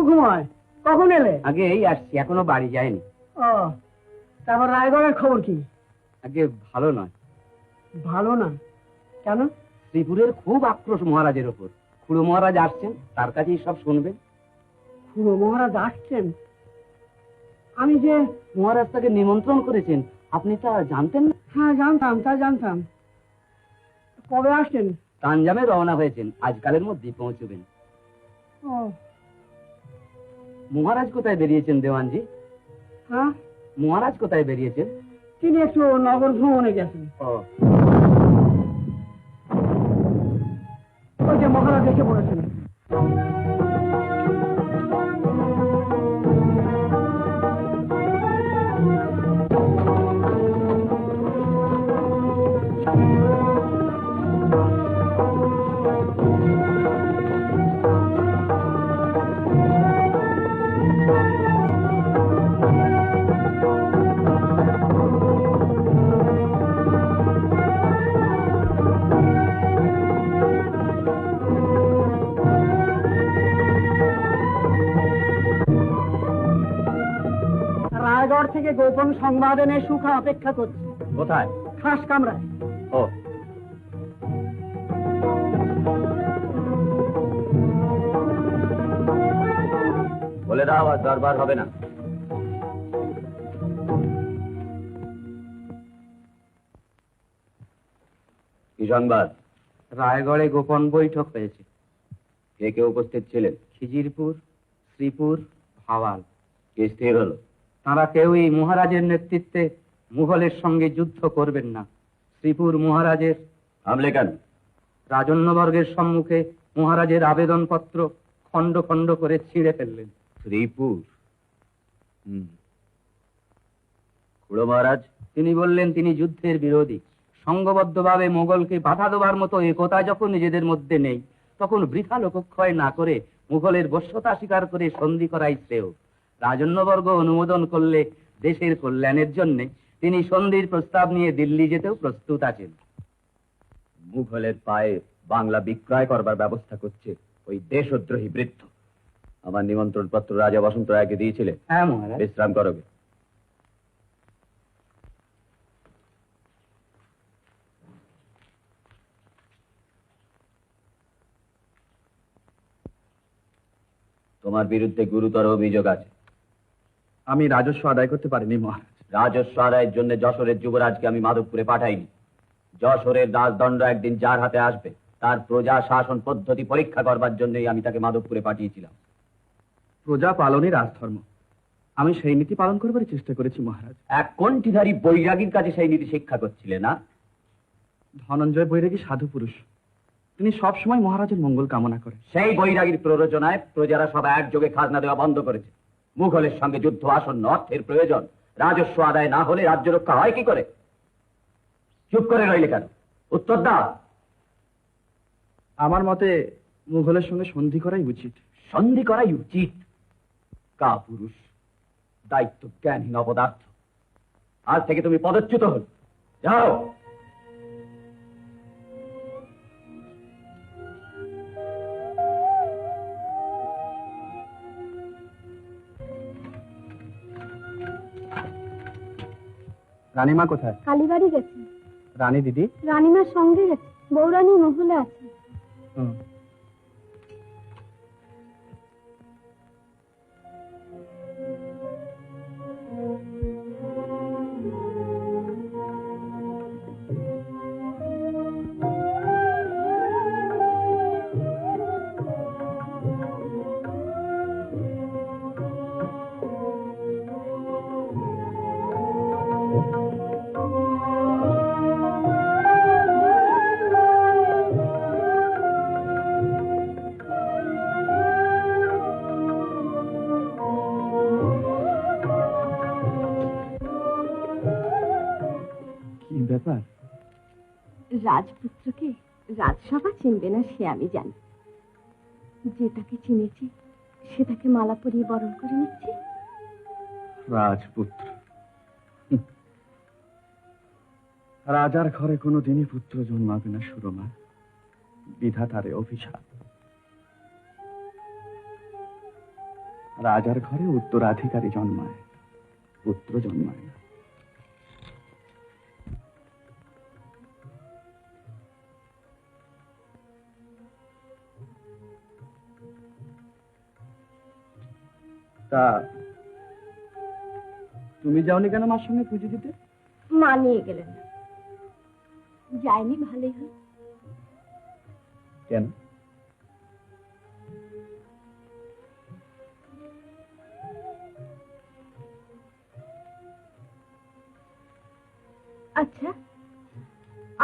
ঘুমায়? কখন এলে? আগে এই আসছি, এখনো বাড়ি যায়নি। ও, তারপর রায়গড়ের খবর কি? আগে ভালো নয়। ভালো না কেন? শ্রীপুরের খুব আক্রোশ মহারাজের ওপর। খুড়ো মহারাজ আসছেন, তার কাছেই সব শুনবেন। খুড়ো মহারাজ আসছেন? আমি যে মহারাজ তাকে নিমন্ত্রণ করেছেন, আপনি তা জানতেন না? হ্যাঁ জানতাম, তা জানতাম। কবে আসছেন? তানজামে রওনা হয়েছেন, আজকালের মধ্যেই পৌঁছবেন। ও, মহারাজ কোথায় বেরিয়েছেন দেওয়ানজি? হ্যাঁ, মহারাজ কোথায় বেরিয়েছেন? তিনি একটু নগর ভ্রমণে গেছেন। ও, ওই যে মহারাজ এসে পড়েছেন। রায়গড় থেকে গোপন সংবাদ এনে সুখা অপেক্ষা করছে। কোথায়? খাস কামরায়। ও, বলে দাও আর দরবার হবে না। কি সংবাদ? রায়গড়ে গোপন বৈঠক হয়েছে। কে কে উপস্থিত ছিলেন? খিজিরপুর, শ্রীপুর, ভাওয়াল। কি স্থির হলো? তারা কেউই মহারাজের নেতৃত্বে মুঘলের সঙ্গে যুদ্ধ করবেন না। শ্রীপুর মহারাজের হামলে কেন? রাজন্যবর্গের সম্মুখে মহারাজের আবেদনপত্র খণ্ড খণ্ড করে ছিঁড়ে ফেললেন। শ্রীপুর? খুড়ো মহারাজ? তিনি বললেন তিনি যুদ্ধের বিরোধী। সংঘবদ্ধভাবে মোগলকে বাধা দেওয়ার মতো একতা যখন নিজেদের মধ্যে নেই, তখন বৃথা লোকক্ষয় না করে মুঘলের বশ্যতা স্বীকার করে সন্ধি করাই শ্রেয়। রাজন্যবর্গ অনুমোদন করলে দেশের কল্যাণের জন্য তিনি সন্ধির প্রস্তাব নিয়ে দিল্লি যেতেও প্রস্তুত আছেন। মুঘলের পায়ে বাংলা বিক্রয় করবার ব্যবস্থা করছে ওই দেশদ্রোহী বৃদ্ধ। আমার নিমন্ত্রণ পত্র রাজা বসন্ত রায়কে দিয়েছিলে? হ্যাঁ মহারাজ। বিশ্রাম করবে। তোমার বিরুদ্ধে গুরুতর অভিযোগ আছে। আমি রাজস্ব আদায় করতে পারিনি মহারাজ। রাজস্ব আদায়ের জন্য যশোরের যুবরাজকে আমি মাধবপুরে পাঠাইনি। যশোরের রাজদণ্ড একদিন যার হাতে আসবে, তার প্রজা শাসন পদ্ধতি পরীক্ষা করবার জন্যই আমি তাকে মাধবপুরে পাঠিয়েছিলাম। প্রজা পালনই রাজধর্ম, আমি সেই নীতি পালন করবার চেষ্টা করেছি মহারাজ। এক কণ্ঠিধারী বৈরাগীর কাছে সেই নীতি শিক্ষা করছিলে না? ধনঞ্জয় বৈরাগী সাধু পুরুষ, তিনি সবসময় মহারাজের মঙ্গল কামনা করেন। সেই বৈরাগীর প্ররোচনায় প্রজারা সব একযোগে খাজনা দেওয়া বন্ধ করেছে। মুঘলের সঙ্গে যুদ্ধ আসন্ন, অর্থের প্রয়োজন। রাজস্ব আদায় না হলে রাজ্য রক্ষা হয় কি করে? চুপ করে রইলে কেন? উত্তর দাও। আমার মতে মুঘলের সঙ্গে সন্ধি করাই উচিত। সন্ধি করাই উচিত? কা পুরুষ, দায়িত্ব জ্ঞানহীন অপদার্থ। আজ থেকে তুমি পদচ্যুত হল। যাও। রানীমা কোথায়? কালীবাড়ি গেছে। রানী দিদি? রানীমার সঙ্গে গেছে, বৌরানী মহলে আছে। ব্যাপার? রাজপুত্রকে রাজসভা চিনবে না সে আমি জানি। যে তাকে চিনেছে সে তাকে মালা পরিয়ে বরণ করে নিচ্ছে। রাজপুত্র? রাজার ঘরে কোনোদিনই পুত্র জন্মাবে না সুরমা, বিধাতারে অভিশাপ। রাজার ঘরে উত্তরাধিকারী জন্মায়, পুত্র জন্মায় না। তা তুমি যাওনি কেন মার সঙ্গে পুজো দিতে? মা নিয়ে গেলেন না। যায়নি ভালোই হয়। কেন? আচ্ছা,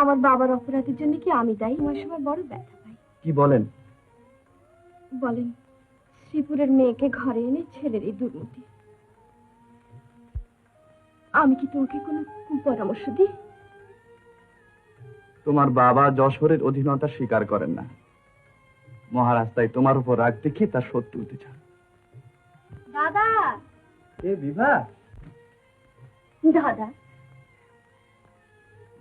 আমার বাবার অপরাধের জন্য কি আমি দায়ী? আমার সময় বড় ব্যথা পাই। কি বলেন? বলেন, শ্রীপুরের মেয়েকে ঘরে এনে ছেলের এই দুর্নীতি। আমি কি তোমাকে কোনো পরামর্শ দিই? তোমার বাবা যশোরের অধীনতা স্বীকার করেন না। মহারাজ তাই তোমার উপর রাগ দেখিয়ে তার শোধ তুলতে চান। দাদা, কে বিভা? দাদা।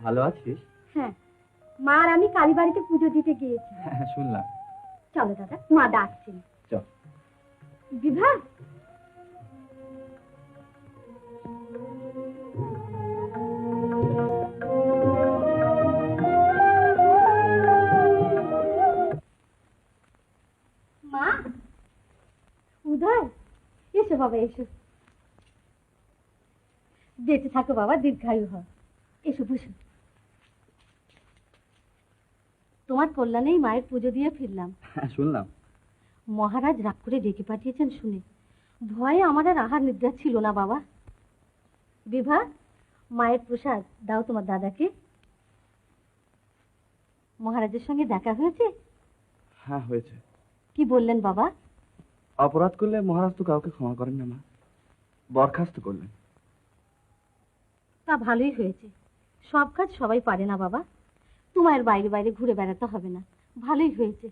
ভালো আছিস? হ্যাঁ, মা আর আমি কালীবাড়িতে পুজো দিতে গিয়েছি। হ্যাঁ, শুনলাম। চলো দাদা, মা ডাকছেন। চল। বিভা, মা, উদয়, এসো বাবা, এসো। বেঁচে থাকো বাবা, দীর্ঘায়ু হয়। এসো, বসো। তোমার কল্যাণেই মায়ের পুজো দিয়ে ফিরলাম। হ্যাঁ, শুনলাম। মহারাজ রাগ করে ডেকে পাঠিয়েছেন শুনে ভয়ে আমার আর আহার নিদ্রা ছিল না বাবা। বিভা, মায়ের প্রসাদ দাও তোমার দাদাকে। মহারাজের সঙ্গে দেখা হয়েছে? হ্যাঁ, হয়েছে। কি বললেন বাবা? অপরাধ করলে মহারাজ তো কাউকে ক্ষমা করেন না মা, বরখাস্ত করলেন। তা ভালোই হয়েছে। সব কাজ সবাই পারে না বাবা। তোমার বাইরে বাইরে ঘুরে বেড়াতে হবে না। ভালোই হয়েছে।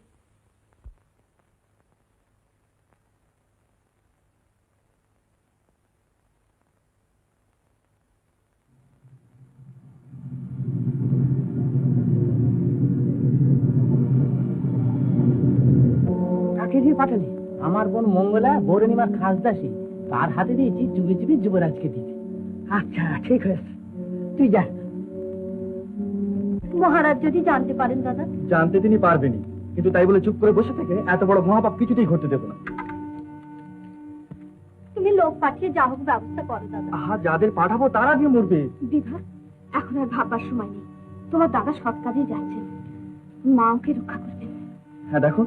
কাকে দিয়ে পাঠালি? আমার বোন মঙ্গলা বৌরণিমার খাসদাসী, তার হাতে দিয়েছি চুপি চুপি যুবরাজকে দিতে। আচ্ছা, ঠিক হয়েছে, তুই যা। মহারাজ যদি জানতে পারেন দাদা? জানতে তিনি পারবেনি, কিন্তু তাই বলে চুপ করে বসে থেকে এত বড় মহাপাপ কিছুতেই ঘটতে দেব না। তুমি লোক পাঠিয়ে যা হোক ব্যবস্থা করো দাদা। আহা, যাদের পাঠাবো তারা দিয়ে মরবে। বিভা, এখন আর ভাববার সময় নেই। তোমার দাদা সৎ কাজে যাচ্ছেন, মা ওকে রক্ষা করবেন। হ্যাঁ, দেখো,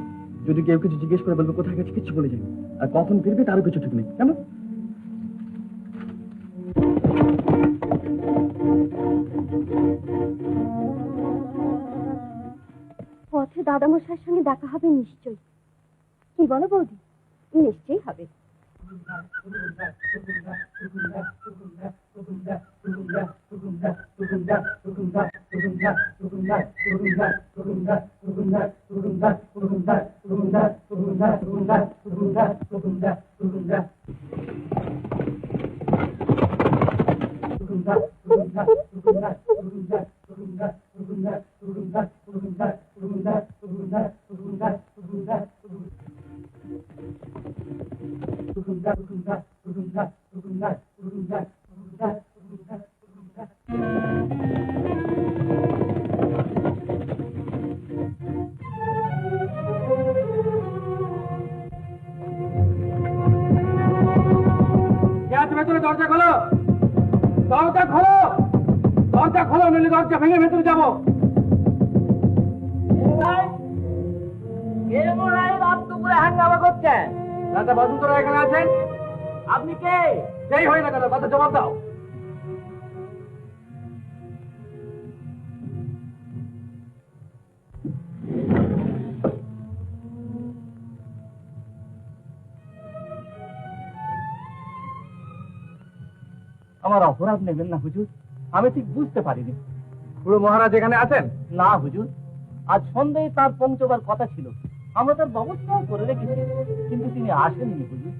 যদি কেউ কিছু জিজ্ঞেস করে বলবো কোথায় গেছে কিছু বলে যাবে, আর কখন ফিরবে তারও কিছু ঠিক নেই। কেমন? পথে দাদামশাইয়ের সঙ্গে দেখা হবে নিশ্চয়ই। কি বলো বৌদি? নিশ্চয়ই হবে। দরজা খোলো, দরজা খোলো, দরজা খোলো, নইলে দরজা ভেঙে ভেতরে যাবো। হাঙ্গামা করছেন? রাজা বসন্তরা এখানে আছেন? আপনি কে? সেই হয় না কেন, কথা জবাব দাও। আমার অপরাধ নেবেন না হুজুর, আমি ঠিক বুঝতে পারিনি। খুড়ো মহারাজ এখানে আছেন? না হুজুর, আজ সন্ধ্যায় তার পৌঁছবার কথা ছিল। আমরা তার ব্যবস্থাও করে রেখেছি, কিন্তু তিনি আসেননি হুজুর।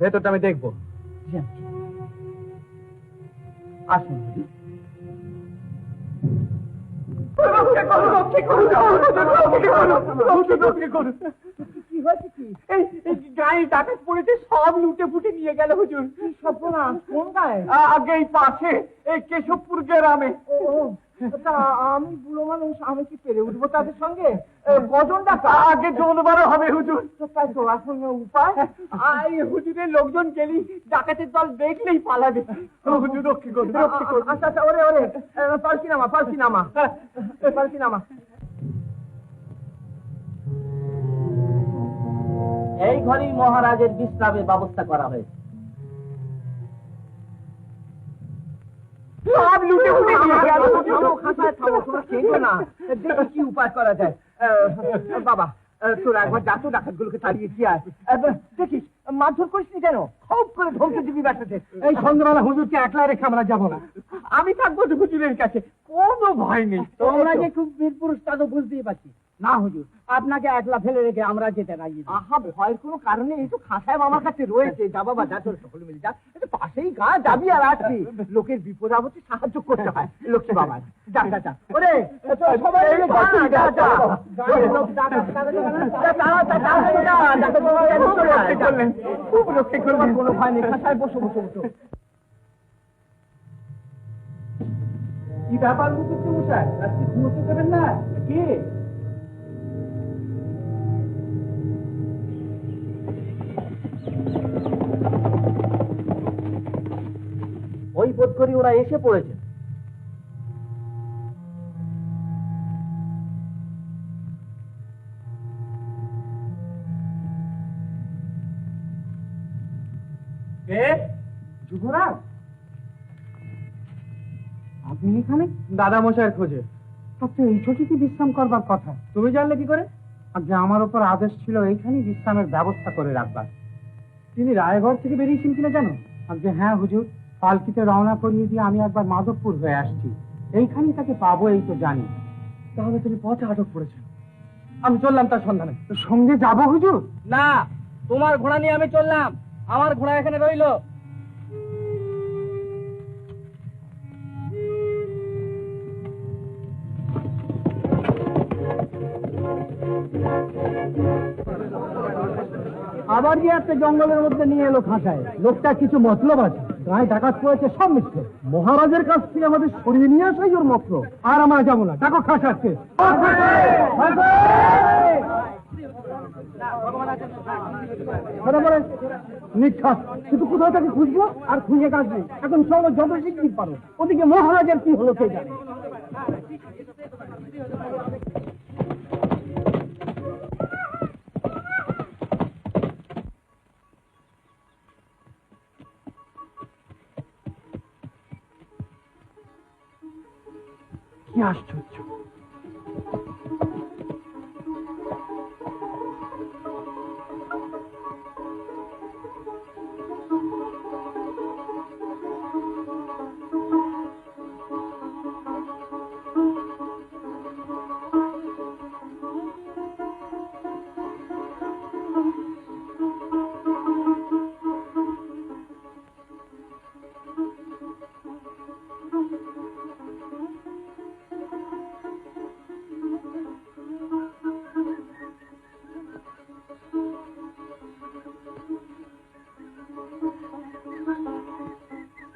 ভেতরটা আমি দেখবো। আসুন হুজুর। কি হয়েছে কি? এই গায়ে ডাকাত পড়েছে, সব লুটে ফুটে নিয়ে গেল হুজুর। সর্বনাশ, কোন গায়ে? আগে এই পাশে, এই কেশবপুর গ্রামে। তা আমি বুড়ো মানুষ, আমি কি পেরে উঠবো তাদের সঙ্গে? কজন ডাকা? আগে জনবারও হবে হুজুর। তাই তো, এখন উপায়? এই হুজুরের লোকজন গেলি ডাকাতের দল দেখলেই পালাবে। হুজুর রক্ষী করুন, রক্ষী করুন। আচ্ছা আচ্ছা, ওরে ওরে, পালকি নামা, পালকি নামা, পালকি নামা। এই ঘরেই মহারাজের বিশ্রামের ব্যবস্থা করা হয়েছে। সব লুটে ফুটে নিয়ে গেল। খাঁচায় থামো, তোমরা খেয়ে না, দেখি কি উপায় করা যায়। বাবা, তোরা একবার যা তো ডাকাতগুলোকে তাড়িয়ে দিয়ে আয়। দেখিস, মারধর করিস নি কেন? খুব করে ধমকে দিবি ব্যাটাতে। এই সন্ধ্যাবেলা হুজুরকে একলা রেখে আমরা যাবো না। আমি থাকবো তো হুজুরের কাছে, কোনো ভয় নেই। তোমরা যে খুব বীর পুরুষ তা তো বুঝতেই পারছি। না হুজুর, আপনাকে একলা ফেলে রেখে আমরা যেতে নাই। আহা, ভয়ের কোনো কারণে, এই তো খাসায় আমার কাছে রয়েছে। যা বাবা, যা, তোর সকলে মিলে যা, একটু পাশেই গা, যাবি আর আসবি। লোকের বিপদ আপদে সাহায্য করতে হয় লক্ষ্মী বাবা। যা যা যা, ওরে সবাই যা যা খুব রক্ষে করবেন, কোনো ভয় নেই। খাসায় বসো বসো বসো। কি ব্যাপার মুখুজ্জি মশাই, আজকে ঘুমোতে দেবেন না কি? ওই বোধ করি ওরা এসে পড়েছে। যুবরাজ, আপনি এখানে? দাদা মশাইয়ের খোঁজে। আচ্ছা, এই ছুটিতে বিশ্রাম করবার কথা, তুমি জানলে কি করে? আজকে আমার উপর আদেশ ছিল এইখানে বিশ্রামের ব্যবস্থা করে রাখবার। তিনি রায়গড় থেকে বেরিয়েছেন কিনা জানো? আজকে হ্যাঁ হুজুর, পালকিতে রওনা করিয়ে দিয়ে আমি একবার মাধবপুর হয়ে আসছি। এইখানেই তাকে পাবো এই তো জানি। তাহলে তিনি পথে আটক পড়েছেন। আমি চললাম তার সন্ধানে। সঙ্গে যাবো হুজুর? না, তোমার ঘোড়া নিয়ে আমি চললাম। আমার ঘোড়া এখানে রইলো। আবার যে একটা জঙ্গলের মধ্যে নিয়ে এলো খাঁচায়। লোকটা কিছু মতলব আছে। গায়ে ডাকাত পড়েছে, সব মিথ্যে। মহারাজের কাছ থেকে আমাদের সরিয়ে নিয়ে আসাই ওর মন্ত্র। আর আমরা যাবো না, ডাকো খাঁচাচ্ছে। নিঃশ্বাস, শুধু কোথাও তাকে খুঁজবো আর খুঁজে কাটবে। এখন চলো, যত শিগগির পারো। ওদিকে মহারাজের কি হলো কে জানে। কি আশ্চর্য!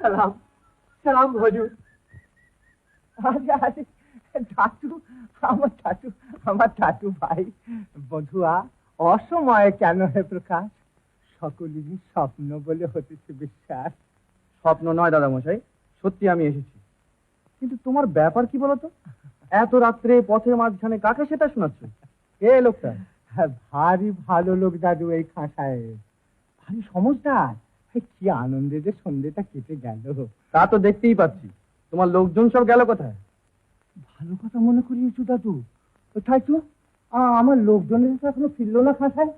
সালাম সালাম হুজুর। চাচু, আমার চাচু ভাই বধুয়া, অসময়ে কেন হে প্রকাশ? সকলেরই স্বপ্ন বলে হতেছে বিশ্বাস। স্বপ্ন নয় দাদা মশাই, সত্যি আমি এসেছি। কিন্তু তোমার ব্যাপার কি বলতো? এত রাত্রে পথের মাঝখানে কাকে সেটা শোনাচ্ছ? কে লোকটা? ভারী ভালো লোক দাদু, এই খাঁসায় ভারী সমজদার। কি আনন্দে যে সন্ধ্যেটা কেটে গেল। তা তো দেখতেই পাচ্ছি। তোমার লোকজন সব গেল কোথায়? ভালো কথা মনে করিয়েছো দাদু। তাই তো, আমার লোকজনের তো এখনো ফিরলো না খাঁসায়।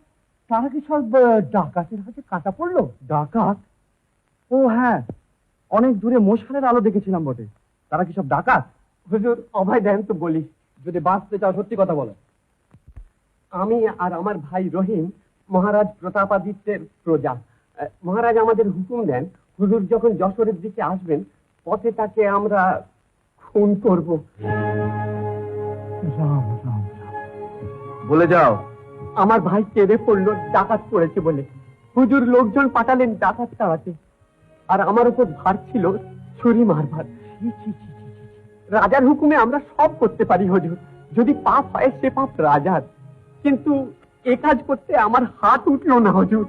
তারা কি সব ডাকাতের হাতে কাটা পড়লো? ডাকাত? ও হ্যাঁ, অনেক দূরে মশালের আলো দেখেছিলাম বটে। তারা কি সব ডাকাত? হুজুর অভয় দেন তো বলি। যদি বাঁচতে চাও সত্যি কথা বলো। আমি আর আমার ভাই রহিম মহারাজ প্রতাপাদিত্যের প্রজা। মহারাজ আমাদের হুকুম দেন, হুজুর যখন যশোরের দিকে আসবেন, পথে তাকে আমরা খুন করব। রাম রাম রাম। বলে যাও, আমার ভাই কেঁদে পড়লো ডাকাত পড়েছে বলে। হুজুর লোকজন পাঠালেন ডাকাত তাড়াতে, আর আমার উপর ভার ছিল ছুরি মারবার। রাজার হুকুমে আমরা সব করতে পারি হুজুর, যদি পাপ হয় সে পাপ রাজার, কিন্তু এ কাজ করতে আমার হাত উঠলো না হুজুর।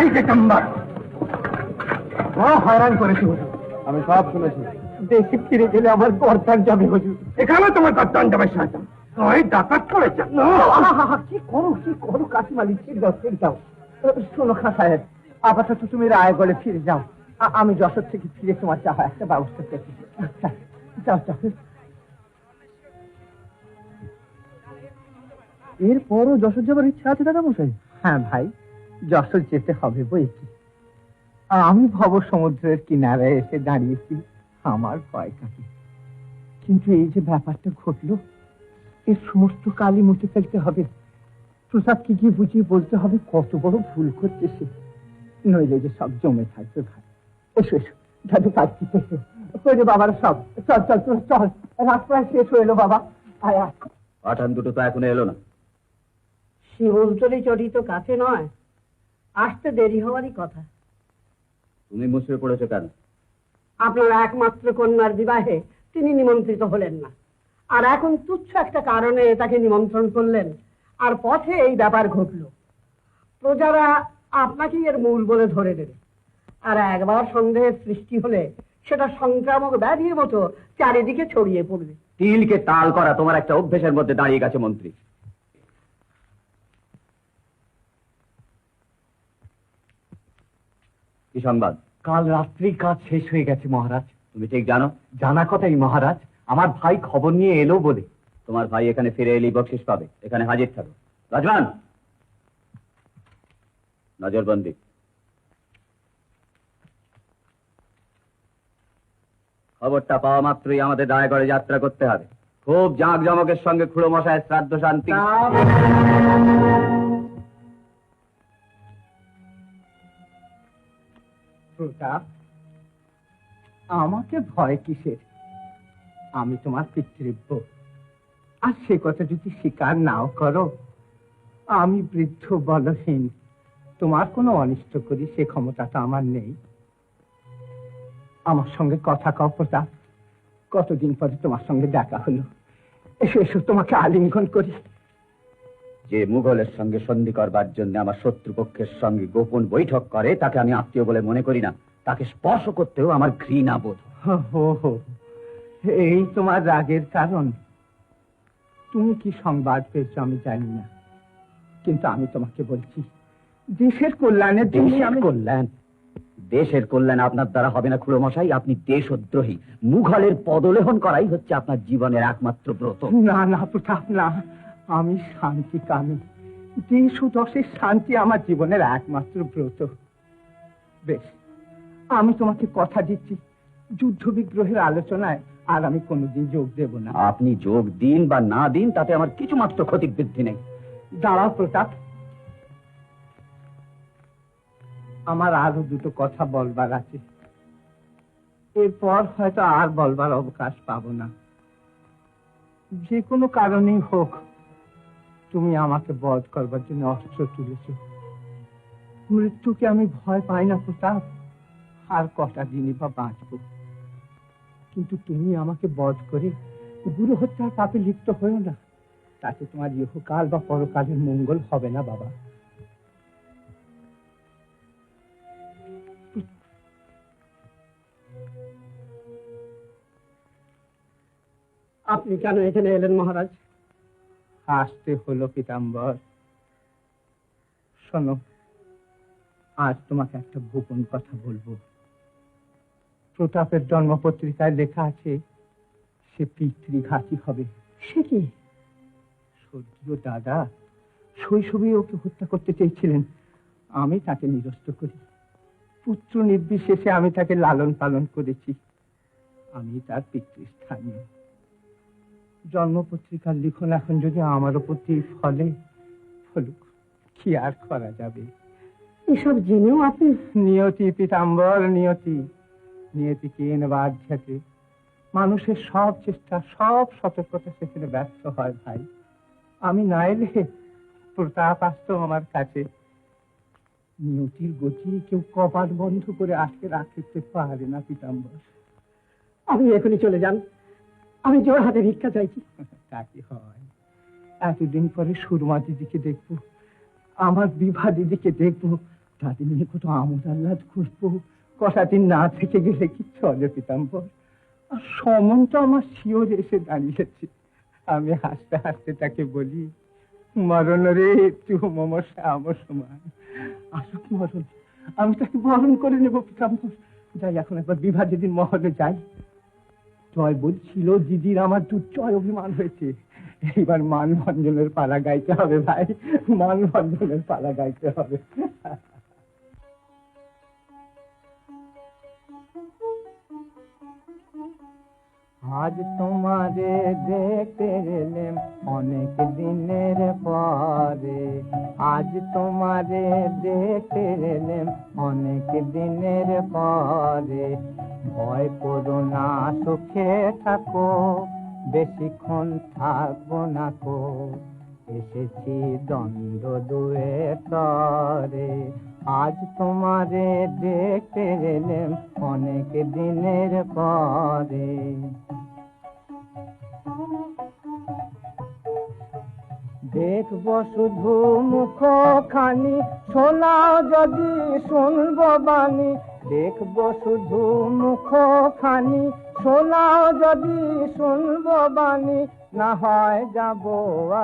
এই যে চম্বার হয়রান করেছে হুজুর। আমি সব শুনেছি। দেশে ফিরে গেলে আমার গর্দান যাবে হুজুর। এখানে তোমার গর্দান যাবে শাহজাহান। ডাকাত করেছে। কি করো কাশিম আলী, ফিরে যাও। শোনো খাঁ সাহেব, আপাতত তুমি রায়গড়ে ফিরে যাও। আমি যশোর থেকে ফিরে তোমার যা হয় একটা ব্যবস্থা করছি। যাও। এরপরও যশোর যাবার ইচ্ছা আছে দাদা মশাই? হ্যাঁ ভাই, যশোর যেতে হবে বই কি। আমি ভব সমুদ্রের কিনারায় এসে দাঁড়িয়েছি, আমার ভয় কাটে। কিন্তু এই যে ব্যাপারটা ঘটলো, এর সমস্ত কালই মুছে ফেলতে হবে। প্রসাদকে গিয়ে বুঝিয়ে বলতে হবে কত বড় ভুল করছে সে, নইলে যে সব জমে থাকবে ভাই। এসো দাদু কাটছি বাবার সব। চল রাত প্রায় শেষ হইলো বাবা। পাঠান দুটো তো এখনো এলো না। শিমুলতলি চটি তো কাছে নয়, আসতে দেরি হওয়ারই কথা। তুমি মুসড়ে পড়েছো কেন? আপনার একমাত্র কন্যার বিবাহে তিনি নিমন্ত্রিত হলেন না, আর এখন তুচ্ছ একটা কারণে তাকে নিমন্ত্রণ করলেন, আর পথে এই ব্যাপার ঘটলো। প্রজারা আপনাকেই এর মূল বলে ধরে দেবে, আর একবার সন্দেহের সৃষ্টি হলে সেটা সংক্রামক ব্যাধির মতো চারিদিকে ছড়িয়ে পড়বে। তিলকে তাল করা তোমার একটা অভ্যেসের মধ্যে দাঁড়িয়ে গেছে মন্ত্রী। কি সংবাদ? কাল রাত্রি কাজ শেষ হয়ে গেছে মহারাজ। তুমি ঠিক জানো? জানা কথাই মহারাজ, আমার ভাই খবর নিয়ে এলো বলে। তোমার ভাই এখানে ফিরে এলেই বকশিস পাবে, এখানে হাজির থাকো। রাজমান, নজরবন্দি। খবরটা পাওয়া মাত্রই আমাদের রায়গড়ে যাত্রা করতে হবে। খুব জাঁকজমকের সঙ্গে খুড়ো মশায়ের শ্রাদ্ধ শান্তি। প্রতাপ, আমাকে ভয় কিসের? আমি তোমার পিতৃব্য, আর সে কথা যদি স্বীকার নাও করো, আমি বৃদ্ধ বলহীন, তোমার কোনো অনিষ্ট করি সে ক্ষমতাটা আমার নেই। আমার সঙ্গে কথা কও প্রতাপ, কতদিন পরে তোমার সঙ্গে দেখা হলো। এসো তোমাকে আলিঙ্গন করি। যে মুঘলের সঙ্গে সন্ধি করবার জন্য আমার শত্রুপক্ষের সঙ্গে গোপন বৈঠক করে তাকে আমি আত্মীয় বলে মনে করি না, তাকে স্পর্শ করতেও আমার ঘৃণা বোধ। হো, এই তোমার রাগের কারণ। তুমি কি সংবাদ পেয়েছো আমি জানি না, কিন্তু আমি তোমাকে বলছি, দেশের কল্যাণের জন্য দেশের কল্যাণ আপনার দ্বারা হবে না খুড়ো মশাই। আপনি দেশদ্রোহী। মুঘলের পদলেহন করাই হচ্ছে আপনার জীবনের একমাত্র ব্রত। না প্রতাপ না, আমি শান্তি কামী। দেশ ও দশের শান্তি আমার জীবনের একমাত্র ব্রত। বেশ, আমি তোমাকে কথা দিচ্ছি, যুদ্ধ বিগ্রহের আলোচনায় আর আমি কোনোদিন যোগ দেব না। আপনি যোগ দিন বা না দিন তাতে আমার কিছু মাত্র ক্ষতি বৃদ্ধি নেই। দাঁড়াও প্রতাপ, আমার আরো দুটো কথা বলবার আছে। এরপর হয়তো আর বলবার অবকাশ পাবো না। যে কোনো কারণেই হোক, তুমি আমাকে বধ করবার জন্য অস্ত্র তুলেছ। মৃত্যুকে আমি ভয় পাই না প্রতাপ, আর কটা দিনই বা বাঁচব। কিন্তু তুমি আমাকে বধ করে গুরু হত্যার পাপে লিপ্ত হয়েও না, তাতে তোমার ইহকাল বা পরকালের মঙ্গল হবে না বাবা। আপনি কেন এখানে এলেন মহারাজ? আসতে হলো পীতাম্বর। শোনো, আজ তোমাকে একটা গোপন কথা বলবো। প্রতাপের জন্মপত্রিকায় লেখা আছে সে পিতৃঘাতী হবে। সে কি? স্বর্গীয় দাদা শৈশবে ওকে হত্যা করতে চেয়েছিলেন, আমি তাকে নিরস্ত করি। পুত্র নির্বিশেষে আমি তাকে লালন পালন করেছি, আমি তার পিতৃস্থানীয়। জন্মপত্রিকার লিখন এখন যদি আমার প্রতি ফলে ফলুক, কি আর করা যাবে। এসব জেনেও আপনি? নিয়তি পীতাম্বর, নিয়তিকে বাধ্যতে মানুষের সব চেষ্টা, সব সতর্কতা সেখানে ব্যর্থ হয় ভাই। আমি না এলে প্রতাপ আসতো আমার কাছে। নিয়তির গতি কেউ কপাট বন্ধ করে আটকে রাখতে পারে না পিতাম্বর। আপনি এখনই চলে যান, আমি জোর হাতে ভিক্ষা চাইছি। তা কি হয়? এতদিন পরে সুরমা দিদিকে দেখবো, আমার বিভা দিদিকে দেখবো, তাদের নিয়ে কত আমোদ আহ্লাদ করবো। কটা দিন না থেকে গেলে কি চলে পিতাম্বর? আর সমন তো আমার শিওর এসে দাঁড়িয়েছে। আমি হাসতে হাসতে তাকে বলি, মরণ রে তুই মমসা আমার সমান। আসুক মরণ, আমি তাকে বরণ করে নেবো পিতাম্বর। যাই এখন একবার বিভা দিদির মহলে যাই। জয় বলছিল দিদির আমার দুর্জয় অভিমান হয়েছে, এইবার মানভঞ্জনের পালা গাইতে হবে ভাই, মানভঞ্জনের পালা গাইতে হবে। আজ তোমারে দেখতে এলেম অনেক দিনের পরে, আজ তোমারে দেখতে এলেম অনেক দিনের পরে। ভয় করো না, সুখে থাকো, বেশিক্ষণ থাকবো না কো, এসেছি দ্বন্দ্ব দুয়ে তরে। আজ তোমারে দেখতে এলেম অনেক দিনের পরে। দেখবো শুধু মুখখানি, শোনাও যদি শুনবো বাণী। দেখবো শুধু মুখখানি, শোনাও যদি শুনবো বাণী। না হয় যাবো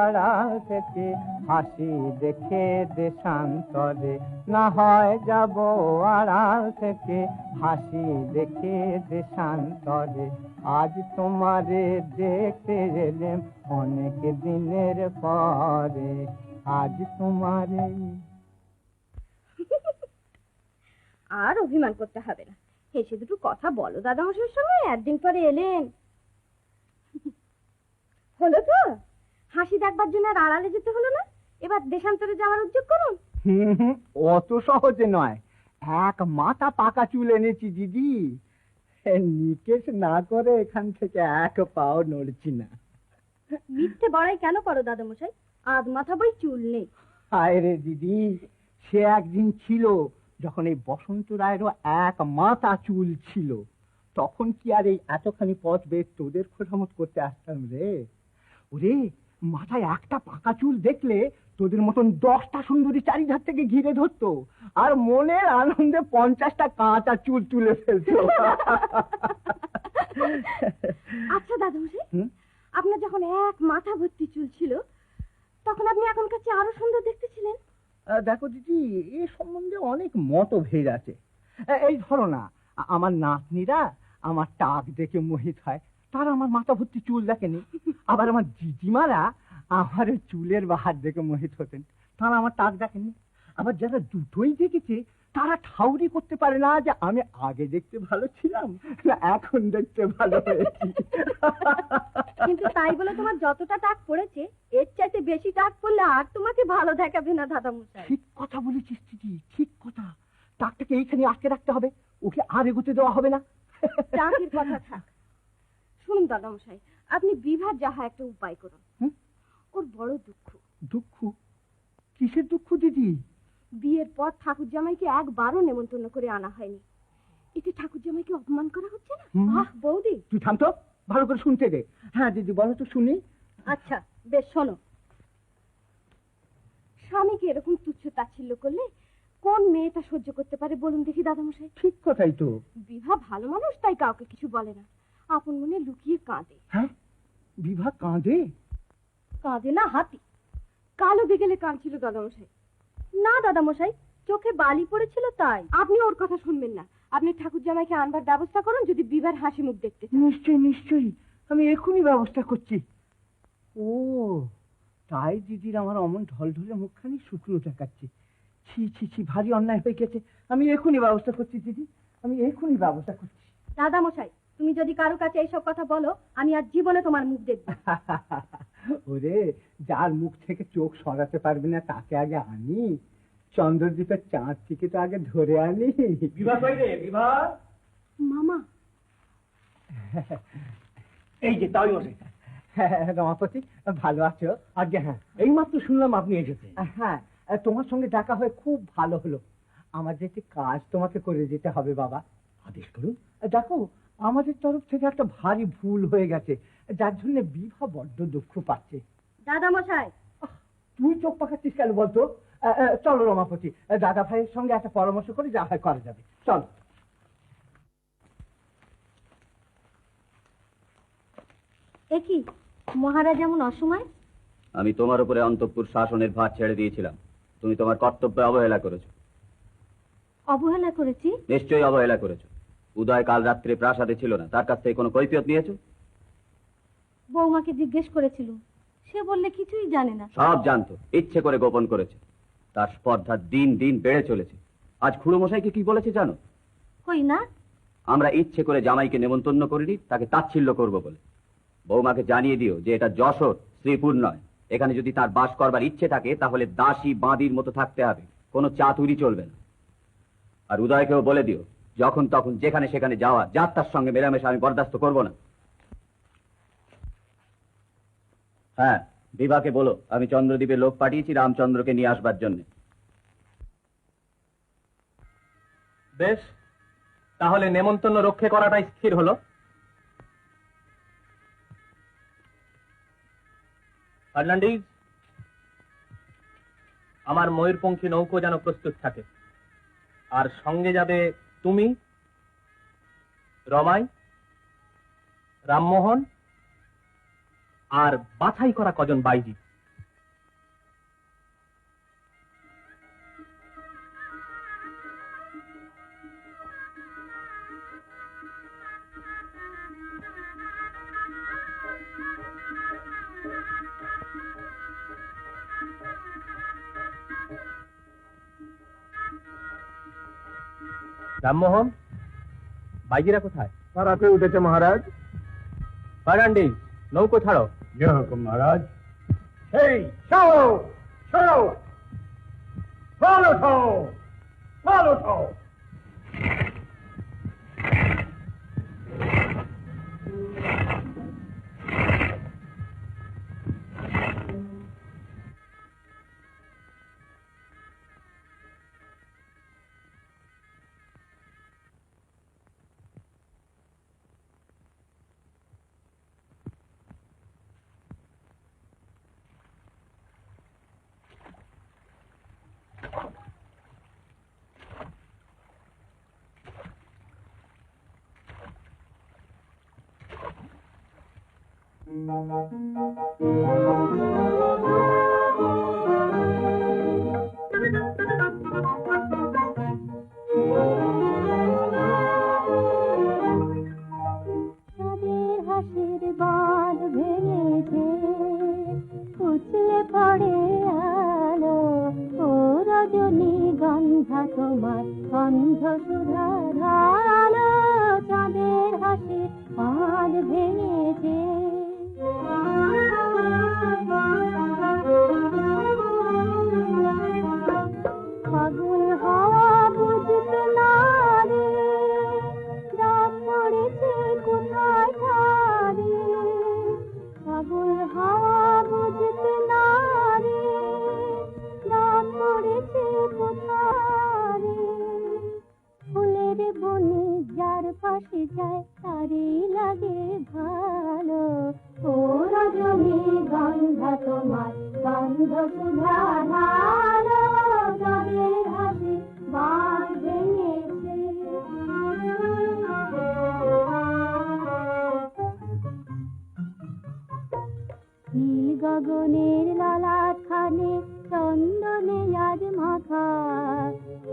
আড়াল থেকে, হাসি দেখে দেশান্তরে। না হয় যাবো আড়াল থেকে, হাসি দেখে দেশান্তরে। আজ তোমারে দেখতে এলেম অনেক দিনের পরে, আজ তোমারে। আর অভিমান করতে হবে না, হেসে দুটো কথা বলো দাদামশাইয়ের সঙ্গে, একদিন পরে এলেন। হলো তো, হাসি দেখবার জন্য আর আড়ালে যেতে হলো না। এবার দেশান্তরে যাওয়ার উদ্যোগ করুন। অত সহজে নয়, এক মাথা পাকা চুল এনেছি দিদি। নিকেশ না করে এখান থেকে এক পাও নড়ছি না। মিথ্যে বড়াই কেন করো দাদামশাই? আধ মাথা বই চুল নেই। হায় রে দিদি, সে একদিন ছিল যখন এই বসন্ত রায়েরও এক মাথা চুল ছিল। তখন কি আর এই এতখানি পথ বেশ তোদের খোঁজামত করতে আসতাম রে? ওরে, মাথায় একটা পাকা চুল দেখলে তোদের মতন 10টা সুন্দরী চারিধার থেকে ঘিরে ধরতো, আর মনের আনন্দে 50টা কাঁচা চুল তুলে ফেলতো। আচ্ছা দাদামশাই, আপনার যখন এক মাথা ভর্তি চুল ছিল, তখন আপনি এখনকার চেয়ে আরো সুন্দর দেখতে ছিলেন। দেখো দিদি, এ সম্বন্ধে অনেক মতভেদ আছে। এই ধরো না, আমার নাতনিরা আমার টাক দেখে মোহিত হয়, তারা আমার মাথা ভর্তি চুল দেখেনি। আবার আমার দিদিমারা আমার চুলের বাহার দেখে মোহিত হতেন, তারা আমার টাক দেখেনি। আবার যারা দুটোই দেখেছে তারা ঠাউরি করতে পারে না যে আমি আগে দেখতে ভালো ছিলাম না এখন দেখতে ভালো হয়েছি। কিন্তু তাই বলে তোমার যতটা টাক পড়েছে, এর চাইতে বেশি টাক পড়লে আর তোমাকে ভালো দেখাবে না দাদামশাই। ঠিক কথা বলেছিস দিদি, ঠিক কথা। টাকটাকে এইখানে আটকে রাখতে হবে, ওকে আর এগোতে দেওয়া হবে না। টাকের কথা থাক, শুনুন দাদামশাই, আপনি বিভার যাহা একটা উপায় করুন। ওর বড় দুঃখ। দুঃখ? কিসের দুঃখ দিদি? বিয়ের পর ঠাকুর জামাইকে একবারও নেমন্তন্ন করে আনা হয়নি। এতে ঠাকুর জামাইকে অপমান করা হচ্ছে না? আহ বৌদি, তুই থাম তো, ভালো করে শুনতে দে। হ্যাঁ দিদি, বলো তো শুনি। আচ্ছা বেশ শোনো। স্বামীকে এরকম তুচ্ছ তাচ্ছিল্য করলে কোন মেয়ে তা সহ্য করতে পারে বলুন দেখি দাদামশাই? ঠিক কথাই তো। বিভা ভালো মানুষ, তাই কাউকে কিছু বলে না, আপন মনে লুকিয়ে কাঁদে। হ্যাঁ, বিভা কাঁদে? কাঁদে না হাতি, কালো বিকেলে কাঁদছিল দাদামশাই। না দাদামশাই, চোখে বালি পড়েছিল তাই। আপনি ওর কথা শুনবেন না, আপনি ঠাকুর জামাইকে আনবার ব্যবস্থা করুন যদি বিবার হাসি মুখ দেখতে চান। নিশ্চয়ই নিশ্চয়ই, আমি এখনই ব্যবস্থা করছি। ও তাই দিদির আমার অমন ঢলঢলে মুখখানি শুকনো দেখাচ্ছে। ছি ছি ছি, ভারী অন্যায় হয়ে গেছে। আমি এখনই ব্যবস্থা করছি দিদি, আমি এখনই ব্যবস্থা করছি। দাদামশাই, তুমি যদি কারো কাছে এইসব কথা বলো, আমি আর জীবনে তোমার মুখ দেখব। ওরে, যার মুখ থেকে চোখ সরাতে পারবি না তাকে আগে আনি, চন্দ্রদ্বীপের চাঁদ থেকে তো আগে ধরে আনি। বিভা কই রে? বিভা মামা, এই যে তাই মশাই। রমাপতি, ভালো আছো? আজ্ঞে হ্যাঁ, এইমাত্র শুনলাম আপনি এসেছেন। হ্যাঁ, তোমার সঙ্গে দেখা হয়ে খুব ভালো হলো। আমার যে একটি কাজ তোমাকে করে যেতে হবে বাবা। আদেশ করুন। দেখো, আমাদের তরফ থেকে একটা ভারী ভুল হয়ে গেছে, যার জন্য বিভা বড্ড দুঃখ পাচ্ছে। দাদা মশাই, তুই চোখ পাকাচ্ছিস কেন বলতো? চলো রমাপতি, দাদা ভাইয়ের সঙ্গে একটা পরামর্শ করে যা হয় করা যাবে। চল। এ কি মহারাজ এমন অসময়? আমি তোমার উপরে অন্তঃপুর শাসনের ভার ছেড়ে দিয়েছিলাম, তুমি তোমার কর্তব্যে অবহেলা করেছো। অবহেলা করেছি? নিশ্চয়ই অবহেলা করেছো। উদয় কাল রাত্রে প্রাসাদে ছিল না, তার কাছ থেকে কোনো কৈফিয়ত নিয়েছো? বৌমাকে জিজ্ঞেস করেছিল, সে বললে কিছুই জানে না। সব জানতো, ইচ্ছে করে গোপন করেছে। তার স্পর্ধা দিন দিন বেড়ে চলেছে। আজ খুড়ো মশাইকে কি বলেছে জানো? কই না। আমরা ইচ্ছে করে জামাইকে নেমন্তন্ন করিনি, তাকে তাচ্ছিল্য করব বলে। বৌমাকে জানিয়ে দিও যে এটা যশোর, শ্রীপুর নয়। এখানে যদি তার বাস করবার ইচ্ছে থাকে তাহলে দাসী বাঁদির মতো থাকতে হবে, কোনো চাতুরি চলবে না। আর উদয়কেও বলে দিও, যখন তখন যেখানে সেখানে যাওয়া যাত্রার সঙ্গে মেলামেশা আমি বরদাস্ত করব না। হ্যাঁ, বিভাকে বলো আমি চন্দ্রদ্বীপে লোক পাঠিয়েছি রামচন্দ্রকে নিয়ে আসবার জন্য। বেশ, তাহলে নেমন্তন্ন রক্ষে করাটাই স্থির হলো। ফার্নান্ডিজ, আমার ময়ূরপঙ্খী নৌকো যেন প্রস্তুত থাকে। আর সঙ্গে যাবে তুমি, রমাই, রামমোহন আর বাছাই করা কজন বাইজি। রামমোহন, বাইজিরা কোথায়? তারাতে উঠেছে মহারাজ। ফার্নান্ডিজ, নৌকো ছাড়ো। মহারাজ। এই ছাড়ো, ছাড়ো, ফল ওঠাও, ফল ওঠাও। তোমার গন্ধ সুধা ধারালো, চাঁদের হাসি বাঁধ ভেঙেছে। ফাগুন হাওয়া বুঝতে না রে, রাত পড়েছে কোথায় ধারে। ফাগুন হাওয়া বুঝতে না রে, রাত পড়েছে কোথায়। ফুলের বনে যার পাশে যায় তারই লাগে ভালো। ও রজনী গন্ধা তোমার গন্ধ সুধা ধারালো, যাদের হাসি বাঁধ ভেঙেছে। নীল গগনের ললাট খানে চন্দনে আজ মাখা,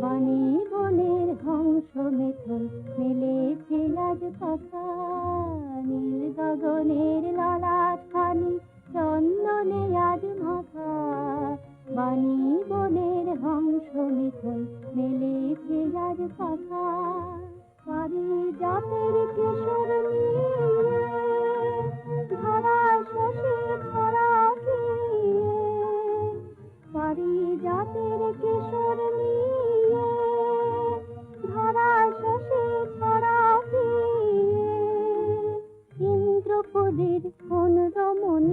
বনে বনের হংস মিথুন মেলেছে আজ পাখা। নীল গগনের ললাট খানে চন্দনে আজ মাখা, বনে বনের হংস মিথুন মেলেছে আজ পাখা। পারিজাতের কিশোর নিয়ে ধরা শশী ছড়া দিয়ে, পারিজাতের কিশোর নিয়ে ধরা শশী ছড়া দিয়ে। ইন্দ্রপদের কোন রমণ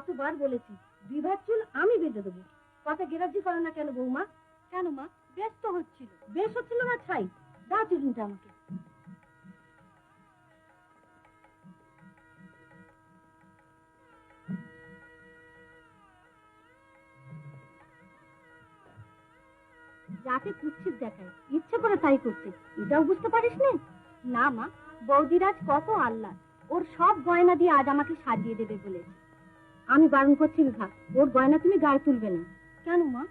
কতবার বলেছি বিভার চুল আমি বেঁধে দেবো, কথা গ্রাহ্য করে না কেন বৌমা? কেন মা? বেশ তো হচ্ছিল। বেশ হচ্ছিল না ছাই, দাও চুলটা আমাকে। যাকে কুচ্ছিত দেখায় ইচ্ছে করে তাই করছে, এটাও বুঝতে পারিস না? না মা, বৌদির আজ কত আল্লাহ, ওর সব গয়না দিয়ে আজ আমাকে সাজিয়ে দেবে বলেছে। আমি বারণ করছি বিভা, ওর গয়না তুমি গায়ে তুলবে না। কেন মা?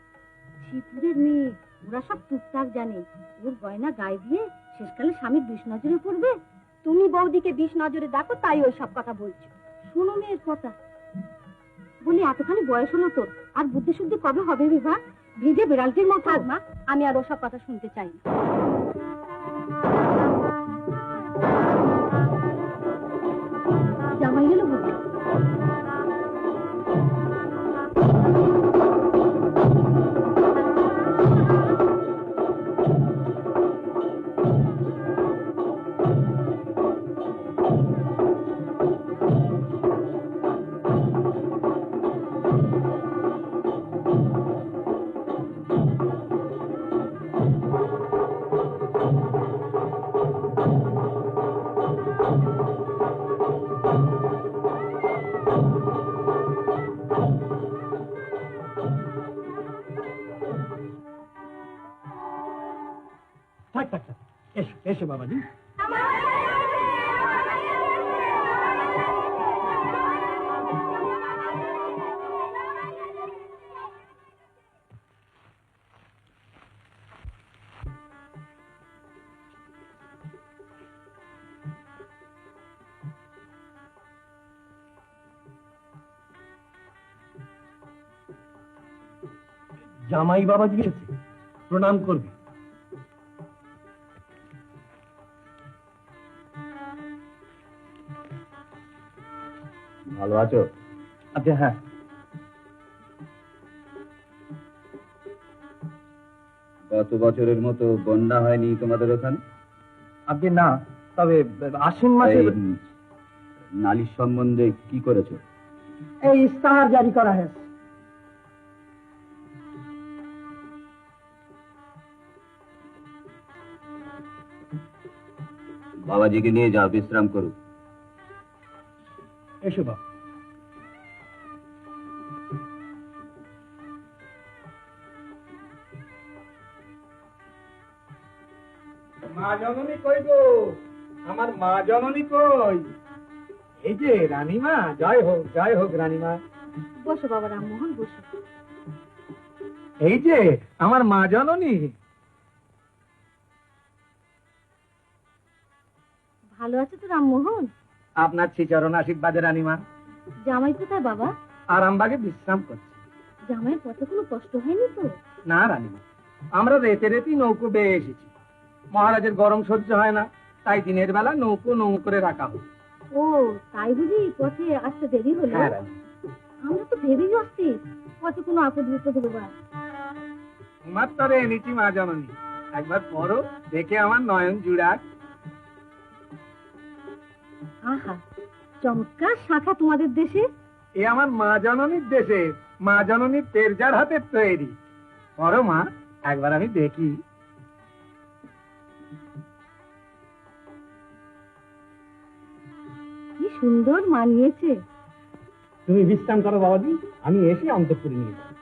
শিবপুরের মেয়ে, ওরা সব টুকটাক জানে, ওর গয়না গায়ে দিয়ে শেষকালে স্বামীর বিষ নজরে পড়বে। তুমি বৌদিকে বিষ নজরে দেখো তাই ওই সব কথা বলছো। শোনো মেয়ের কথা বলি, এতখানি বয়স হলো তোর, আর বুদ্ধি শুদ্ধি কবে হবে বিভা? ভিজে বিড়ালটির মতো। মা, আমি আর ওসব কথা শুনতে চাই না। জামাই গেল বুঝি? থাক থাক থাক, এসো এসো বাবাজি। জামাই বাবাজি এসেছে, প্রণাম করবি। ভালো আছো? আচ্ছা, হ্যাঁ। গত বছরের মতো বন্যা হয়নি তোমাদের ওখানে? আজকে না, তবে আশ্বিন মাসে এই নালিশ সম্বন্ধে কি করেছো? এই ইস্তাহার জারি করা হয়েছে। বাবাজিকে নিয়ে যাও, বিশ্রাম করুক। এসো বাবা। মা জননী কই গো? আমার মা জননী কই? এই যে রানীমা, জয় হোক রানীমা। বসো বাবা রামমোহন, বসো। এই যে আমার মা জননী। ভালো আছে তো রামমোহন? আপনার শ্রীচরণ আশীর্বাদে রানীমা। জামাই কোথায় বাবা? আরামবাগে বিশ্রাম করছে। জামাইয়ের পথে কোনো কষ্ট হয়নি তো? না রানীমা, আমরা রেতে রেতেই নৌকো বেয়ে এসেছি। মহারাজের গরম সহ্য হয় না, তাই দিনের বেলা নৌকো করে রাখা হয়। ও তাই বুঝি পথে আসতে দেরি হলো? হ্যাঁ রানী। আমরা তো ভেবেই আসছি পথে কোনো আপদ বিপদ হলো বা। তোমার তরে এনেছি মা জননী, একবার পড়ো, দেখে আমার নয়ন জুড়াক। আহা, চমৎকার শাখা তোমাদের দেশে। এ আমার মা জননীর দেশে, মা জননীর তেরজার হাতের তৈরি। পড়ো মা, একবার আমি দেখি। কি সুন্দর মানিয়েছে। তুমি বিশ্রাম করো বাবাজি, আমি এসে অন্তঃপুরে নিয়ে যাবো।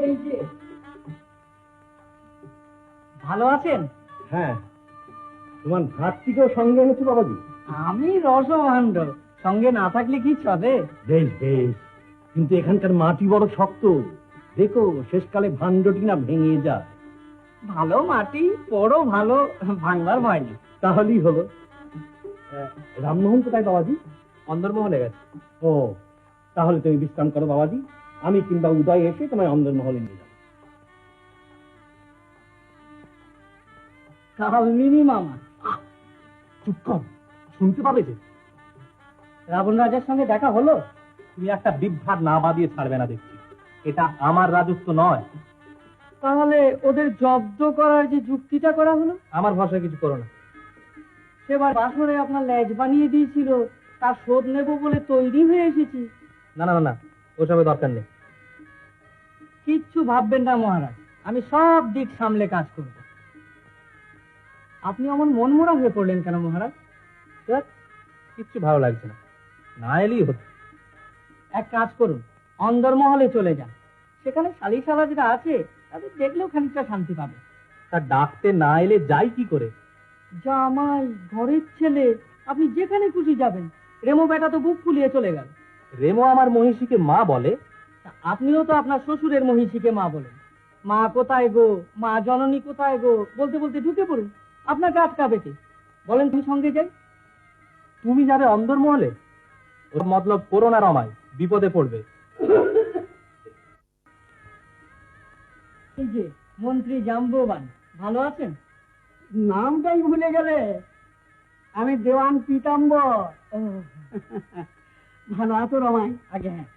এই যে ভালো আছেন? হ্যাঁ। তোমার ভাতটিকেও সঙ্গে এনেছো বাবাজি? আমি রসভাণ্ড, সঙ্গে না থাকলে কি চলে? বেশ বেশ, কিন্তু এখানকার মাটি বড় শক্ত, দেখো শেষকালে ভাণ্ডটি না ভেঙে যায়। ভালো মাটি, বড় ভালো, ভাঙবার ভয় নেই। তাহলেই হলো। রামমোহন কোথায় বাবাজি? অন্দরমহলে গেছে। ও, তাহলে তুমি বিশ্রাম করো বাবাজি, আমি কিংবা উদয় এসে তোমায় অন্দরমহলে নিয়ে যাবো। কালমিনী মামা। চুপ কর, শুনতে পাবে যে। রাবণ রাজার সঙ্গে দেখা হলো? তুমি একটা বিভ্রাট না বাদিয়ে ছাড়বে না দেখছি। এটা আমার রাজত্ব নয়। তাহলে ওদের জব্দ করার যে যুক্তিটা করা হলো? আমার ভাষায় কিছু করো না। সেবার বাসরে আপনার লেজ বানিয়ে দিয়েছিল, তার শোধ নেব বলে তৈরি হয়ে এসেছি। না না না, ওসবে দরকার নেই। কিচ্ছু ভাববেন না মহারাজ, আমি সব দিক সামলে কাজ করব। আপনি অমন মনমরা হয়ে পড়লেন কেন মহারাজ? ধ্যাৎ, কিচ্ছু ভালো লাগছে না, না এলেই হতো। এক কাজ করুন, অন্দরমহলে চলে যান, সেখানে শালিশালাজরা আছে, তাদের দেখলেও খানিকটা শান্তি পাবে। তা ডাকতে না এলে যাই কি করে? জামাই, ঘরের ছেলে, আপনি যেখানে খুশি যাবেন। রেমো বেটা তো বুক ফুলিয়ে চলে গেল। রেমো আমার মহিষীকে মা বলে। তা আপনিও তো আপনার শ্বশুরের মহিষীকে মা বলেন। মা কোথায় গো, মা জননী কোথায় গো বলতে বলতে ঢুকে পড়ুন, আপনাকে আটকাবে কে? বলেন তুমি সঙ্গে যাই। তুমি যাবে অন্দরমহলে? ওর মতলব করো না রমাই, বিপদে পড়বে। এই যে মন্ত্রী জাম্ববান, ভালো আছেন? নামটাই ভুলে গেলে। আমি দেওয়ান পীতাম্বর। ভালো আছো রমাই? আগে হ্যাঁ,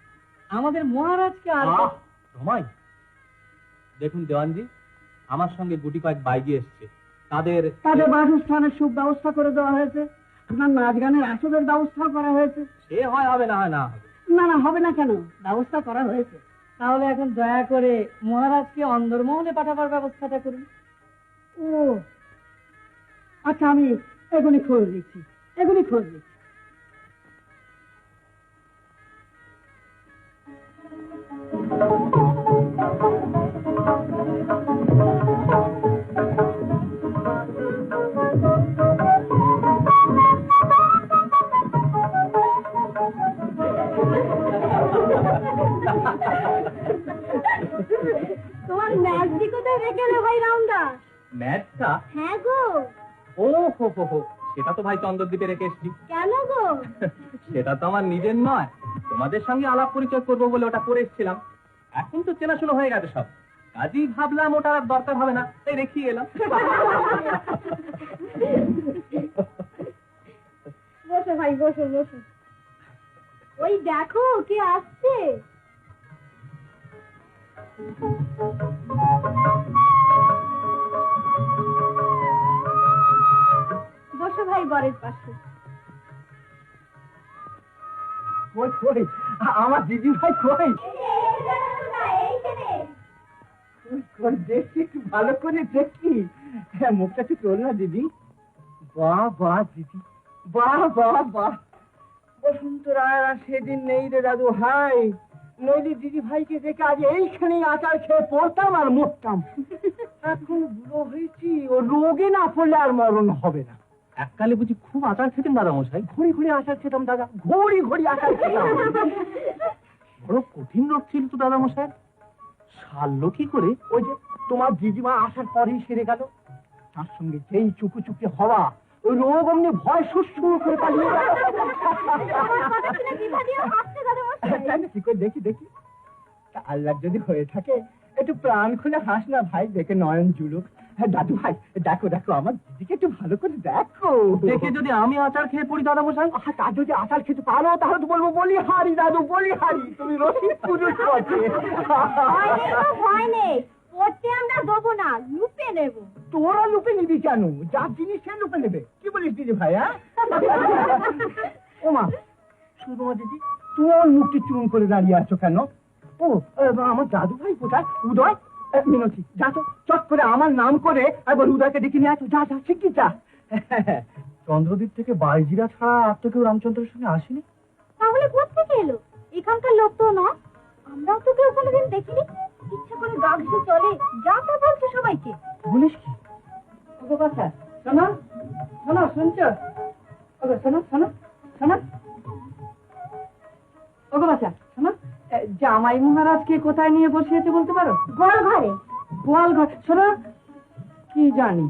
আমাদের মহারাজকে আর আহ, রমাই, দেখুন দেওয়ানজি, আমার সঙ্গে গুটি কয়েক বাইজি এসছে। তাদের তাদের বাসস্থানের সুব্যবস্থা করে দেওয়া হয়েছে, আপনার নাচ গানের আসরের ব্যবস্থা করা হয়েছে। সে হয় হবে, না হয় না হবে। না না, হবে না কেন, ব্যবস্থা করা হয়েছে। তাহলে এখন দয়া করে মহারাজকে অন্দরমহলে পাঠাবার ব্যবস্থাটা করুন। ও আচ্ছা, আমি এখনই খোঁজ দিচ্ছি, এখনই খোঁজ দিচ্ছি। তোমার ম্যাচটি কোথায় রেখে এলে ভাই রাউন্ডা? ম্যাচটা? হ্যাঁ গো। ও হো হো হো, সেটা তো ভাই চন্দ্রদ্বীপে রেখে এসছি। কেন গো? সেটা তো আমার নিজের নয়, তোমাদের সঙ্গে আলাপ পরিচয় করবো বলে ওটা করে এসেছিলাম। এখন তো চেনাশোনা হয়ে গেছে সব, কাজেই ভাবলাম ওটা আর দরকার হবে না, তাই রেখেই এলাম। বসো ভাই, বসো বসো। ওই দেখো কে আসছে। বসো ভাই বরের পাশে। কই কই আমার দিদি ভাই কই? কই দেখি, একটু ভালো করে দেখি। হ্যাঁ, মুখটা একটু তোল না দিদি। বাহ বাহ দিদি, বাহ বাহ বাহ। বসন্ত রায় আর সেদিন নেই রে দাদু ভাই, নইলে দিদি ভাইকে দেখে আজ এইখানেই আচার খেয়ে পড়তাম আর মরতাম। এখন বুড়ো হয়েছি, ও রোগে না পড়লে আর মরণ হবে না। এককালে বুঝি খুব আচার খেতেন দাদা মশাই? ঘড়ি ঘড়ি আচার খেতাম দাদা, ঘড়ি ঘড়ি আচার খেতাম। বড় কঠিন রোগ ছিল তো দাদা মশাই, সারলো কি করে? ওই যে তোমার দিদিমা আসার পরেই সেরে গেল। তার সঙ্গে যেই চুপি চুপি হওয়া, ওই রোগ অমনি ভয় সুর করে পালিয়ে গেল। তাই না? কি করে দেখি দেখি। তা আল্লাহ যদি হয়ে থাকে, একটু প্রাণ খুলে হাস না ভাই, দেখে নয়ন জুলুক। হ্যাঁ দাদু ভাই, দেখো দেখো আমার দিদিকে একটু ভালো করে দেখো। দেখে যদি আমি আচার খেয়ে পড়ি দাদা মশাই? তা যদি আচার খেতে পারো তাহলে তো বলবো বলি হারি দাদু, বলি হারি, তুমি রসিদ পুরুষ বটে। ভয় নেই, পড়তে আমরা দেবো না, লুপে নেবো। তোরা লুপে নিবি কেন? যার জিনিস সে লুপে নেবে। কি বলিস দিদি ভাই? হ্যাঁ ও মা, সুরমা দিদি, তোমার মুখটি চুন করে দাঁড়িয়ে আছো কেন? ও আমার দাদু ভাই কোথায়? উদয়, মিনতি, যা তো চট করে আমার নাম করে একবার উদয়কে ডেকে নিয়ে আসো। যা যা, শিগগির যা। চন্দ্রদ্বীপ থেকে বাইজিরা ছাড়া আর তো কেউ রামচন্দ্রের সঙ্গে আসেনি। তাহলে কোথেকে এলো? এখানকার লোক তো নয়, আমরাও তো কেউ কোনোদিন দেখিনি। ইচ্ছা করে গা ঘেঁষে চলে, যা তা বলছে সবাইকে। বলিস কি? ওগো বাচ্চা, শোনো শোনো, শুনছো? ওগো শোনো শোনো শোনো, ওগো বাচ্চা শোনো, জামাই মহারাজকে কোথায় নিয়ে বসিয়েছে বলতে পারো? গোয়াল ঘরে। গোয়াল ঘর? শোনো, কি জানি,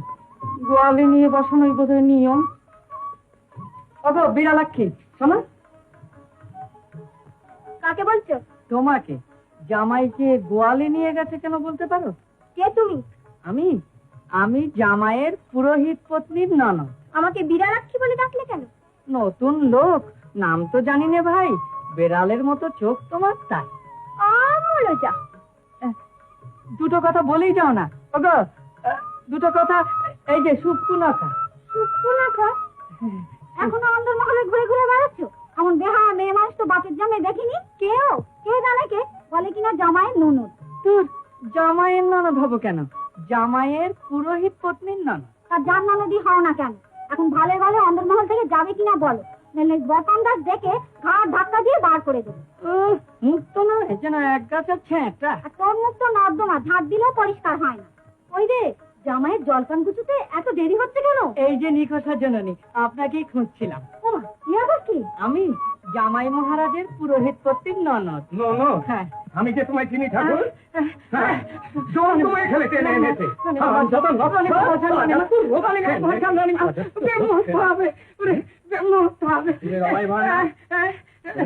গোয়ালে নিয়ে বসানোই বোধহয় নিয়ম। ওগো বিড়ালাক্ষী, শোনো। কাকে বলছো? তোমাকে। জামাইকে গোয়ালে নিয়ে গেছে কেন বলতে পারো? কে তুমি? আমি আমি জামাইয়ের পুরোহিত পত্নীর ননদ। আমাকে বিড়ালাক্ষী বলে ডাকলে কেন? নতুন লোক, নাম তো জানি না ভাই, বেড়ালের মতো চোখ তোমার, তাই। আমলো যা। দুটো কথা বলেই যাও না। ওগো দুটো কথা, এই যে সুপ্পুনখা। সুপ্পুনখা? এখনো অন্দরমহলে ঘুরে ঘুরে বেড়াচ্ছ? এমন বেহা মেয়ে মানুষ তো বাপের জামে দেখিনি কেউ। কে জানে কে বলে কিনা জামাইয়ের ননদ। তোর জামাইয়ের ননদ হবো কেন? জামাইয়ের পুরোহিত পত্নীর ননদ। তার যার ননদই হও না কেন, এখন ভালো ভালো অন্দরমহল থেকে যাবে কিনা বলো, নাহলে বটন দাস দেখে ঘাড় ধাক্কা দিয়ে বার করে দেবো। মুখ তো না যেন এক গাছের ছেঁটা। আর তোর মুখ তো নর্দমা, ঝাঁট দিলেও পরিষ্কার হয় না। ওই রে, জামাইয়ের জলপান গুছুতে এত দেরি হচ্ছে কেন? এই যে নিকষা জননী, আপনাকেই খুঁজছিলাম। ওমা, কি আবার কি? আমি জামাই মহারাজের পুরোহিত পত্নীর ননদ। হ্যাঁ, আমি যে তোমায় চিনি ঠাকুর, জোর তোমায় খেলে টেনে এনেছে।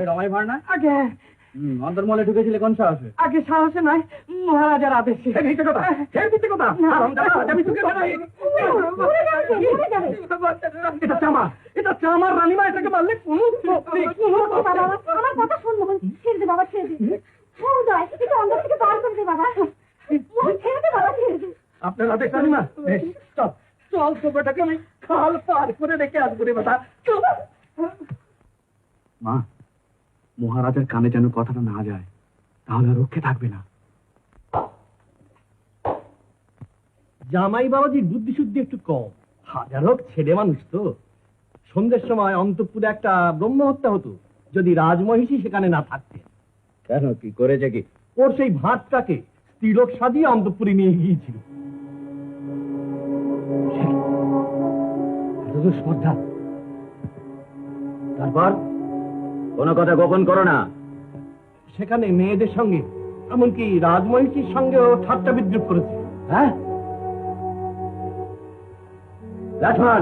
রমাই ভার না? আগে অন্তর্মহলে ঢুকেছিলে কোন সাহসে? আগে সাহসে নয়, মহারাজার আদেশে। এটা চামার রানীমা, এটাকে মারলে আমার কথা শোন মোহন, ছেড়ে দে বাবা, ছেড়ে দে। মহোদয়, এটা অন্দর থেকে বার করে দে বাবা। মোহন, ছেড়ে দে বাবা, ছেড়ে দে। আপনার আদেশ রানীমা? চল চল, তো বেটাকে আমি খাল পার করে রেখে আসবো রে বেটা। মা, মহারাজার কানে যেন কথাটা না যায়, তাহলে রক্ষে থাকবে না। জামাই বাবাজির বুদ্ধি শুদ্ধি একটু কম, হাজার হোক ছেলে মানুষ তো। সন্ধ্যের সময় অন্তঃপুরে একটা ব্রহ্ম হত্যা হতো যদি রাজমহিষী সেখানে না থাকতেন। কেন, কি করেছে কি? ওর সেই ভাতটাকে স্ত্রীলোক সাজিয়ে অন্তঃপুরে নিয়ে গিয়েছিল। স্পর্ধা। তারপর কোনো কথা গোপন করো না। সেখানে মেয়েদের সঙ্গে, এমনকি রাজমহিষীর সঙ্গেও ঠাট্টা বিদ্রুপ করেছে। হ্যাঁ, লক্ষ্মণ,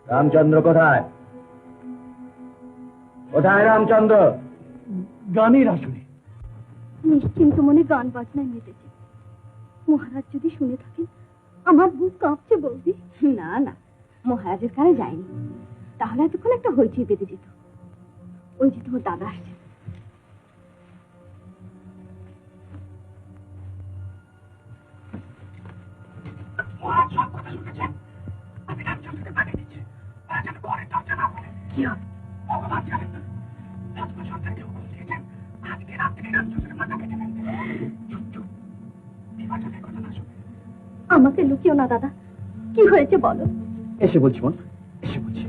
রামচন্দ্র কোথায়? কোথায় রামচন্দ্র? গানের আসরে। নিশ্চিন্ত মনে গান বাজনায় মেতেছে। মহারাজ যদি শুনে থাকেন, আমার বুক কাঁপছে বৌদি। না না, মহারাজের কানে যায়নি, তাহলে এতক্ষণ একটা হইচই বেঁধে যেত। ওই যে তোমার দাদা আসছে। আমাকে লুকিও না দাদা, কি হয়েছে বলো। এসে বলছি বোন, এসে বলছি।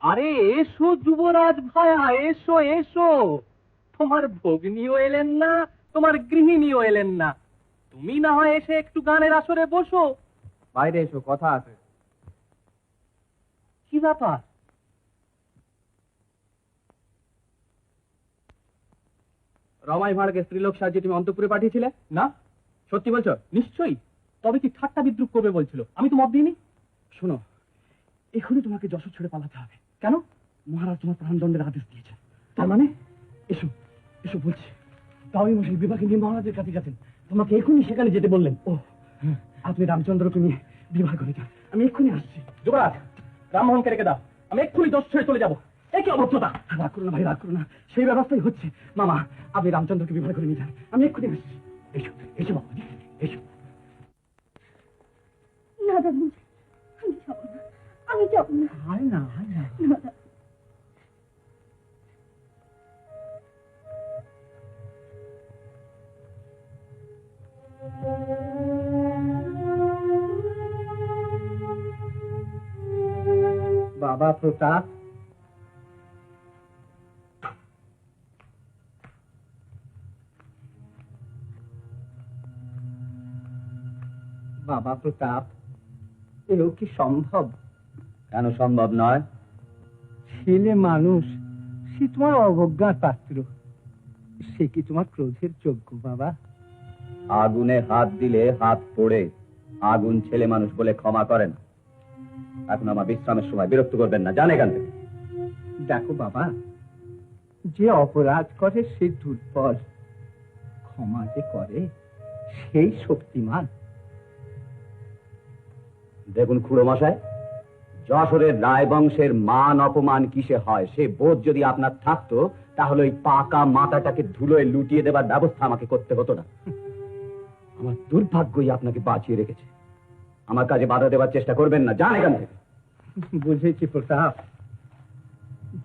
আরে এসো যুবরাজ ভায়া, এসো এসো। তোমার ভগ্নীও এলেন না, তোমার গৃহিণীও এলেন না। তুমি না হয় এসে একটু গানের আসরে বসো। বাইরে এসো, কথা আছে। কি ব্যাপার? রমাই ভাঁড়কে স্ত্রীলোক সাজিয়ে তুমি অন্তঃপুরে পাঠিয়েছিলে? না, সত্যি বলছো? নিশ্চয়ই। তবে কি ঠাট্টা বিদ্রুপ করবে বলছিল? আমি তো মত দিইনি। শোনো, এখনই তোমাকে যশোর ছেড়ে পালাতে হবে। কেন? মহারাজ তোমার প্রাণদণ্ডের আদেশ দিয়েছেন। তার মানে এসো, এসো বলছি। তাওই মশাই বিভাকে নিয়ে মহারাজের কাছে গেছেন, তোমাকে এখনই সেখানে যেতে বললেন। ও, আপনি রামচন্দ্রকে নিয়ে বিবাহ করে যান, আমি এক্ষুনি আসছি। যুবরাজ, রামমোহনকে রেখে দাও, আমি এক্ষুনি যশোর ছেড়ে চলে যাবো। এ কি অভদ্রতা! রাগ করো না ভাই, রাগ করো না, সেই ব্যবস্থাই হচ্ছে। মামা, আপনি রামচন্দ্রকে বিবাহ করে নিয়ে যান, আমি এক্ষুনি আসছি। এসো, এসো বাবুজি, এসো। না দাদামশাই, আমি যাবো না, আমি যাবো না। হয় না, হয় না। না দাদা। বাবা প্রতাপ, বাবা প্রতাপ, এও কি সম্ভব? কেন সম্ভব নয়? ছেলে মানুষ, সে তোমার অবজ্ঞার পাত্র, সে কি তোমার ক্রোধের যোগ্য বাবা? আগুনে হাত দিলে হাত পড়ে, আগুন ছেলে মানুষ বলে ক্ষমা করেন। এখন আমার বিশ্রামের সময় বিরক্ত করবেন না, জানে কেন? দেখো বাবা, যে অপরাধ করে সে দুর্বল, ক্ষমা যে করে সেই শক্তিমান। দেখুন খুড়ো মশাই, যশোরের রায় বংশের মান অপমান কিসে হয় সে বোধ যদি আপনার থাকতো, তাহলে ওই পাকা মাথাটাকে ধুলোয় লুটিয়ে দেবার ব্যবস্থা আমাকে করতে হতো না। আমার দুর্ভাগ্যই আপনাকে বাঁচিয়ে রেখেছে। আমার কাজে বাধা দেওয়ার চেষ্টা করবেন না, জান এখান থেকে। বুঝেছি প্রতাপ,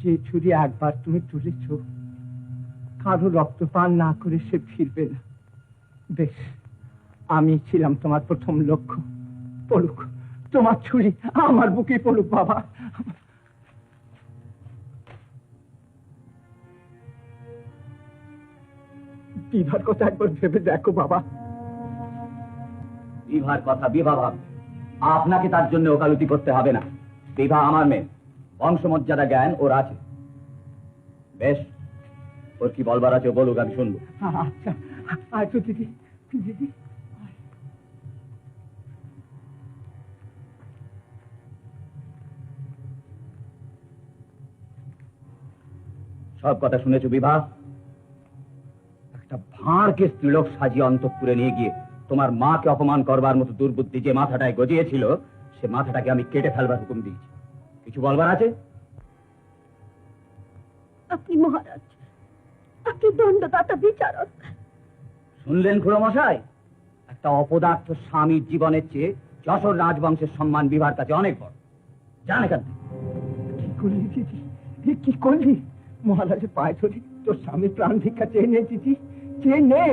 যে ছুরি একবার তুমি তুলেছ, কারো রক্তপান না করে সে ফিরবে না। বেশ, আমি ছিলাম তোমার প্রথম লক্ষ্য। পড়ুক তোমার ছুরি আমার বুকে, পড়ুক বাবা। বিভার কথা একবার ভেবে দেখো বাবা। বিভার কথা বিভা ভাববে, আপনাকে তার জন্য ওকালতি করতে হবে না। বিভা আমার মেয়ে, বংশমর্যাদা জ্ঞান ওর আছে। বেশ, ওর কি বলবার আছে বলুক, আমি শুনবো। আচ্ছা, আচ্ছা দিদি, দিদি। সব কথা শুনেছো বিভা? একটা ভাঁড়কে স্ত্রীলোক সাজিয়ে অন্তঃপুরে নিয়ে গিয়ে তোমার মাকে অপমান করবার মতো দুর্বুদ্ধি যে মাথাটায় গজিয়েছিল, সে মাথাটাকে আমি কেটে ফেলবার হুকুম দিয়েছি। কিছু বলবার আছে? আপনি মহারাজ, আপনি দণ্ডদাতা বিচারক। শুনলেন খুড়ো মশাই? একটা অপদার্থ স্বামীর জীবনের চেয়ে যশোর রাজবংশের সম্মান বিভার কাছে অনেক বড়, জানে কেন? কি করলি দিদি, এ কি করলি? মহারাজের পায়ে ধরে তোর স্বামী প্রাণ ভিক্ষা চেয়ে নে দিদি, চেয়ে নে।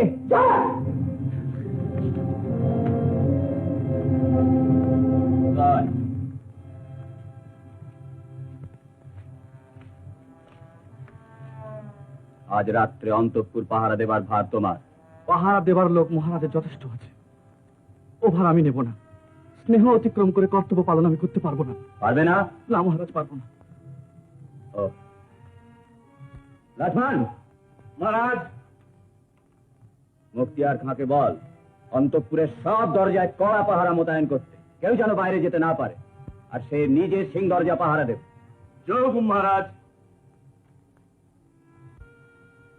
আজ রাত্রে অন্তঃপুর পাহারা দেবার ভার তোমার। পাহারা দেবার লোক মহারাজের যথেষ্ট আছে, ও ভার আমি নেব না। স্নেহ অতিক্রম করে কর্তব্য পালন আমি করতে পারবো না। পারবে না? না মহারাজ, পারবো না। ও লক্ষ্মণ, মহারাজ, মুক্তিয়ার খাঁকে বল অন্তঃপুরের সব দরজায় কড়া পাহারা মোতায়েন করতে, কেউ যেন বাইরে যেতে না পারে। আর সে নিজে সিং দরজা পাহারা দেবে। যোগ মহারাজ।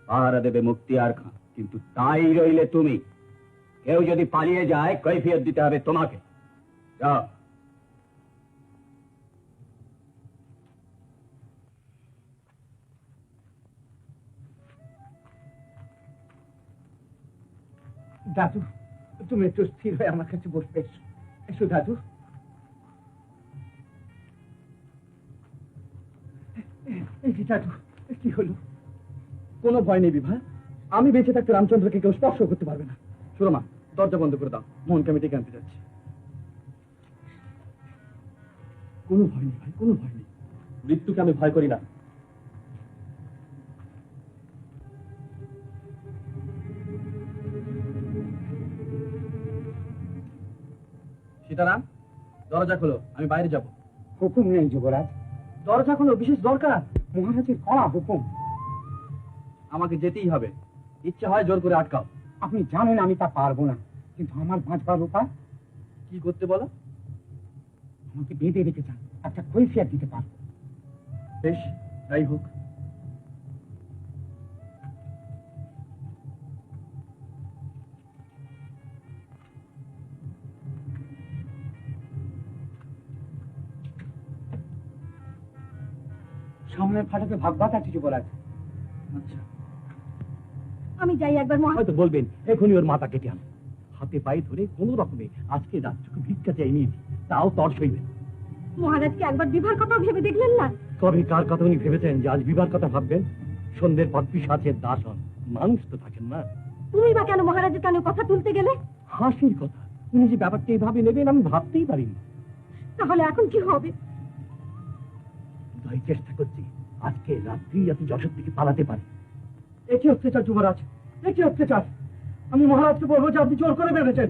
পাহারা দেবে মুক্তিয়ার খাঁ, কিন্তু তাই রইলে তুমি। কেউ যদি পালিয়ে যায় কৈফিয়ত দিতে হবে তোমাকে। যাও। দাদু, তুমি একটু স্থির হয়ে আমার কাছে বসবে। এসো, এসো দাদু। এই যে দাদু, কি হলো? কোনো ভয় নেই বিভা, আমি বেঁচে থাকতে রামচন্দ্রকে কেউ স্পর্শ করতে পারবে না। সুরমা, দরজা বন্ধ করে দাও, মোহনকে আমি ডেকে আনতে যাচ্ছি। কোনো ভয় নেই ভাই, কোনো ভয় নেই। মৃত্যুকে আমি ভয় করি না। সীতারাম, দরজা খোলো, আমি বাইরে যাব। হুকুম নেই যুবরাজ, দরজা খোলো, বিশেষ দরকার। মহারাজের কড়া হুকুম। আমাকে যেতেই হবে, ইচ্ছা হয় জোর করে আটকাও। আপনি জানেন আমি তা পারবো না, কিন্তু আমার বাঁচবার উপায়। কি করতে বলো? আমাকে বেঁধে রেখে যান, একটা কৈফিয়ত দিতে পারবো। বেশ, তাই হোক। সামনের ফাটকে ভাববাত আছে যুবরাজ। আচ্ছা, আমি যাই একবার হয়তো বলবেন এখনই ওর মাথা কেটে আনো। হাতে পায়ে ধরে কোন রকমে আজকে রাতটুকু ভিক্ষা চাই নিয়েছি, তাও তর সইবেন। মহারাজকে একবার বিবাহের কথা ভেবে দেখলেন না? তবে কার কথা উনি ভেবেছেন যে আজ বিবার কথা ভাববেন? সন্ধ্যের পর পিশাচের দাস হন, মানুষ তো থাকেন না। তুমি বা কেন মহারাজের কানে কথা তুলতে গেলে? হাসির কথা, উনি যে ব্যাপারটা এইভাবে নেবেন আমি ভাবতেই পারিনি। তাহলে এখন কি হবে? তাই চেষ্টা করছি আজকে রাত্রি যাতে যশোর থেকে পালাতে পারে। একই অত্যাচার যুবরাজ, একই অত্যাচার। আমি মহারাজকে বলবো যে আপনি জোর করে বেঁধেছেন।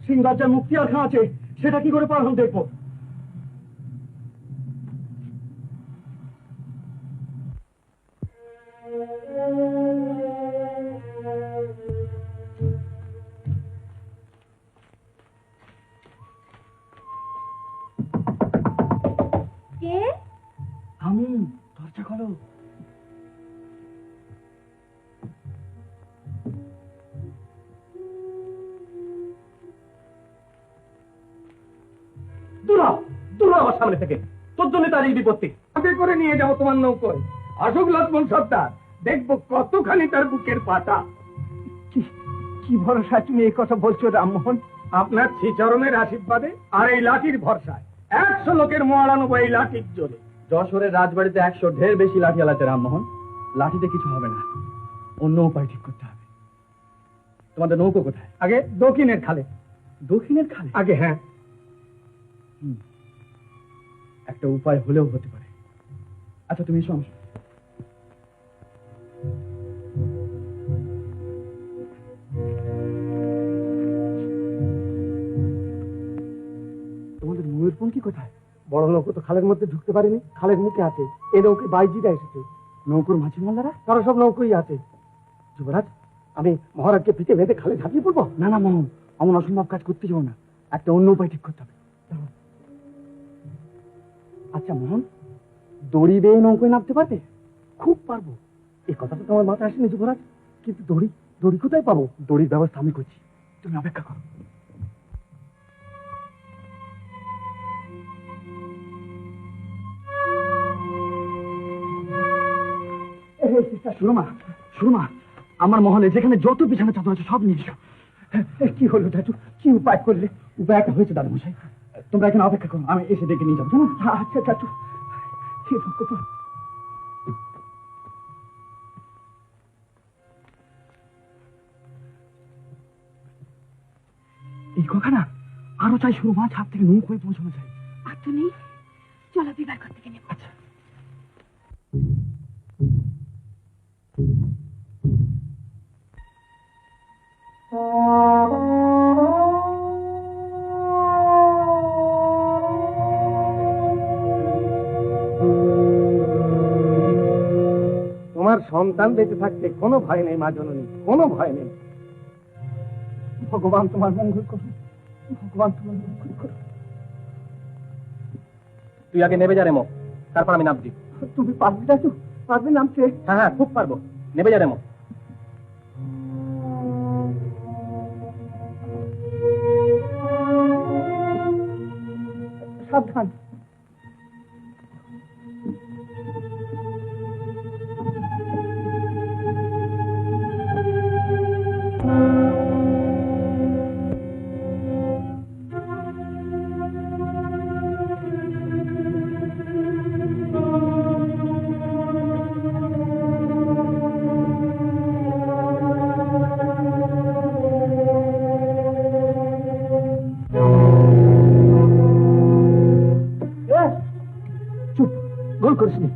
সিং রাজ্যের মুক্তিয়ার খাঁ আছে, সেটা কি করে পার হন দেখবো। কে? আমি, দরজা খোলো। দূরা দূরা আমার সামনে থেকে, তোর জন্য তার এই বিপত্তি। আগে করে নিয়ে যাবো তোমার নৌকোয়। অশোক লক্ষ্মণ সর্দার, দেখবো কতখানি তার বুকের পাটা। কি ভরসা তুমি এই কথা বলছো রামমোহন? আপনার শ্রীচরণের আশীর্বাদে আর এই লাঠির ভরসায় 100 লোকের মরানো এই লাঠির জোরে। যশোরের রাজবাড়িতে 100 ঢের বেশি লাঠি আলাতে রামমোহন, লাঠিতে কিছু হবে না, অন্য উপায় ঠিক করতে হবে। তোমাদের নৌকো কোথায়? আগে দক্ষিণের খালে। দক্ষিণের খালে? আগে হ্যাঁ। একটা উপায় হলেও হতে পারে। আচ্ছা তুমি এসো আমার সাথে। তোমাদের ময়ূরপঙ্খী কোথায়? বড় নৌকো তো খালের মধ্যে ঢুকতে পারেনি, খালের মুখে আছে। এই নৌকে বাইজিরা এসেছে। নৌকোর মাঝি মোল্লারা তারা সব নৌকোই আছে। যুবরাজ, আমি মহারাজকে পিঠে বেঁধে খালে ঝাঁপিয়ে পড়বো? না না মোহন, এমন অসম্ভব কাজ করতে যাও না, একটা অন্য উপায় ঠিক করতে হবে। আচ্ছা মোহন, দড়ি বেয়ে নৌকোয় নামতে পারবে? খুব পারবো। এই কথাটা তো আমার মাথায় আসেনি যুবরাজ, কিন্তু দড়ি দড়ি কোথায় পাবো? দড়ির ব্যবস্থা আমি করছি, তুমি অপেক্ষা করো। সুরমা, সুরমা, আমার মহলে যেখানে যত বিছানা চাদর আছে সব নিয়ে এসো। কি হলো দাদু, কি উপায় করলে? উপায় একটা হয়েছে দাদা মশাই, তোমরা এখানে অপেক্ষা করো, আমি এসে ডেকে নিয়ে যাবো। আচ্ছা দাদু, হে ভগবান। এই কথাটা আরো চাই সুরমা, ছাদ থেকে নৌকো হয়ে পৌঁছানো যায়। আর তো নেই, চলো বিবাহ করতে গেলে। আচ্ছা, তোমার সন্তান বেঁচে থাকতে কোনো ভয় নেই মা জননী, কোনো ভয় নেই। ভগবান তোমার মঙ্গল করুন, ভগবান তোমার মঙ্গল করুন। তুই আগে নেবে যা রেমো, তারপর আমি নামছি। তুমি পারবে দাদু, পারবে নামতে? হ্যাঁ হ্যাঁ, খুব পারবো, নেবে যা রেমো। সাবধান। গোল করিসনি।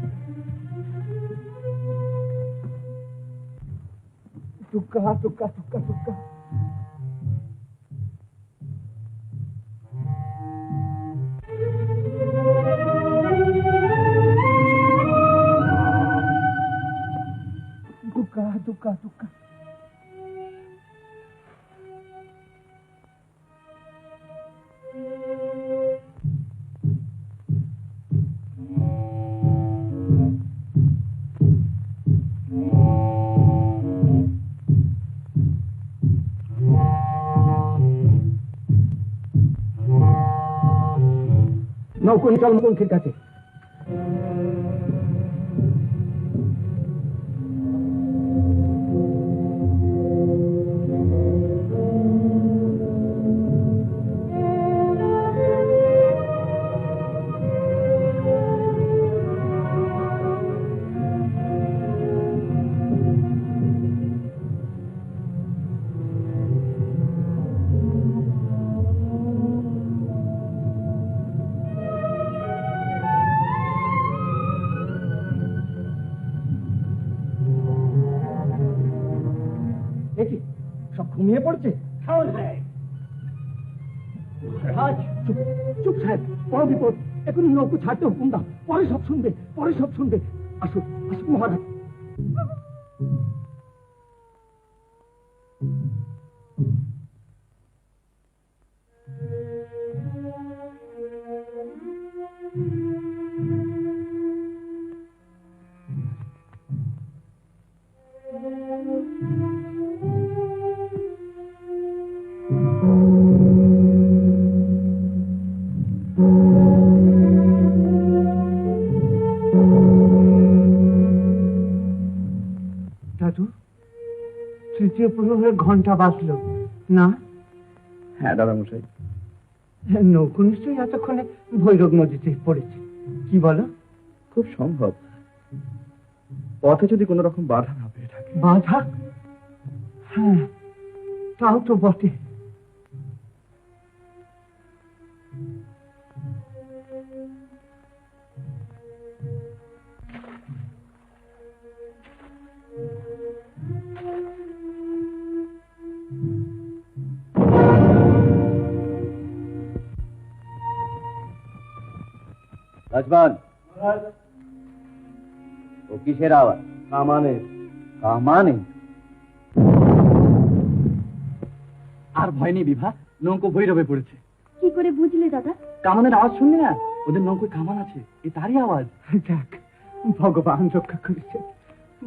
টুকা টুকা টুকা টুকা। টুকা টুকা টুকা। নৌকুঞ্চল মুখের কাছে। দেখি সব ঘুমিয়ে পড়ছে। চুপ চুপ সাহেব, বড় বিপদ। এখন নৌকো ছাড়তে হুকুম দাও, পরে সব শুনবে, পরে সব শুনবে। আসুন আসুন মহারাজ। দাদু, তৃতীয় প্রহরের ঘন্টা বাজলো না? হ্যাঁ দাদামশাই। নৌকো নিশ্চয়ই এতক্ষণে ভৈরব নদীতে পড়েছে। কি বলো? খুব সম্ভব, পথে যদি কোনো রকম বাধা না পেয়ে থাকে। বাধা? হ্যাঁ, তাও তো বটে। রাজমান, ও কিসের আওয়াজ? কামানের। কামানে? আর ভয় নেই বিভা, নৌকো ভৈরবে পড়েছে। কি করে বুঝলে দাদা? কামানের আওয়াজ শুনলি না? ওদের নৌকোয় কামান আছে, এই তারই আওয়াজ। যাক, ভগবান রক্ষা করেছে,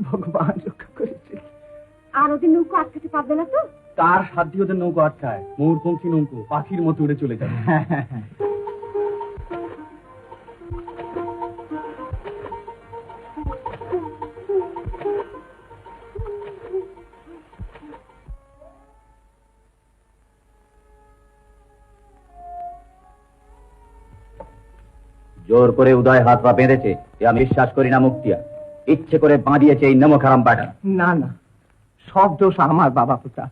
ভগবান রক্ষা করেছে। আর ওদের নৌকো আটকাতে পারবে না তো? তার সাধ্যি ওদের নৌকো আটকায়। ময়ূরপঙ্খী নৌকো পাখির মতো উড়ে চলে যাবে। জোর করে উদয় হাত পা বেঁধেছে, এ আমি বিশ্বাস করি না। মুক্তিয়া ইচ্ছে করে বাঁধিয়েছে এই নমক হারাম পাটা। না না, সব দোষ আমার বাবা পুতা,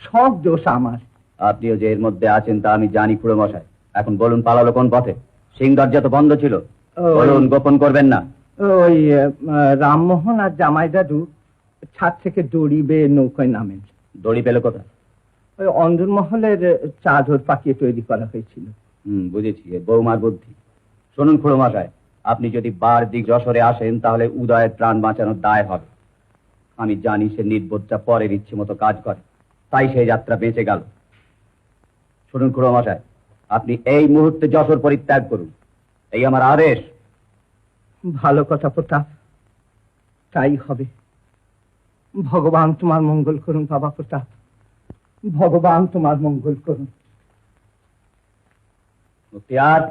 সব দোষ আমার। আপনিও যে এর মধ্যে আছেন তা আমি জানি খুড়ো মশাই। এখন বলুন, পালালো কোন পথে? সিং দরজা তো বন্ধ ছিল। বলুন, গোপন করবেন না। ওই রামমোহন আর জামাই দাদু ছাদ থেকে দড়ি বেয়ে নৌকায় নামেন। দড়ি পেল কোথায়? ওই অন্দরমহলের চাদর পাকিয়ে তৈরি করা হয়েছিল। বুঝেছি, এ বৌমার বুদ্ধি। শুনুন খুড়ো মশাই, আপনি যদি বার দিক যশোরে আসেন তাহলে উদয়ের প্রাণ বাঁচানোর দায় হবে। আমি জানি সে নির্বোধটা পরের ইচ্ছে মতো কাজ করে, তাই সেই যাত্রা বেঁচে গেল। শুনুন খুড়ো মশাই, আপনি এই মুহূর্তে যশোর পরিত্যাগ করুন, এই আমার আদেশ। ভালো কথা প্রতাপ, তাই হবে। ভগবান তোমার মঙ্গল করুন বাবা প্রতাপ, ভগবান তোমার মঙ্গল করুন। মুক্তিয়ার,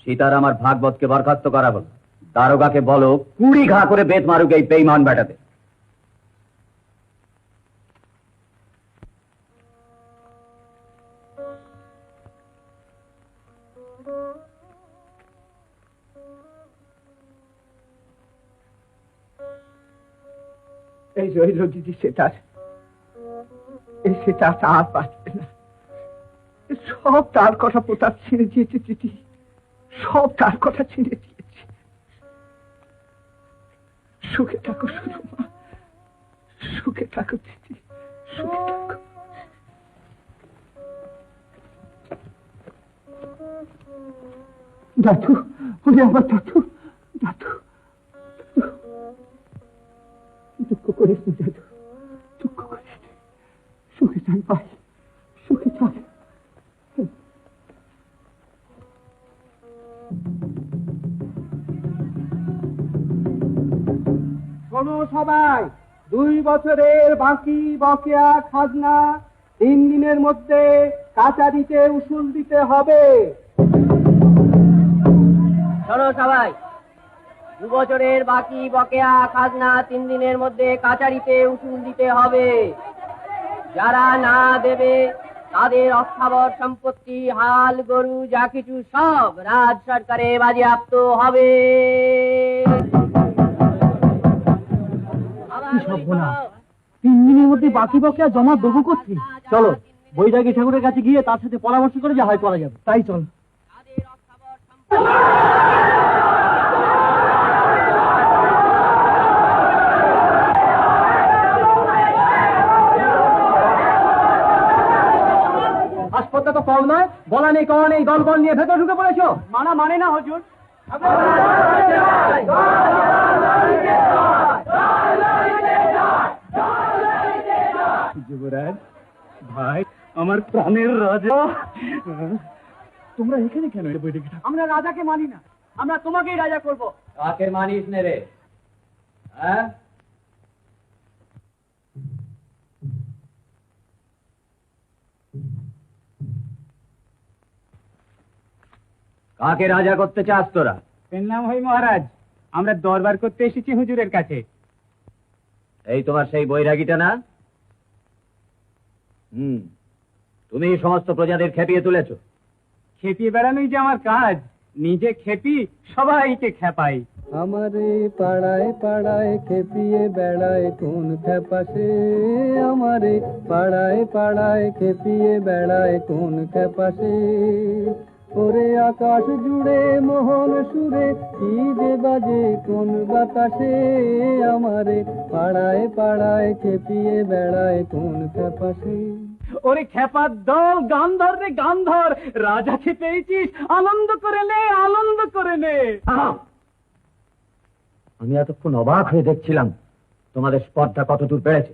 সীতার আমার ভাগবতকে বরখাস্ত করা বল। দারোগাকে বলো 20 ঘা করে বেত মারুক এই বেঈমান বেটাতে। এই রইল দিদি সেটার, এই সেটা আর বাঁচবে না। সব তার কথা প্রতাপ ছিঁড়ে দিয়েছে দিদি, সব তার কথা ছেড়ে দিয়েছি। সুখে থাকো শুধু মা, সুখে থাকো দিদি, সুখে থাকো। দাদু, ওরে আমার দাদু, দাদু, দুঃখ করিস নি দাদু, দুঃখ করিস নি। সুখে থাক ভাই, সুখে থাক। শোনো সবাই, 2 বছরের বাকি বকেয়া খাজনা 3 দিনের মধ্যে কাচারিতে উসুল দিতে হবে। শোনো সবাই, 2 বছরের বাকি বকেয়া খাজনা 3 দিনের মধ্যে কাচারিতে উসুল দিতে হবে। যারা না দেবে তাদের অস্থাবর সম্পত্তি, হাল গরু যা কিছু সব রাজ সরকারে বাজেয়াপ্ত হবে। সর্বনাশ, 3 দিনের মধ্যে বাকি বকেয়া জমা দেবো করছি। চলো বৈরাগী ঠাকুরের কাছে গিয়ে তার সাথে পরামর্শ করে যা হয় করা যাবে। তাই চল। হাসপাতাল তো কম নয়, বলা নেই কওয়া নেই, দলবল নিয়ে ভেতর ঢুকে পড়েছো। মানা মানে না হুজুর। যুবরাজ ভাই, আমার প্রাণের রাজা, তোমরা এখানে কেন? আমরা রাজাকে মানি না, আমরা তোমাকেই রাজা করব। কাকে মানিস নে রে? হ্যাঁ, কাকে রাজা করতে চাস তোরা? নাম হই মহারাজ, আমরা দরবার করতে এসেছি হুজুরের কাছে। এই তোমার সেই বৈরাগীটা না? তুমি সমস্ত প্রজাদের খেপিয়ে তুলেছো। খেপিয়ে বেড়ানোই যে আমার কাজ, নিজে খেপি সবাইকে খেপাই। আমারে পাড়ায় পাড়ায় খেপিয়ে বেড়ায় কোন খেপাসে, আমারে পাড়ায় পাড়ায় খেপিয়ে বেড়ায় কোন খেপাসে। ওরে আকাশ জুড়ে মোহন সুরে কি যে বাজে কোন বাতাসে, আমারে পাড়ায় পাড়ায় খেপিয়ে বেড়ায় কোন খেপাসে। ওরে খেপার দল, গান ধর রে গান ধর, রাজাকে পেয়েছিস, আনন্দ করে নে, আনন্দ করে নে। আমি এতক্ষণ অবাক হয়ে দেখছিলাম তোমাদের স্পর্ধা কতদূর বেড়েছে।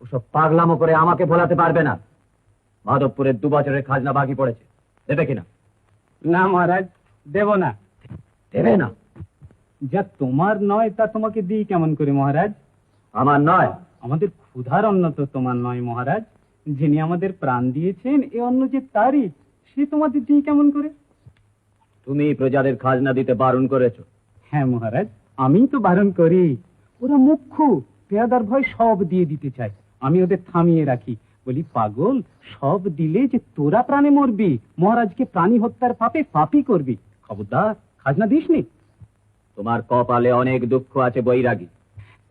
ওসব পাগলামো করে আমাকে ভোলাতে পারবে না। মাধবপুরের 2 বছরের খাজনা বাকি পড়েছে, দেবে কিনা? না মহারাজ, দেব না। দেবে না? যা তোমার নয় তা তোমাকে দিই কেমন করে মহারাজ? আমার নয়? আমাদের ক্ষুধার অন্ন তো তোমার নয় মহারাজ। যিনি আমাদের প্রাণ দিয়েছেন এ অন্ন যে তারই, সে তোমাদের দিই কেমন করে? তুমি প্রজাদের খাজনা দিতে বারণ করেছো। হ্যাঁ মহারাজ, আমি তো বারণ করি। ওরা মুখ্যু, পেয়াদার ভয় সব দিয়ে দিতে চায়। আমি ওদের থামিয়ে রাখি, বলি পাগল, সব দিলে যে তোরা প্রাণে মরবি, মহারাজকে প্রাণী হত্যার পাপে পাপী করবি। খবরদার, খাজনা দিসনি। তোমার কপালে অনেক দুঃখ আছে বৈরাগী।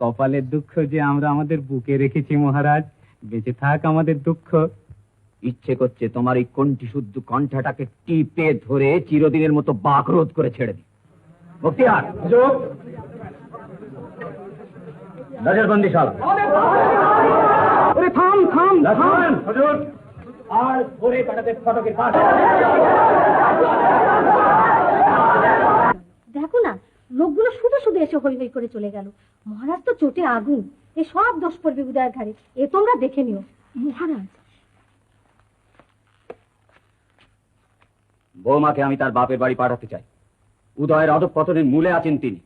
কপালের দুঃখ যে আমরা আমাদের বুকে রেখেছি মহারাজ, বেঁচে থাক আমাদের দুঃখ। ইচ্ছে করছে তোমার এই কণ্ঠি শুদ্ধ কণ্ঠাটাকে টিপে ধরে চিরদিনের মতো বাকরোধ করে ছেড়ে দিই। মুক্তিয়ার, নজরবন্দি সব। থাম থাম থাম। আর ধরে কাটাতে ফটকের পাশ। দেখো না, লোকগুলো শুধু শুধু এসে হই হই করে চলে গেল। মহারাজ তো চোটে আগুন, এ সব দোষ পড়বে উদয়ের ঘাড়ে, এ তোমরা দেখে নিও। মহারাজ, বৌমাকে আমি তার বাপের বাড়ি পাঠাতে চাই। উদয়ের অধঃপতনের মূলে আছেন তিনি।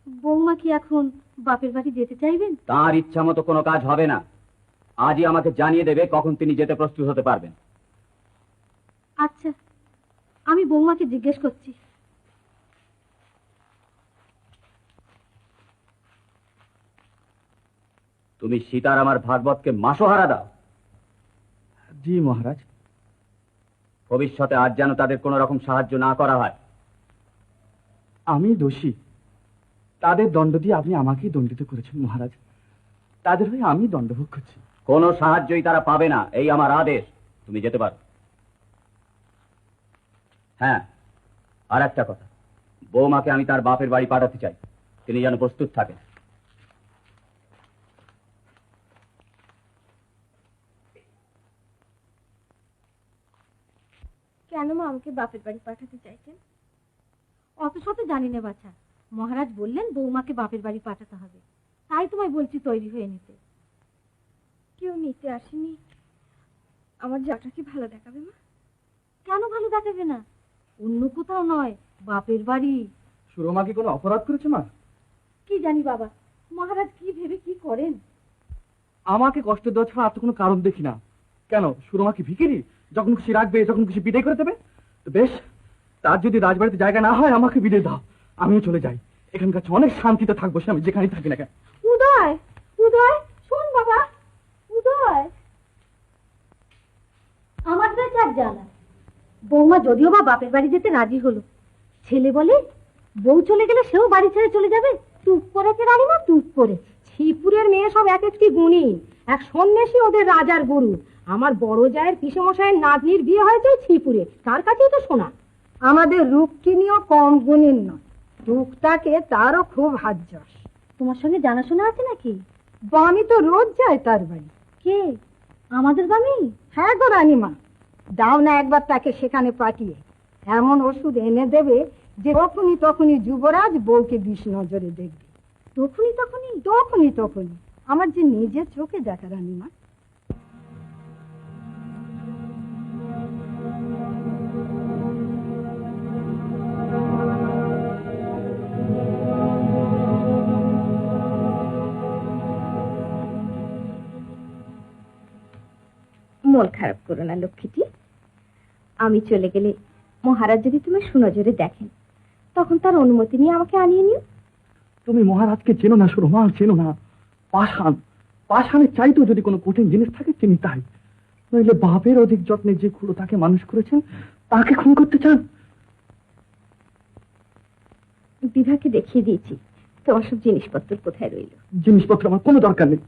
বৌমা কি এখন বাপের বাড়ি যেতে চাইবেন? তার ইচ্ছা মতো কোনো কাজ হবে না। আজই আমাকে জানিয়ে দেবে কখন তিনি যেতে প্রস্তুত হতে পারবেন। আচ্ছা, আমি বৌমাকে জিজ্ঞেস করছি। তুমি সীতার আমার ভাগবতকে মাসোহারা দাও। জি মহারাজ। ভবিষ্যতে আজ যেন তাদের কোনো রকম সাহায্য না করা হয়। আমি দোষী, তাদের দণ্ড দিয়ে আপনি আমাকেই দণ্ডিত করেছেন মহারাজ। তাদের হয়ে আমি দণ্ডভোগ করছি। কোনো সাহায্যই তারা পাবে না, এই আমার আদেশ। তুমি যেতে পারো। হ্যাঁ, আর একটা কথা, বৌমাকে আমি তার বাপের বাড়ি পাঠাতে চাই, তিনি যেন প্রস্তুত থাকেন। কেন মা আমাকে বাপের বাড়ি পাঠাতে চাইছেন? অত শত জানি না বাছা, মহারাজ বললেন বৌমাকে বাপের বাড়ি পাঠাতে হবে, তাই তোমায় বলছি তৈরি হয়ে নিতে। কেউ নিতে আসেনি, আমার যাটা কি ভালো দেখাবে মা? কেন ভালো দেখাবে না? অন্য কোথাও নয়, বাপের বাড়ি। সুরমা কি কোনো অপরাধ করেছে মা? কি জানি বাবা, মহারাজ কি ভেবে কি করেন। আমাকে কষ্ট দেওয়া ছাড়া আর তো কোনো কারণ দেখি না। কেন, সুরমা কি ভিখিরি? যখন খুশি রাখবে, যখন খুশি বিদায় করে দেবে? তো বেশ, তার যদি রাজবাড়িতে জায়গা না হয় আমাকে বিদায় দাও, আমিও চলে যাই। এখানকার অনেক শান্তিতে থাকবো, সে আমি যেখানেই থাকি না কেন। উদয়, উদয় শোন বাবা, উদয়। আমার কাছে আর জানা, বৌমা যদিও বা বাপের বাড়ি যেতে রাজি হলো, ছেলে বলে বউ চলে গেলে সেও বাড়ি ছেড়ে চলে যাবে। টুক করেছে রানীমা, টুক করে। শ্রীপুরের মেয়ে সব এক একটি গুণী, এক সন্ন্যাসী ওদের রাজার গুরু। আমার বড় জায়ের পিসেমশাইয়ের নাতনির বিয়ে হয়েছে শ্রীপুরে, তার কাছেই তো শোনা। আমাদের রূপকিনিও কম গুণীর নয়, রূপটাকে তারও খুব হাত যশ। তোমার সঙ্গে জানাশোনা আছে নাকি? বামি তো রোজ যায় তার বাড়ি। কে? আমাদের বামি? হ্যাঁ গো রানীমা, দাও না একবার তাকে সেখানে পাঠিয়ে। এমন ওষুধ এনে দেবে যে তখনই তখনই যুবরাজ বউকে বিষ নজরে দেখবে। তখনই তখনই? তখনই তখনই, আমার যে নিজের চোখে দেখা রানীমা। মন খারাপ করো না লক্ষ্মীটি, আমি চলে গেলে মহারাজ যদি তুমি সুনজরে দেখেন, তখন তার অনুমতি নিয়ে আমাকে আনিয়ে নিও। তুমি মহারাজকে চেনো না সুরমা, চেনো না। পাষাণ, পাষাণের চাইতেও যদি কোনো কঠিন জিনিস থাকে তিনি তাই। নইলে বাপের অধিক যত্নে যে খুঁড়ো তাকে মানুষ করেছেন, তাকে খুন করতে চান? বিভাকে দেখিয়ে দিয়েছি তোমার সব জিনিসপত্র কোথায় রইল। জিনিসপত্র আমার কোনো দরকার নেই,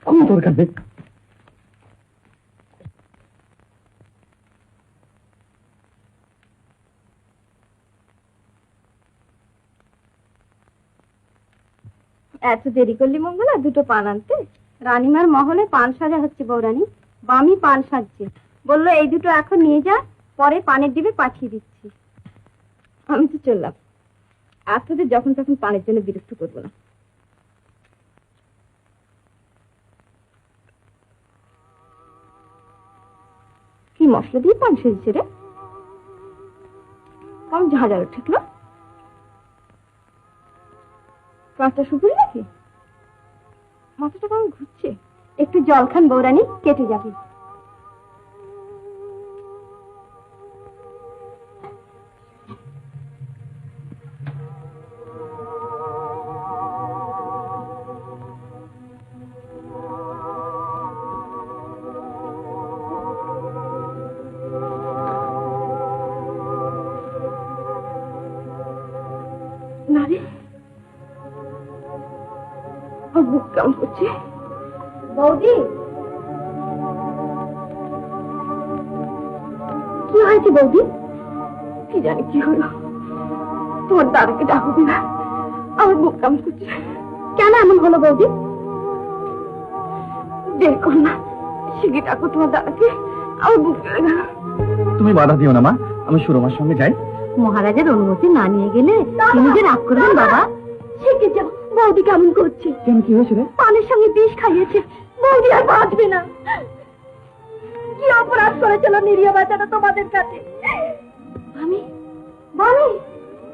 কোনো দরকার নেই। এত দেরি করলি মঙ্গলা দুটো পান আনতে? রানীমার মহলে পান সাজা হচ্ছে বৌরানী, বামি পান সাজছে, বললো এই দুটো এখন নিয়ে যা, পরে পানের ডিবে পাঠিয়ে দিচ্ছি। আমি তো চললাম, আর তোদের যখন তখন পানের জন্য বিরক্ত করবো না। কি মশলা দিয়ে পান সেজছে রে? কেমন ঝাঁঝালো ঠিকলো, কাঁচটা শুকুই নাকি? মাথাটা কেমন ঘুরছে। একটু জল খান বৌরানী, কেটে যাবে। না রে, বুক কেমন করছে। বৌদি, কি হয়েছে বৌদি? কি জানি কি হলো, তোমার দাদাকে ডাকো দিবা, আমার বুক কেমন করছে। কেন এমন হলো বৌদি? দেখো না, শিখে ডাকো তোমার দাদাকে, আমার বুক কেড়ে গেল। তুমি বাধা দিও না মা, আমি সুরমার সঙ্গে যাই। মহারাজের অনুমতি না নিয়ে গেলে তিনি যে রাগ করবেন বাবা। শিখে যাও, বৌদি কেমন করছে। কেন, কি হয়েছে রে? পানের সঙ্গে বিষ খাইয়েছে, বৌদি আর বাঁচবে না। কি অপরাধ করেছিল নিরীহ বাচ্চাটা তোমাদের কাছে? আমি বামি,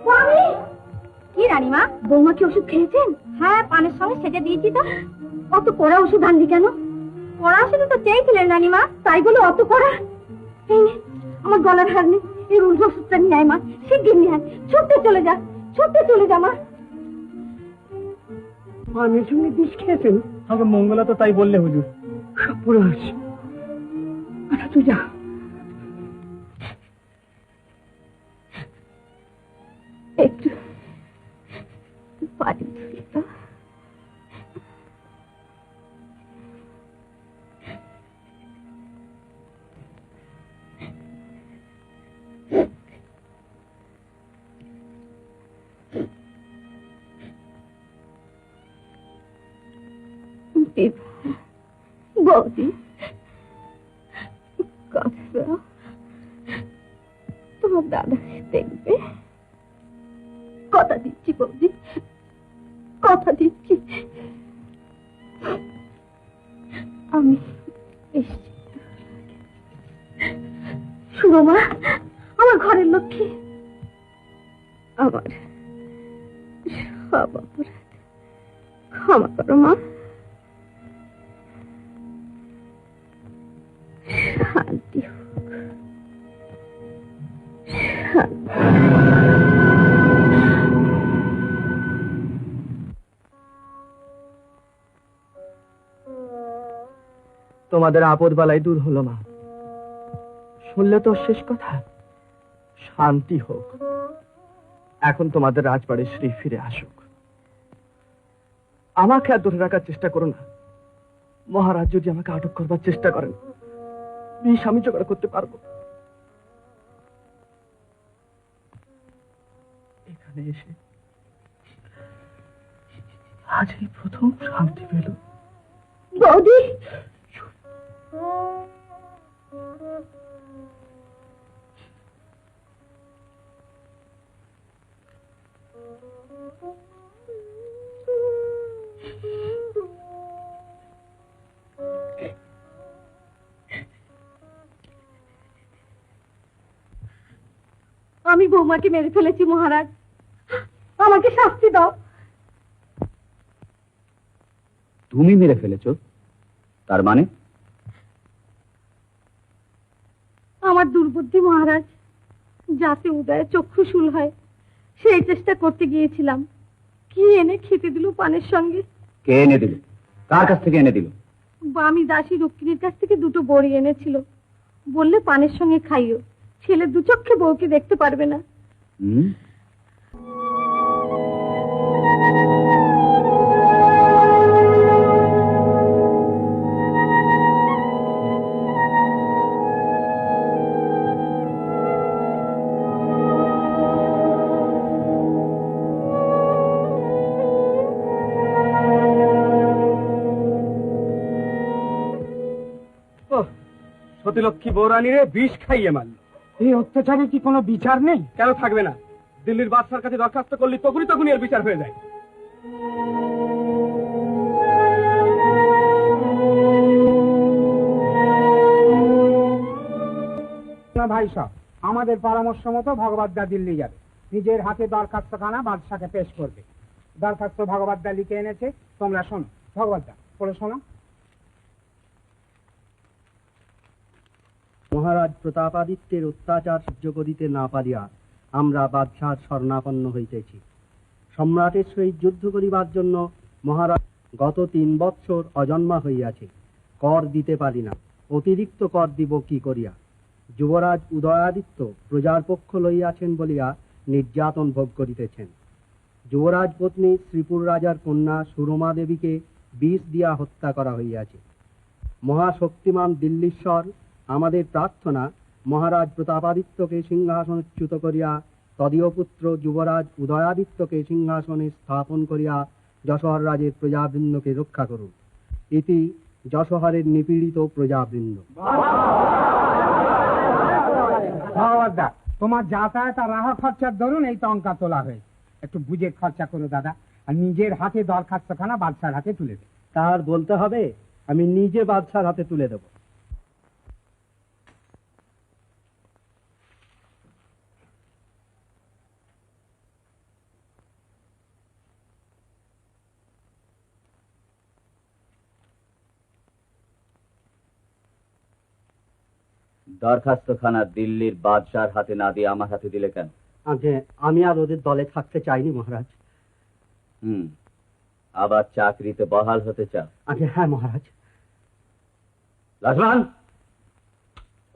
বামি। কি রানীমা, বৌমা কি ওষুধ খেয়েছেন? হ্যাঁ, পানের সঙ্গে সেজে দিয়েছি তো। অত কড়া ওষুধ আনলি কেন? কড়া ওষুধ তো চেয়েছিলেন রানীমা, তাই বলে অত কড়া। এই নে, আমার গলার হার নেই, এই উল্টো ওষুধটা নিয়ে আয় মা, শিগগির নিয়ে আয়। ছুটতে চলে যা, ছুটতে চলে যা মা। পানের সঙ্গে বিষ খেয়েছেন? আমাকে মঙ্গলা তো তাই বললে হুজুর। সর্বনাশ। আচ্ছা তুই যা। একটু পানি ধুয়ে দাও। বৌদি, কথা তোমার দাদাকে দেখবে, কথা দিচ্ছি বৌদি, কথা দিচ্ছি। আমি এসছি। সুরমা, আমার ঘরের লক্ষ্মী, আমার সব অপরাধ ক্ষমা করো মা। শান্তি হোক, শান্তি। তোমাদের আপদ বালাই দূর হলো মা। শুনলে তো শেষ কথা, শান্তি হোক। এখন তোমাদের রাজবাড়ির শ্রী ফিরে আসুক। আমাকে আর ধরে রাখার চেষ্টা করো না। মহারাজ যদি আমাকে আটক করবার চেষ্টা করেন, বিষ আমি জোগাড় করতে পারবো। এখানে এসে আজ এই প্রথম শান্তি পেল। বৌদি, আমি বৌমাকে মেরে ফেলেছি মহারাজ, আমাকে শাস্তি দাও। তুমি মেরে ফেলেছো? তার মানে? আমার দুর্বুদ্ধি মহারাজ, যাতে উদয়ে চক্ষুশূল হয় সেই চেষ্টা করতে গিয়েছিলাম। কি এনে খেতে দিল পানের সঙ্গে? কে এনে দিল? কার কাছ থেকে এনে দিল? আমি দাসী রক্ষিণীর কাছ থেকে দুটো বড়ি এনেছিল, বললে পানের সঙ্গে খাইও, ছেলে দু চক্ষে বউকে দেখতে পারবে না। সতীলক্ষ্মী বৌরানীরে বিষ খাইয়ে মারল। এই অত্যাচারে কি কোনো বিচার নেই? কেন থাকবে না? দিল্লির বাদশার কাছে দরখাস্ত করলে তখনই এর বিচার হয়ে যায়। না ভাই সাহেব, আমাদের পরামর্শ মতো ভগবদ্দা দিল্লি যাবে, নিজের হাতে দরখাস্তখানা বাদশাকে পেশ করবে। দরখাস্ত ভগবদ্দা লিখে এনেছে, তোমরা শোনো। ভগবদ্দা পড়ে শোনো। মহারাজ প্রতাপাদিত্যের অত্যাচার সহ্য করিতে না পারিয়া আমরা বাদশার শরণাপন্ন হইতেছি। সম্রাটের সহিত যুদ্ধ করিবার জন্য মহারাজ গত 3 বৎসর অজন্মা হইয়াছে, কর দিতে পারি না, অতিরিক্ত কর দিব কি করিয়া? যুবরাজ উদয়াদিত্য প্রজার পক্ষ লইয়াছেন বলিয়া নির্যাতন ভোগ করিতেছেন। যুবরাজ পত্নী শ্রীপুর রাজার কন্যা সুরমা দেবীকে বিষ দিয়া হত্যা করা হইয়াছে। মহাশক্তিমান দিল্লীশ্বর আমাদের প্রার্থনা, মহারাজ প্রতাপাদিত্যকে সিংহাসনচ্যুত করিয়া তদীয় পুত্র যুবরাজ উদয়াদিত্যকে সিংহাসনে স্থাপন করিয়া যশোহর রাজের প্রজাবৃন্দকে রক্ষা করুন। ইতি যশোহরের নিপীড়িত প্রজাবৃন্দ। ভগবদ্দা, তোমার যাতায়াত আর রাহা খরচার ধরুন এই টঙ্কা তোলা হয়েছে, একটু বুঝে খরচা করো দাদা, আর নিজের হাতে দরখাস্তখানা বাদশার হাতে তুলে দেবে। তার বলতে হবে, আমি নিজে বাদশার হাতে তুলে দেব। দরখাস্তখানা দিল্লির বাদশার হাতে না দিয়ে আমার হাতে দিলে কেন? আমি আর ওদের দলে থাকতে চাইনি মহারাজ। আবার চাকরিতে বহাল হতে চাও? হ্যাঁ মহারাজ। লক্ষ্মণ,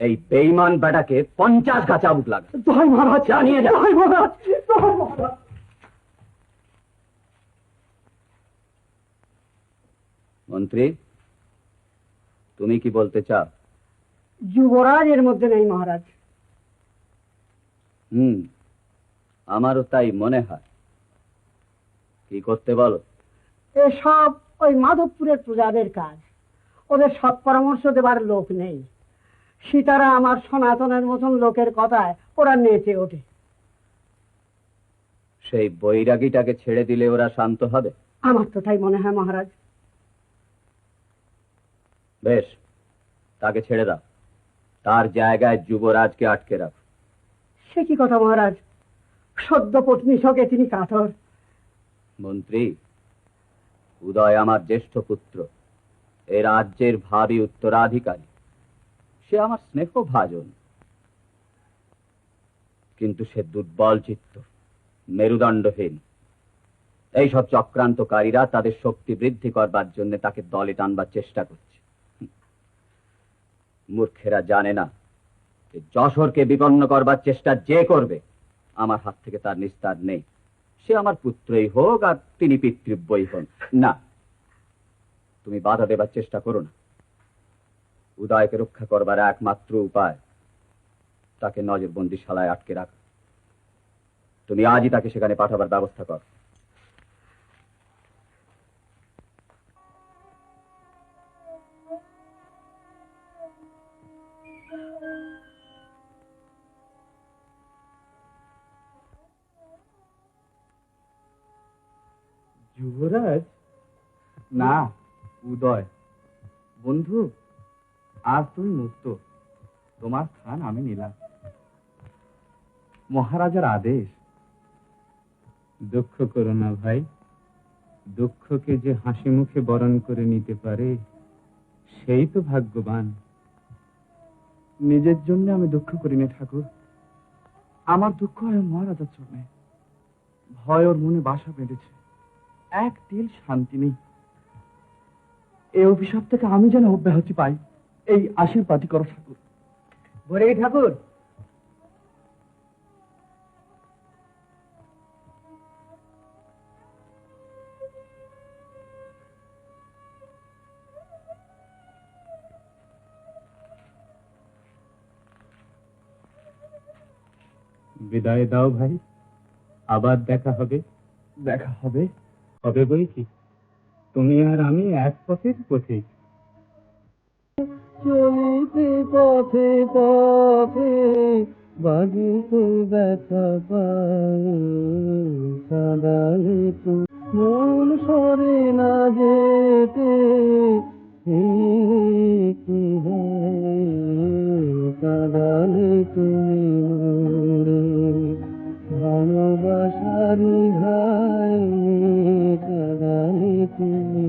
এই বেঈমান বেটাকে 50 গা চাবুক লাগে। দোহাই মহারাজ, জানিয়ে যা। দোহাই মহারাজ, দোহাই মহারাজ। মন্ত্রী, তুমি কি বলতে চাও? যুবরাজ এর মধ্যে নেই মহারাজ। আমারও তাই মনে হয়। কি করতে বলো? এসব ওই মাধবপুরের প্রজাদের কাজ, ওদের সৎ পরামর্শ দেবার লোক নেই। সীতারা আমার সনাতনের মতন লোকের কথায় ওরা নেচে ওঠে। সেই বৈরাগীটাকে ছেড়ে দিলে ওরা শান্ত হবে? আমার তো তাই মনে হয় মহারাজ। বেশ, তাকে ছেড়ে দাও, তার জায়গায় যুবরাজকে আটকে রাখ। সে কি কথা মহারাজ, সদ্য পত্নী শোকে তিনি কাতর। মন্ত্রী, উদয় আমার জ্যেষ্ঠ পুত্র, এ রাজ্যের ভাবী উত্তরাধিকারী। সে আমার স্নেহ ভাজন, কিন্তু সে দুর্বল চিত্ত, মেরুদণ্ডহীন। এইসব চক্রান্তকারীরা তাদের শক্তি বৃদ্ধি করবার জন্য তাকে দলে টানবার চেষ্টা করছে। মূর্খেরা জানে না যে যশোরকে বিপন্ন করবার চেষ্টা যে করবে, আমার হাত থেকে তার নিস্তার নেই। সে আমার পুত্রই হোক আর তিনি পিতৃব্যই হন না। তুমি বাধা দেবার চেষ্টা করো না। উদয়কে রক্ষা করবার একমাত্র উপায় তাকে নজরবন্দিশালায় আটকে রাখা। তুমি আজই তাকে সেখানে পাঠাবার ব্যবস্থা কর। যুবরাজ? না, উদয়। বন্ধু, আজ তুমি মুক্ত, তোমার স্থান আমি নিলাম। মহারাজার আদেশ। দুঃখ করো না ভাই, দুঃখকে যে হাসি মুখে বরণ করে নিতে পারে সেই তো ভাগ্যবান। নিজের জন্য আমি দুঃখ করি না ঠাকুর, আমার দুঃখ হয় মহারাজার জন্য। ভয় ওর মনে বাসা বেঁধেছে, এক তিল শান্তি নেই। এই অভিশাপ থেকে আমি যেন অব্যাহতি পাই, এই আশীর্বাদই করো ঠাকুর। বলে ঠাকুর, বিদায় দাও ভাই, আবার দেখা হবে। দেখা হবে? হবে বই কি, তুমি আর আমি এক পথের পথিক। চলতে পথে পথে বাজিতে ব্যথা পাদালে তো মন সরে না যেতে কাদালে তুমি ভালোবাসারি ঘায় কাদালে তুমি।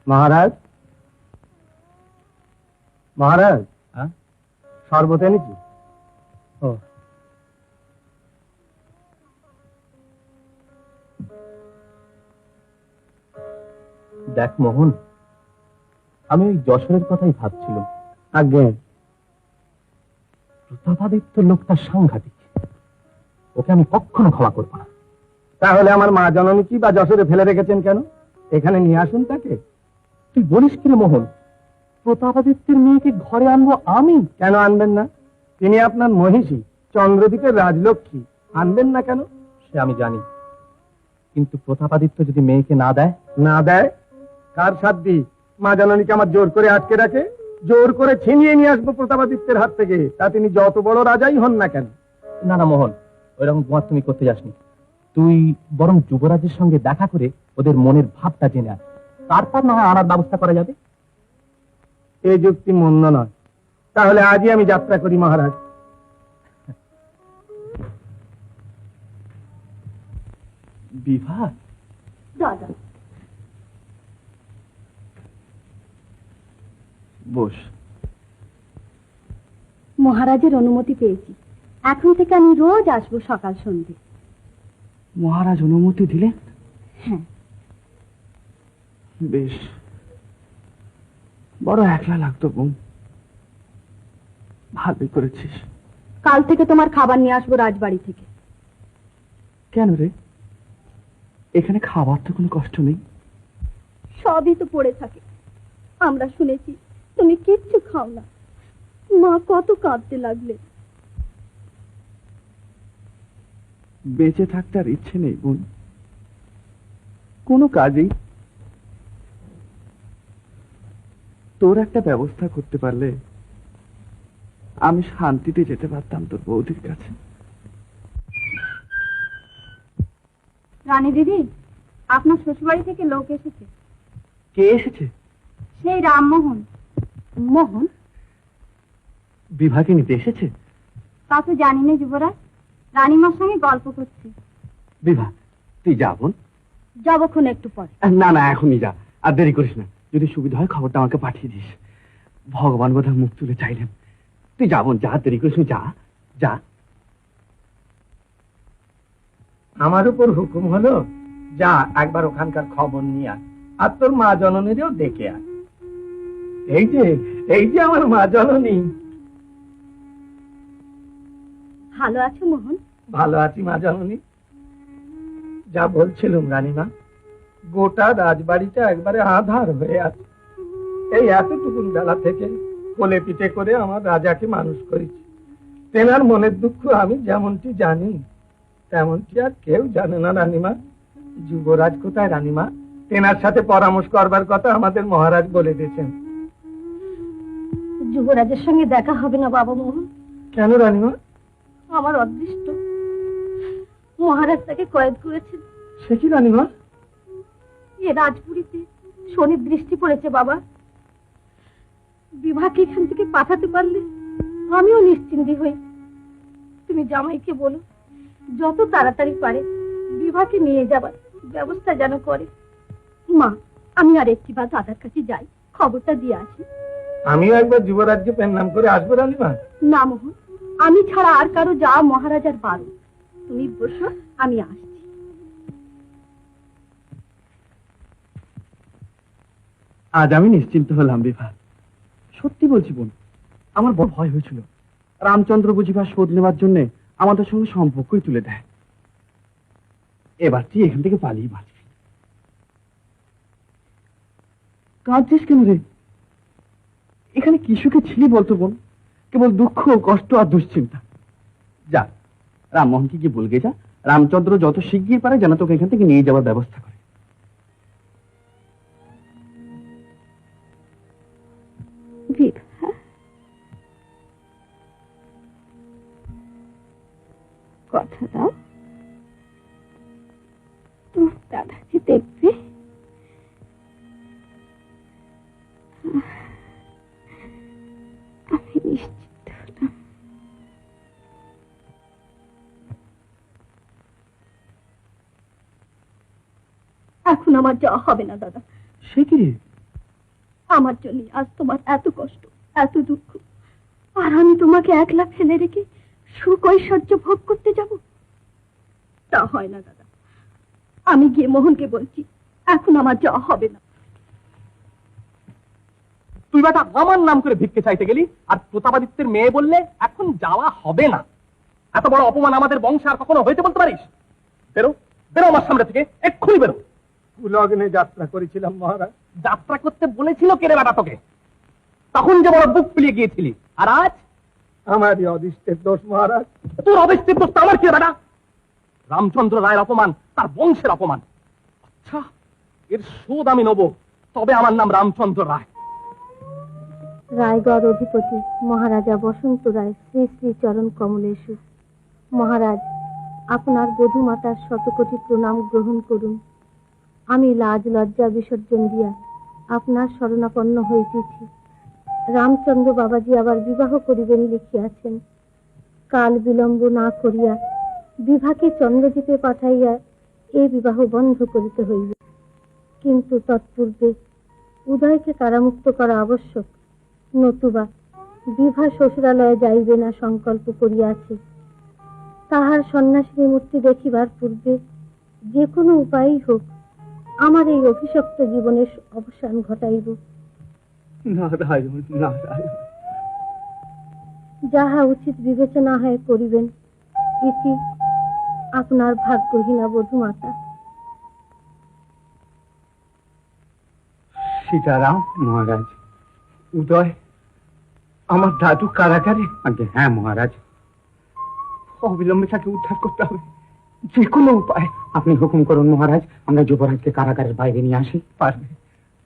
মহারাজ, মহারাজ, শরবত এনেছি। ও, দেখ মোহন, আমি ওই যশোরের কথাই ভাবছিলাম। আগে প্রতাপাদিত্য লোকটা সাংঘাতিক, ওকে আমি কখনো ক্ষমা করবো না। তাহলে আমার মা জননী কি বা যশোরে ফেলে রেখেছেন কেন? এখানে নিয়ে আসুন তাকে। তুই বলিস কি রে মোহন, প্রতাপাদিত্যের মেয়েকে ঘরে আনবো আমি? কেন আনবেন না? তিনি আপনার মহিষী, চন্দ্রদ্বীপের রাজলক্ষ্মী, আনবেন না কেন? সে আমি জানি, কিন্তু প্রতাপাদিত্য যদি মেয়েকে না দেয়? না দেয়? কার সাধ্যি মা জননীকে আমার জোর করে আটকে রাখে? জোর করে ছিনিয়ে নিয়ে আসবো প্রতাপাদিত্যের হাত থেকে, তা তিনি যত বড় রাজাই হন না কেন। না না মোহন, ওইরকম তোমার তুমি করতে যাসনি। তুই বরং যুবরাজের সঙ্গে দেখা করে ওদের মনের ভাবটা জেনে আস, তারপর না হয় আনার ব্যবস্থা করা যাবে। এই যুক্তি মন্দ নয়, তাহলে আজই আমি যাত্রা করি মহারাজ। বিভা, দাদা, বস। মহারাজের অনুমতি পেয়েছি, এখন থেকে আমি রোজ আসবো সকাল সন্ধ্যে। মহারাজ অনুমতি দিলেন? হ্যাঁ। বেশ, বড় একলা লাগতো বোন, ভালোই করেছিস। কাল থেকে তোমার খাবার নিয়ে আসবো রাজবাড়ি থেকে। কেন রে? এখানে খাবার তো কোনো কষ্ট নেই। সবই তো পড়ে থাকে। আমরা শুনেছি তুমি কিচ্ছু খাও না। মা কত কাঁদতে লাগলে। বেঁচে থাকতে আর ইচ্ছে নেই বোন, কোনো কাজেই। তোর একটা ব্যবস্থা করতে পারলে আমি শান্তিতে যেতে পারতাম তোর বৌদির কাছে। রানী দিদি, আপনার শ্বশুরবাড়ি থেকে লোক এসেছে। কে এসেছে? সেই রামমোহন। মোহন? বিভাকে নিতে এসেছে? তা তো জানি না যুবরাজ, রানীমার সঙ্গে গল্প করছে। বিভা, তুই যা বোন। যাবক্ষণ একটু পরে। না না, এখনই যা, আর দেরি করিস না। যদি সুবিধা হয় খবরটা আমাকে পাঠিয়ে দিস। ভগবান বোধহয় মুখ তুলে চাইলেন। তুই যা বোন, যা, দেরি করিস না, যা যা। আমার উপর হুকুম হলো, যা একবার ওখানকার খবর নিয়ে আয়, আর তোর মা জননীরও ডেকে আয়। এই যে আমার মা জননী। ভালো আছো মোহন? ভালো আছি মা জননী। যা বলছিলাম রানীমা, গোটা রাজবাড়িটা একবারে আধার হয়ে আছে। এই এতটুকুন বেলা থেকে কোলে পিঠে করে আমার রাজাকে মানুষ করেছি। তেনার মনের দুঃখ আমি যেমনটি জানি তেমনটি আর কেউ জানে না রানীমা। যুবরাজ কোথায় রানীমা? তেনার সাথে পরামর্শ করবার কথা আমাদের মহারাজ বলে দিয়েছেন। যুবরাজের সঙ্গে দেখা হবে না বাবা মোহন। কেন রানীমা? আমার অদৃষ্ট, মহারাজ তাকে কয়েদ করেছেন। সে কি রানীমা? এ রাজপুরীতে শনির দৃষ্টি পড়েছে বাবা। বিভাকে এখান থেকে পাঠাতে পারলে আমিও নিশ্চিন্তি হই। তুমি জামাইকে বলো যত তাড়াতাড়ি পারে বিভাকে নিয়ে যাবার ব্যবস্থা যেন করে। মা, আমি আর একটি বার দাদার কাছে যাই, খবরটা দিয়ে আসি। আমিও একবার যুবরাজকে প্রণাম করে আসবো রানীমা। না মোহন, আমি ছাড়া আর কারো যা মহারাজার বারণ। তুমি বসো, আমি আসছি। আজ আমি নিশ্চিন্ত হলাম বিভা। সত্যি বলছি বোন, আমার বড় ভয় হয়েছিল রামচন্দ্র বুঝিবার শোধ নেবার জন্য আমাদের সঙ্গে সম্পর্কই তুলে দেয়। এবার তুই এখান থেকে পালিয়ে বাঁচবি। কাঁদছিস কেন রে? এখানে কি সুখে ছিলি বলতো বোন? কেবল দুঃখ, কষ্ট আর দুশ্চিন্তা। যা, রামমোহনকে গিয়ে বলগে যা, রামচন্দ্র যত শিগগির পারে যেন তোকে এখান থেকে নিয়ে যাওয়ার ব্যবস্থা করে। কথা দাও, দাদাকে দেখবে। আমি নিশ্চিত হলাম। এখন আমার যাওয়া হবে না দাদা। সে কি রে? আমার জন্য আজ তোমার এত কষ্ট, এত দুঃখ, আর আমি তোমাকে একলা ফেলে রেখে সুখ ঐশ্বর্য ভোগ করতে যাব? তা হয় না দাদা। আমি গিয়ে মোহনকে বলছি এখন আমার যাওয়া হবে না। তুই বেটা আমার নাম করে ভিক্ষে চাইতে গেলি, আর প্রতাপাদিত্যের মেয়ে বললে এখন যাওয়া হবে না। এত বড় অপমান আমাদের বংশে আর কখনো হইতে বলতে পারিস? বেরো, বেরো আমার সামনে থেকে, এক্ষুনি বেরো। লগ্নে যাত্রা করেছিলাম মহারাজ। যাত্রা করতে বলেছিল কে রে বেটা তোকে? তখন যে বড় বুক ফুলিয়ে গিয়েছিলি, আর আজ? আমারই অদৃষ্টের দোষ মহারাজ। তোর অবস্থিত দোষ আমার কি বেটা? রামচন্দ্র রায়ের অপমান তার বংশের অপমান। আচ্ছা, এর শোধ আমি নেব, তবে আমার নাম রামচন্দ্র রায়। রায়গড় অধিপতি মহারাজা বসন্ত রায় শ্রী শ্রী চরণ কমলেশু। মহারাজ, আপনার বধূ মাতার শতকোটি প্রণাম গ্রহণ করুন। আমি লাজ লজ্জা বিসর্জন দিয়া আপনার শরণাপন্ন হইতেছি। রামচন্দ্র বাবাজি আবার বিবাহ করিবেন লিখিয়াছেন। কাল বিলম্ব না করিয়া বিভাকে চন্দ্রদ্বীপে পাঠাইয়া এই বিবাহ বন্ধ করিতে হইবে। কিন্তু তৎপূর্বে উদয়কে কারামুক্ত করা আবশ্যক, নতুবা বিভা শ্বশুরালয়ে যাইবে না সংকল্প করিয়াছে। তাহার সন্ন্যাসিনী মূর্তি দেখিবার পূর্বে যে কোনো উপায়ই হোক আমার এই অভিশপ্ত জীবনের অবসান ঘটাইব। নারায়ণ নারায়ণ। যাহা উচিত বিবেচনা হয় করিবেন। ইতি আপনার ভাগ্যহীনা বধূ মাতা। সীতারাম মহারাজ, উদয় আমার দাদু কারাগারে। আগে হ্যাঁ মহারাজ, অবিলম্বে তাকে উদ্ধার করতে হবে, যে কোনো উপায়। আপনি হুকুম করুন মহারাজ, আমরা যুবরাজকে কারাগারের বাইরে নিয়ে আসি। পারবে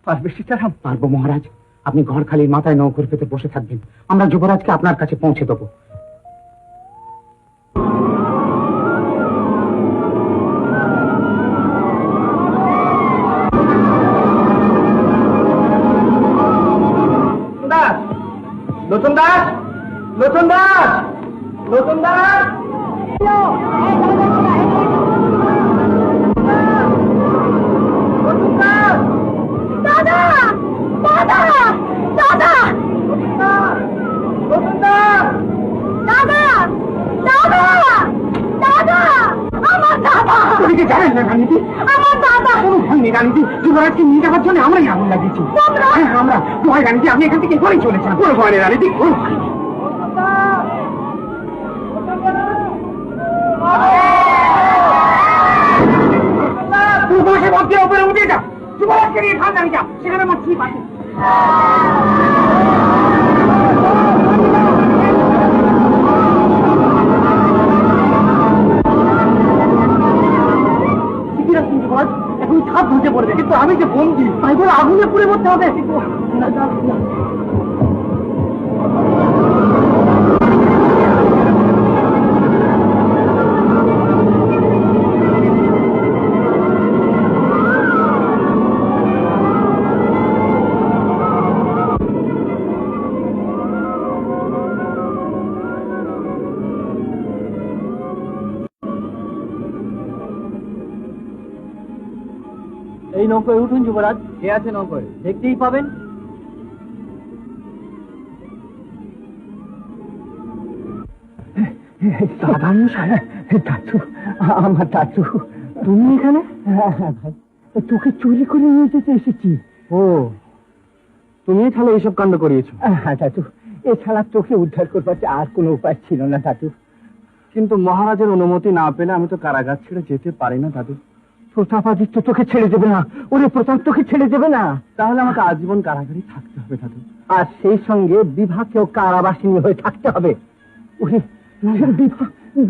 পারবে সীতারাম? পারবো মহারাজ, আপনি ঘর খালির মাথায় নৌকর পেতে বসে থাকবেন, আমরা যুবরাজকে আপনার কাছে পৌঁছে দেবো। নতুন দাস, নতুন দাস, নতুন দাস, নতুন দাস, দাদা দাদা দাদা নতুন দাস, দাদা দাদা দাদা আমার দাদা, আপনি কি জানেন না রানীজি? আমার দাদা। কোনো ভয় নেই রানীজি, যুবরাজকে নিয়ে যাওয়ার জন্য আমরাই আগুন লাগিয়েছি। হ্যাঁ আমরা ভয় রানীজি, আপনি এখান থেকে ঘরেই চলেছেন। কোনো ভয় নেই রানীজি। বসে বসে উপরে উঠে যা, যুবরাজকে নিয়ে ঠান্ডা যা, সেখানে আমার ঠিক আছে। এখন ছাদ ধসে পড়বে, কিন্তু আমি যে বন্দি, তাই বলে আগুনে পুড়ে মরতে হবে। এই নৌকায় উঠুন যুবরাজ, কে আছে নৌকোয়? দেখতেই পাবেন। দাদু, আমার দাদু। তুমি এখানে? হ্যাঁ হ্যাঁ ভাই, তোকে চুরি করে নিয়ে যেতে এসেছি। ও, তুমি তাহলে এইসব কাণ্ড করিয়েছো? হ্যাঁ দাদু, এছাড়া তোকে উদ্ধার করবার আর কোনো উপায় ছিল না দাদু। কিন্তু মহারাজের অনুমতি না পেলে আমি তো কারাগার ছেড়ে যেতে পারি না দাদু। প্রতাপাদিত্য তোকে ছেড়ে দেবে না, ওরে প্রতাপ তোকে ছেড়ে দেবে না। তাহলে আমাকে আজীবন কারাগারে থাকতে হবে দাদু। আর সেই সঙ্গে বিভাকেও কারাবাসিনী হয়ে থাকতে হবে। ওরে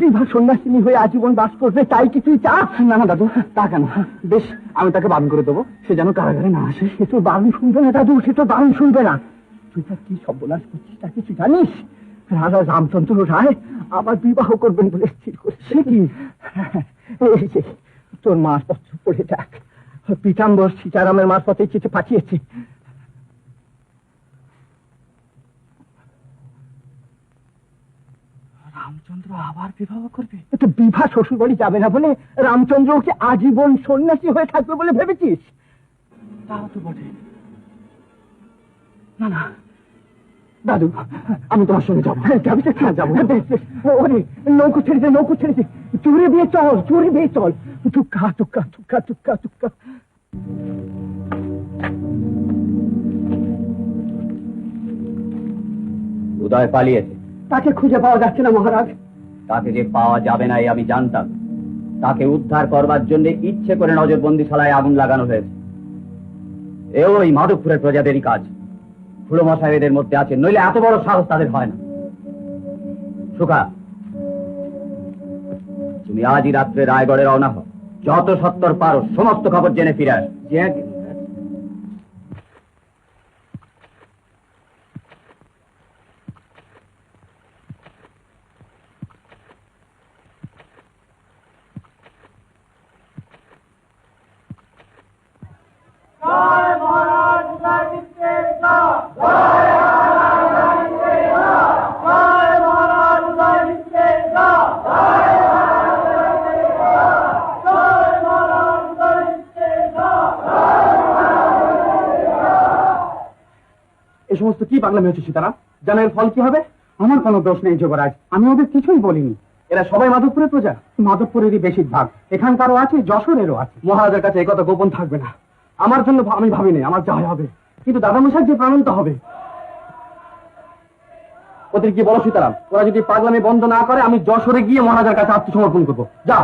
বিভা সন্ন্যাসিনী হয়ে আজীবন বাস করবে, তাই কি তুই চাস? না না দাদু, তা কেন? বেশ, আমি তাকে বারণ করে দেবো, সে যেন কারাগারে না আসে। সে তো বারণ শুনবে না দাদু, সে তো বারণ শুনবে না। তুই তার কি সর্বনাশ করছিস তা কিছু জানিস? রাজা রামচন্দ্র রায় আবার বিবাহ করবেন বলে স্থির করে। সে কি? এই যে তোর মারপত্র পড়ে দেখ, পীতাম্বর সীতারামের মারফতে চিঠি পাঠিয়েছে। রামচন্দ্র আবার বিবাহ করবে? তো বিভা শ্বশুর বাড়ি যাবে না বলে রামচন্দ্র ওকে আজীবন সন্ন্যাসী হয়ে থাকবে বলে ভেবেছিস? তাও তো বটে। না না দাদু, আমি তোমার সঙ্গে যাবো। যাবি তো? যাবো। ওরে নৌকো ছেড়ে দে, নৌকো ছেড়ে দে, চুরে দিয়ে চল, চুরে দিয়ে চল। টুক্কা টুক্কা টুক্কা টুক্কা টুক্কা। উদয় পালিয়েছে, তাকে খুঁজে পাওয়া যাচ্ছে না মহারাজ। তাকে যে পাওয়া যাবে না এই আমি জানতাম। তাকে উদ্ধার করবার জন্য ইচ্ছে করে নজরবন্দিশালায় আগুন লাগানো হয়েছে। এও ওই মাধবপুরের প্রজাদেরই কাজ। খুড়ো মশাই এদের মধ্যে আছে, নইলে এত বড় সাহস তাদের হয় না। সুখা, তুমি আজই রাত্রে রায়গড়ে রওনা হও, যত সত্তর পারো সমস্ত খবর জেনে ফিরে আস। এই সমস্ত কি পাগলামি হচ্ছে সীতারাম? জানো এর ফল কি হবে? আমার কোনো দোষ নেই যুবরাজ, আমি ওদের কিছুই বলিনি। এরা সবাই মাধবপুরের প্রজা, মাধবপুরেরই বেশিরভাগ, এখানকারও আছে, যশোরেরও আছে। মহারাজের কাছে এই কথা গোপন থাকবে না। আমার জন্য আমি ভাবিনি, আমার যা হবে, কিন্তু দাদামশাই যে প্রাণান্ত হবে। ওদের কি বলো সীতারাম, ওরা যদি পাগলামি বন্ধ না করে আমি যশোরে গিয়ে মহারাজের কাছে আত্মসমর্পণ করবো। যা।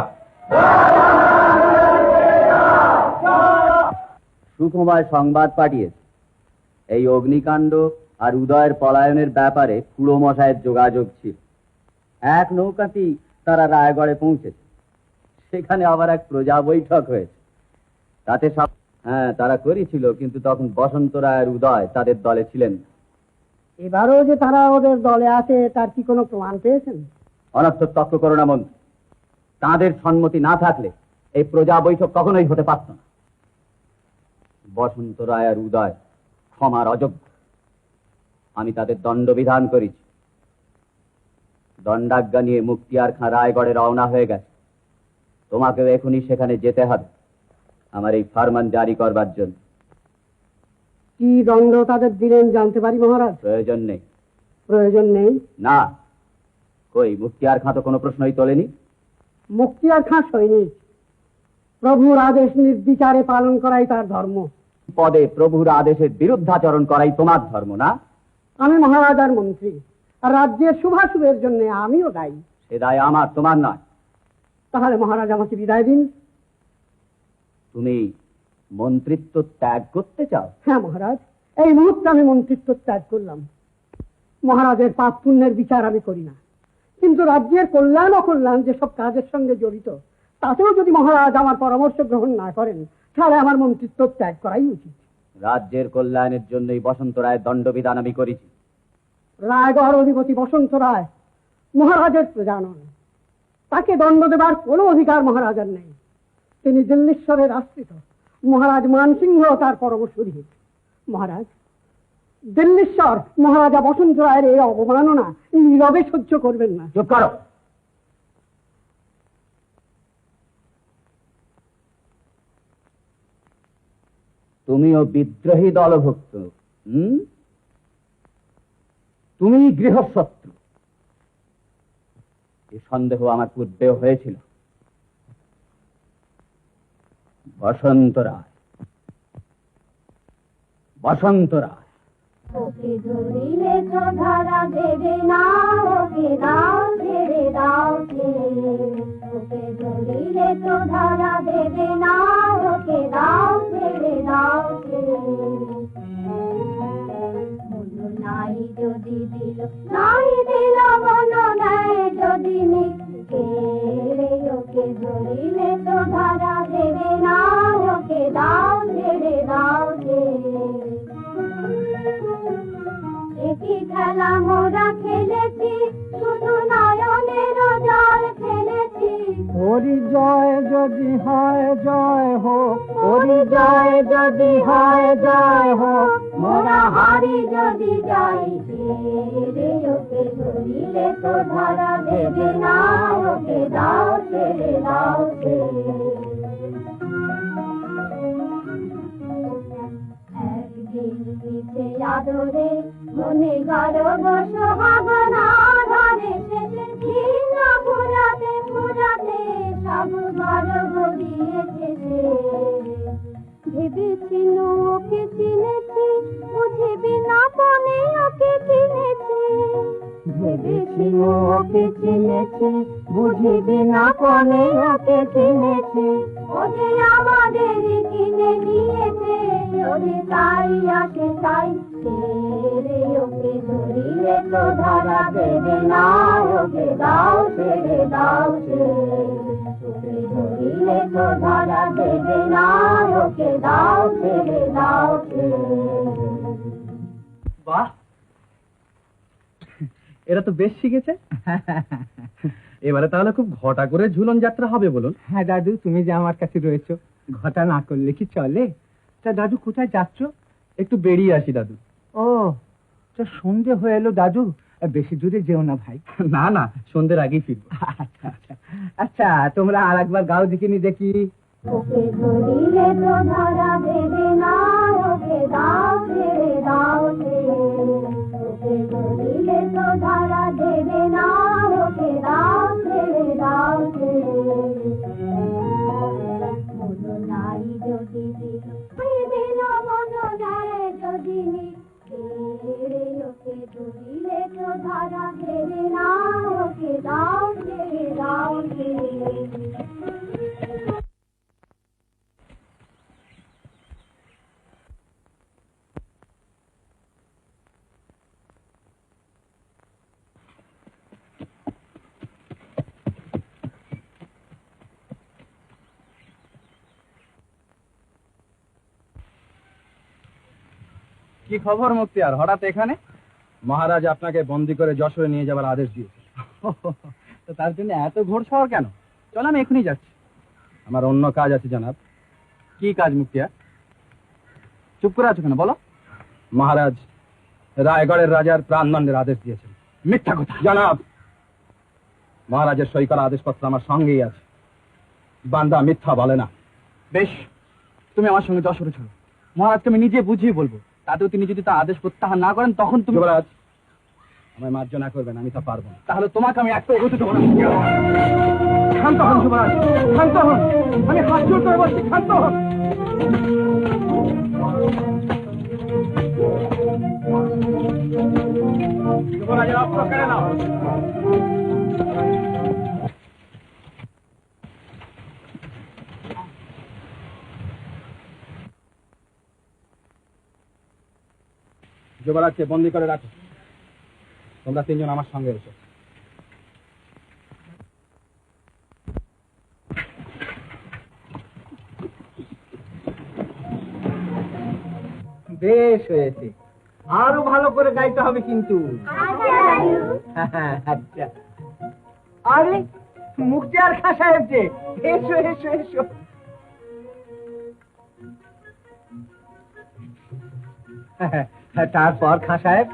সুকুমার সংবাদ পাঠিয়েছে, এই অগ্নিকাণ্ড আর উদয়ের পলায়নের ব্যাপারে খুড়ো মশাইয়ের যোগাযোগ ছিল। এক নৌকাতেই তারা রায়গড়ে পৌঁছেছে। সেখানে আবার এক প্রজা বৈঠক হয়েছে। তাতে সব তারা করেছিল, কিন্তু তখন বসন্ত রায়ের উদয় তাদের দলে ছিলেন না। এবারও যে তারা ওদের দলে আছে তার কি কোনো প্রমাণ পেয়েছেন? অনর্থক তর্ক করো না মন্ত্রী। তাঁদের সম্মতি না থাকলে এই প্রজা বৈঠক কখনোই হতে পারত না। বসন্ত রায় আর উদয় ক্ষমার অযোগ্য। আমি তাদের দণ্ডবিধান করেছি। দণ্ডাজ্ঞা নিয়ে মুক্তিয়ার খাঁ রায়গড়ে রওনা হয়ে গেছে। তোমাকেও এখনই সেখানে যেতে হবে আমার এই ফরমান জারি করবার জন্য। কি দণ্ড তাদের দিলেন জানতে পারি মহারাজ? প্রয়োজন নেই। প্রয়োজন নেই? না। কই মুক্তিয়ার খাঁ তো কোনো প্রশ্নই তোলেনি। মুক্তিয়ার খাঁ সৈনিক, প্রভুর আদেশ নির্বিচারে পালন করাই তার ধর্ম। পদে প্রভুর আদেশের বিরুদ্ধাচরণ করাই তোমার ধর্ম না? আমি মহারাজ আর মন্ত্রী, আর রাজ্যের শুভাশুভের জন্য আমিও দায়ী। সে দায় আমার, তোমার নয়। তাহলে মহারাজ আমাকে বিদায় দিন। তুমি মন্ত্রিত্ব ত্যাগ করতে চাও? হ্যাঁ মহারাজ, এই মুহূর্তে আমি মন্ত্রিত্ব ত্যাগ করলাম। মহারাজের পাপ পুণ্যের বিচার আমি করি না, কিন্তু রাজ্যের কল্যাণ অকল্যাণ যেসব কাজের সঙ্গে জড়িত, তাতেও যদি মহারাজ আমার পরামর্শ গ্রহণ না করেন, তাহলে আমার মন্ত্রিত্ব ত্যাগ করাই উচিত। রাজ্যের কল্যাণের জন্যই বসন্ত রায়ের দণ্ডবিধান আমি করেছি। রায়গড় অধিপতি বসন্ত রায় মহারাজের প্রজা নন। তাকে দণ্ড দেবার কোনো অধিকার মহারাজার নেই। তিনি দিল্লীশ্বরের আশ্রিত। মহারাজ মানসিংহ তার পরমসুরী। মহারাজ, দিল্লীশ্বর মহারাজা বসন্ত রায়ের এই অবমাননা নীরবে সহ্য করবেন না। চুপ করো। তুমিও বিদ্রোহী দলভুক্ত। তুমি গৃহশত্রু, এ সন্দেহ আমার পূর্বেও হয়েছিল। বসন্ত রায়, বসন্ত রায়। ওকে ধরিলে তো ধরা দেবে না, ওকে দাও ছেড়ে দাও ছেড়ে। ওকে ধরিলে তো ধরা দেবে না, ওকে দাও ছেড়ে দাও ছেড়ে। মনো নাই যদি দিল, নাই দিল মনো নাই যদি নিকে। ওকে ধরিলে তো ধরা দেবে না, ওকে দাও ছেড়ে দাও ছেড়ে। একই খেলা মোরা খেলেছি, শুধু নয়নের জল ফেলেছি। হরি জয় যদি হয় জয় হোক, হরি জয় যদি হয় জয় হোক, মোরা হারি যদি যাই রে। ওকে ধরিলে তো ধরা দেবে না, ওকে দাও ছেড়ে দাও ছেড়ে। একদিন মিছে আদরে মনে গর্ব সোহাগনা ধরে, শেষে দিন ফুরাতে ফুরাতে সব গর্ব দিয়েছে সে। ভেবেছিল ওকে চিনেছি, বুঝিবি না মনে ওকে কিনেছি। ভেবেছিল ওকে চিনেছি, বুঝিবি না মনে ওকে কিনেছি। ও যে আমাদেরই কিনে নিয়েছে, ও যে তাই আসে তাই রে। ওকে ধরিলে তো ধরা দেবে না, ওকে দাও ছেড়ে দাও ছেড়ে। ওকে ধরিলে তো ধরা দেবে না, ওকে দাও ছেড়ে দাও ছেড়ে। বাহ, এরা তো বেশ শিখেছে। এবারে তাহলে খুব ঘটা করে ঝুলন যাত্রা হবে বলুন। হ্যাঁ দাদু, তুমি যে আমার কাছে রয়েছো, ঘটা না করলে কি চলে? তা দাদু কোথায় যাচ্ছ? একটু বেরিয়ে আসি দাদু। ও, তা সন্ধে হয়ে এলো দাদু, বেশি দূরে যেও না ভাই। না না, সন্ধ্যের আগেই ফিরবো। আচ্ছা আচ্ছা আচ্ছা, তোমরা আর একবার গাও দেখিনি দেখি। ওকে ধরিলে তো ধরা দেবে না, ওকে দাও ছেড়ে দাও ছেড়ে। ওকে ধরিলে তো ধরা দেবে না, ওকে দাও ছেড়ে দাও ছেড়ে। মনো নাই যদি দিল, দিল মনো নাই যদি নিকে। ওকে ধরিলে তো ধরা দেবে না, ওকে দাও ছেড়ে দাও ছেড়ে। কি খবর মুক্তিয়ার, হঠাৎ এখানে? মহারাজ আপনাকে বন্দি করে যশোরে নিয়ে যাবার আদেশ দিয়েছে। তো তার জন্য এত ঘোর শহর কেন? চল, আমি এখনই যাচ্ছি। আমার অন্য কাজ আছে জনাব। কি কাজ মুক্তিয়ার? চুপ করে আছো কেন, বলো। মহারাজ রায়গড়ের রাজার প্রাণদণ্ডের আদেশ দিয়েছেন। মিথ্যা কথা জনাব। মহারাজের সই করা আদেশপত্র আমার সঙ্গেই আছে। বান্দা মিথ্যা বলে না। বেশ, তুমি আমার সঙ্গে যশোরে চলো। মহারাজকে আমি নিজে বুঝিয়ে বলবো। তাতেও তিনি যদি তা আদেশ প্রত্যাহার না করেন তখন তুমি। যুবরাজ, আমায় মার্জনা করবেন, আমি তা পারবো না। তাহলে তোমাকে আমি একটু এগোতে দেবো না। শান্ত হন যুবরাজ, শান্ত হন। আমি হাত জোর করে বলছি, শান্ত হন। যুবরাজের অস্ত্র কেড়ে নাও। যুবরাজকে বন্দি করে রাখো। তোমরা তিনজন আমার সঙ্গে এসো। বেশ হয়েছে, আরো ভালো করে গাইতে হবে কিন্তু। আচ্ছা, আরে মুক্তিয়ার খাঁ সাহেব যে, এসো এসো এসো। তারপর খাঁ সাহেব,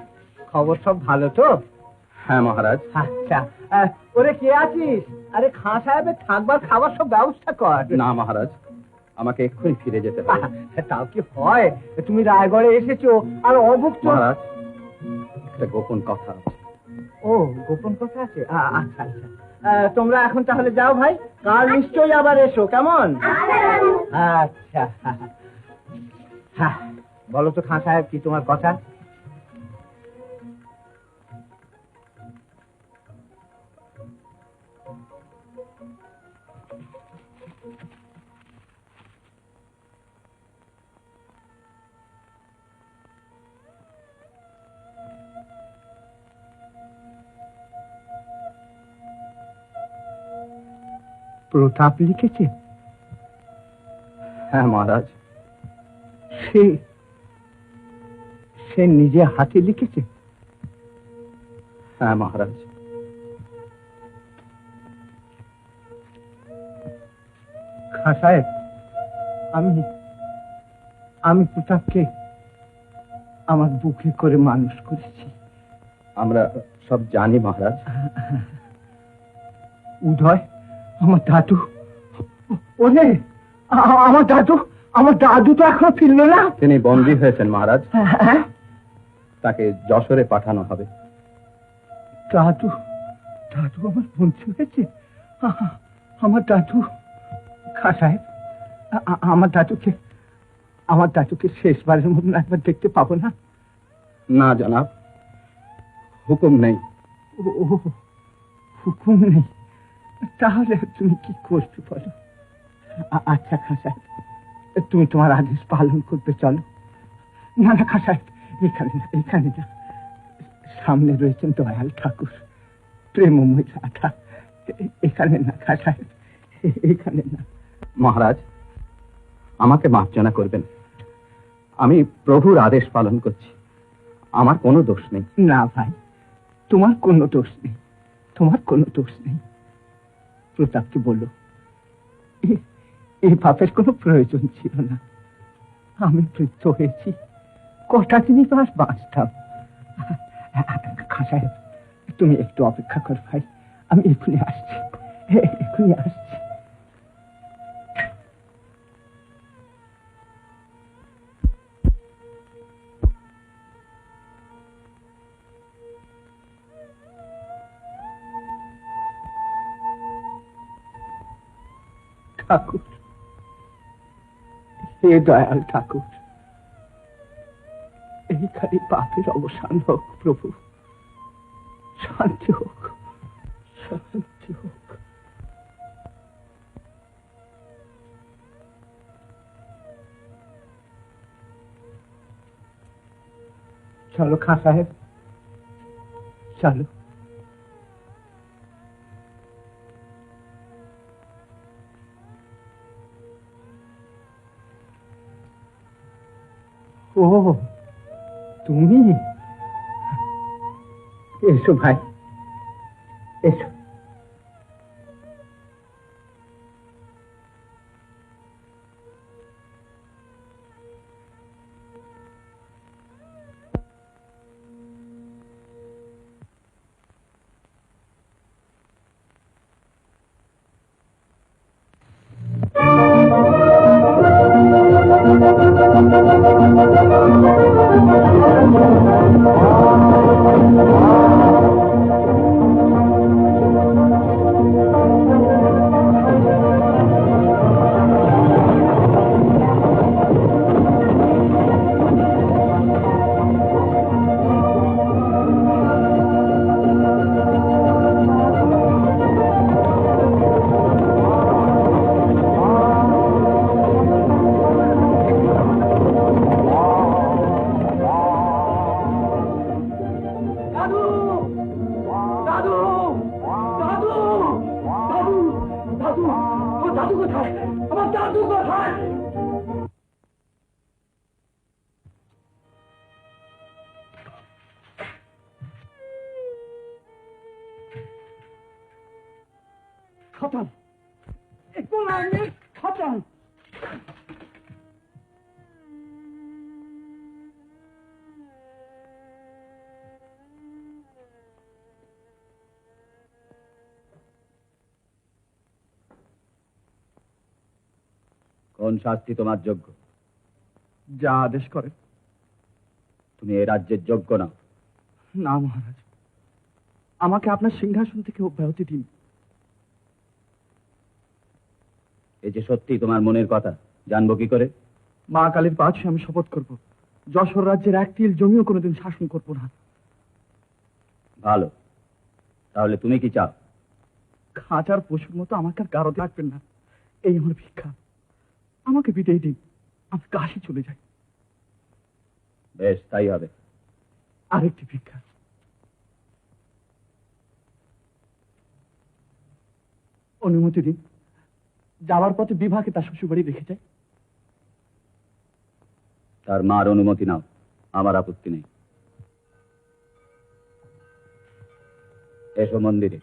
খবর সব ভালো তো? হ্যাঁ মহারাজ। আচ্ছা, ওরে কে আছিস? আরে খাঁ সাহেবের থাকবার খাবার সব ব্যবস্থা কর। না মহারাজ, আমাকে এক্ষুনি ফিরে যেতে হবে। তাও কি হয়, তুমি রায়গড়ে এসেছো আর অভুক্ত। মহারাজ, একটা গোপন কথা আছে। ও, গোপন কথা আছে? আচ্ছা আচ্ছা, তোমরা এখন তাহলে যাও ভাই, কাল নিশ্চয়ই আবার এসো, কেমন? আচ্ছা, হ্যাঁ, বলো তো খাঁ সাহেব, কি তোমার কথা? প্রতাপ লিখেছে? হ্যাঁ মহারাজ। সে সে নিজে হাতে লিখেছে? হ্যাঁ মহারাজ। খাঁ সাহেব, আমি আমি প্রতাপকে আমার বুকে করে মানুষ করেছি। আমরা সব জানি মহারাজ। উদয়, আমার দাদু, ওরে আমার দাদু, আমার দাদু তো এখনো ফিরল না। তিনি বন্দী হয়েছেন মহারাজ। হ্যাঁ, তাকে যশোরে পাঠানো হবে। দাদু, দাদু আমার বন্ধু হয়েছে। আমার দাদু। খাঁ সাহেব, আমার দাদুকে শেষবারের মতন একবার দেখতে পাবো না? না জনাব, হুকুম নেই। ও, হুকুম নেই? তাহলে তুমি কি করতে বলো? আচ্ছা খাঁ সাহেব, তুমি তোমার আদেশ পালন করতে চলো। না না খাঁ সাহেব, এখানে না, এখানে না। সামনে রয়েছেন দয়াল ঠাকুর, প্রেমময় রাধা। এখানে না খাঁ সাহেব, এখানে না। মহারাজ, আমাকে মার্জনা করবেন। আমি প্রভুর আদেশ পালন করছি, আমার কোনো দোষ নেই। না ভাই, তোমার কোনো দোষ নেই, তোমার কোনো দোষ নেই। প্রতাপকে বলো, এই পাপের কোনো প্রয়োজন ছিল না। আমি বৃদ্ধ হয়েছি, কটা দিনই বাস বাঁচতাম। খাঁ সাহেব, তুমি একটু অপেক্ষা কর ভাই, আমি এখনই আসছি, এখনই আসছি। ঠাকুর, হে দয়াল ঠাকুর, এইখানে পাপের অবসান হোক প্রভু, শান্তি হোক, শান্তি হোক। চলো খাঁ সাহেব, চলো। ও, তুমি? এসো ভাই, এসো। খতম, খতম। কোন শাস্তি তোমার যোগ্য? যা আদেশ করে। তুমি এ রাজ্যের যোগ্য না। না মহারাজ, আমাকে আপনার সিংহাসন থেকে অব্যাহতি দিন। এই যে সত্যি তোমার মনের কথা, জানবো কি করে? মা কালীর পা ছুঁয়ে আমি শপথ করব, যশোর রাজ্যের এক তিল জমিও কোনোদিন শাসন করবো না। ভালো, তাহলে তুমি কি চাও? খাঁচার পশুর মতো আমাকে আর গারদে রাখবেন না, এই আমার ভিক্ষা। আমাকে বিদায় দিন, আমি কাশি চলে যাই। বেশ, তাই হবে। আরেকটি ভিক্ষা। অনুমতি দিন, যাওয়ার পথে বিভাকে তার শ্বশুরবাড়ি রেখে যায়। তার মার অনুমতি নাও, আমার আপত্তি নেই। এসো মন্দিরে,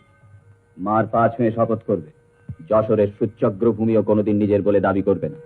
মার পা ছুঁয়ে শপথ করবে যশোরের সূচ্যগ্র ভূমিও কোনোদিন নিজের বলে দাবি করবে না।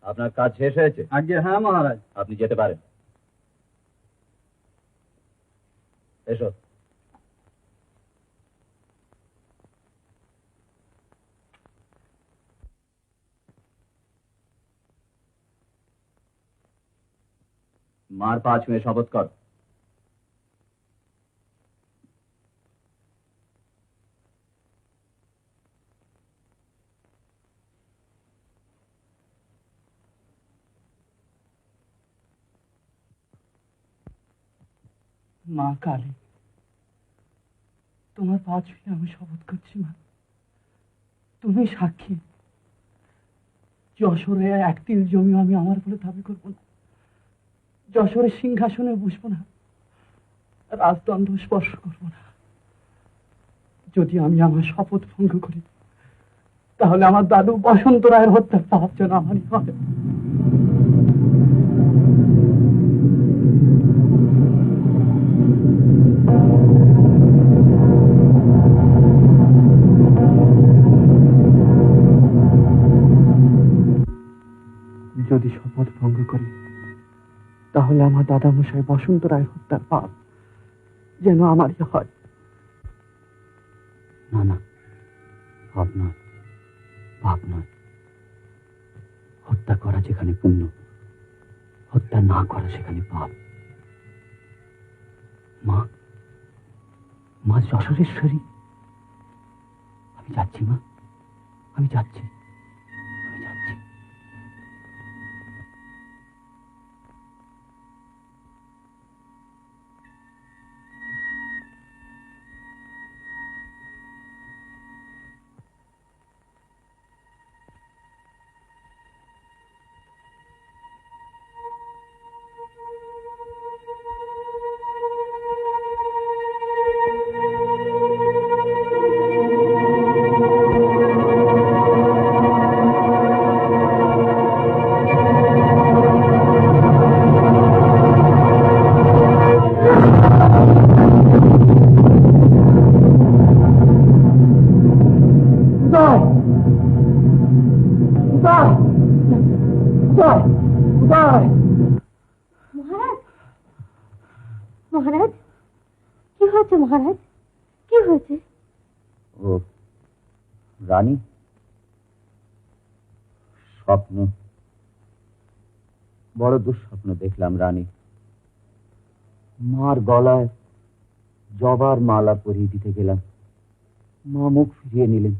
আপনার কাজ শেষ হয়েছে? আজ্ঞে হ্যাঁ মহারাজ। আপনি যেতে পারেন। এসো। মার পা ছুঁয়ে শপথ কর। মা কালী, তোমার পা ছুঁয়ে আমি শপথ করছি মা, তুমি সাক্ষী, যশোরে এক তিল জমি আমি আমার বলে দাবি করব না, যশোরের সিংহাসনে বসবো না, রাজদণ্ড স্পর্শ করব না। যদি আমি আমার শপথ ভঙ্গ করি, তাহলে আমার দাদু বসন্ত রায়ের হত্যার পাপ যেন আমারই হয়। যদি শপথ ভঙ্গ করি, তাহলে আমার দাদামশাই বসন্ত রায় হত্যার পাপ যেন আমারই হয়। না না, পাপ নয়, পাপ নয়। করা যেখানে পুণ্য, হত্যা না করা সেখানে পাপ। মা, মা যশোরেশ্বরী, আমি যাচ্ছি মা, আমি যাচ্ছি, আমি যাচ্ছি। মহারাজ, মহারাজ, কি হয়েছে মহারাজ, কি হয়েছে? ও রানী, স্বপ্ন, বড় দুঃস্বপ্ন দেখলাম রানী। মার গলায় জবার মালা পরিয়ে দিতে গেলাম, মা মুখ ফিরিয়ে নিলেন,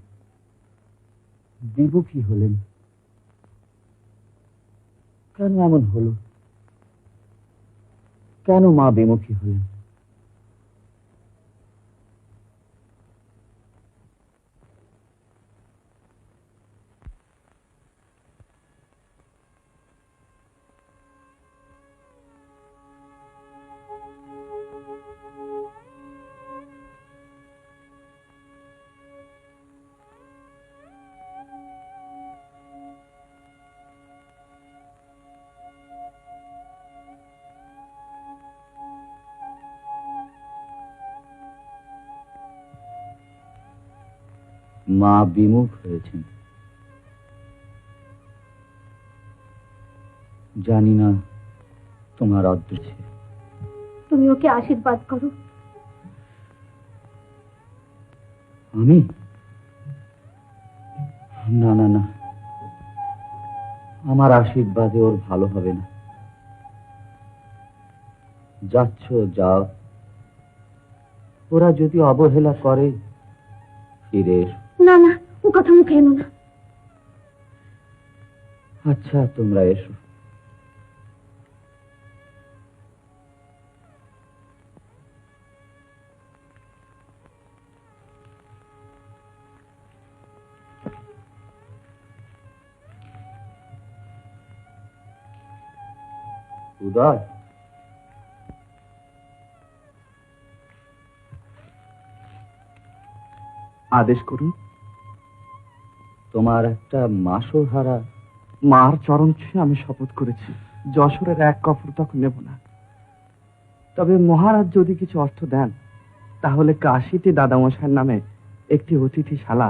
বিমুখী হলেন। কেন এমন হলো? কেন মা বিমুখী হলেন? মা বিমুখ হয়েছেন, জানি না তোমার অদৃশ্যে। তুমি ওকে আশীর্বাদ করো। আমি? না না না, আমার আশীর্বাদে ওর ভালো হবে না। যাচ্ছ যাও, ওরা যদি অবহেলা করে ফিরে এসো। না না, ও কথা মুখে এনো না। আচ্ছা, তোমরা এসো। উদয়, আদেশ করুন। তোমার একটা মাসোহারা। মার চরণ ছুঁয়ে আমি শপথ করেছি, যশোরের এক কফর তখন নেব না। তবে মহারাজ যদি কিছু অর্থ দেন, তাহলে কাশীতে দাদামশাইয়ের নামে একটি অতিথিশালা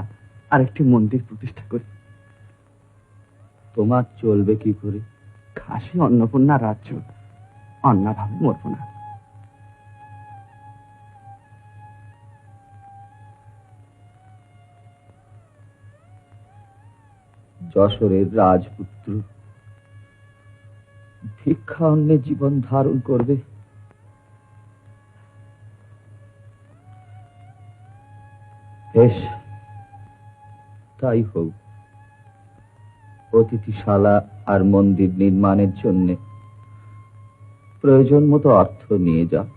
আর একটি মন্দির প্রতিষ্ঠা করি। তোমার চলবে কি করে? কাশী অন্নপূর্ণা রাজ্য, অন্নাভাবে মরব না। যশোরের রাজপুত্র ভিক্ষা অন্নে জীবন ধারণ করবে? বেশ, তাই হোক। অতিথিশালা আর মন্দির নির্মাণের জন্য প্রয়োজন মতো অর্থ নিয়ে যাও।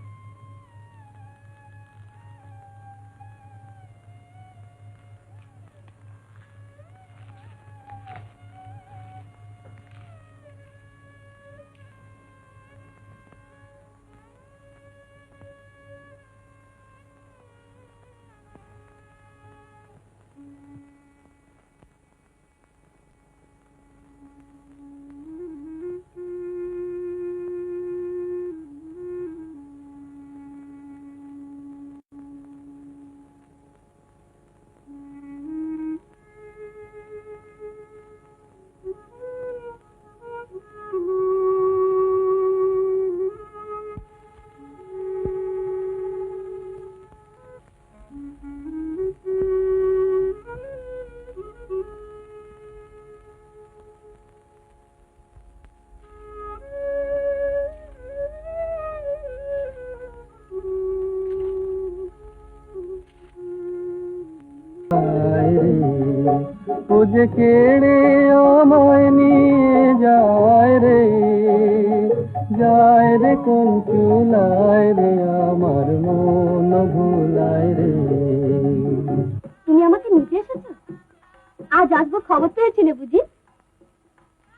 রে, ও যে কেড়ে আমায় নিয়ে যায় রে, যায় রে কোন চুলায় রে, আমার মন ভুলায় রে। তুমি আমাকে নিতে এসেছো? আজ আসবো খবর পেয়েছিলে বুঝি?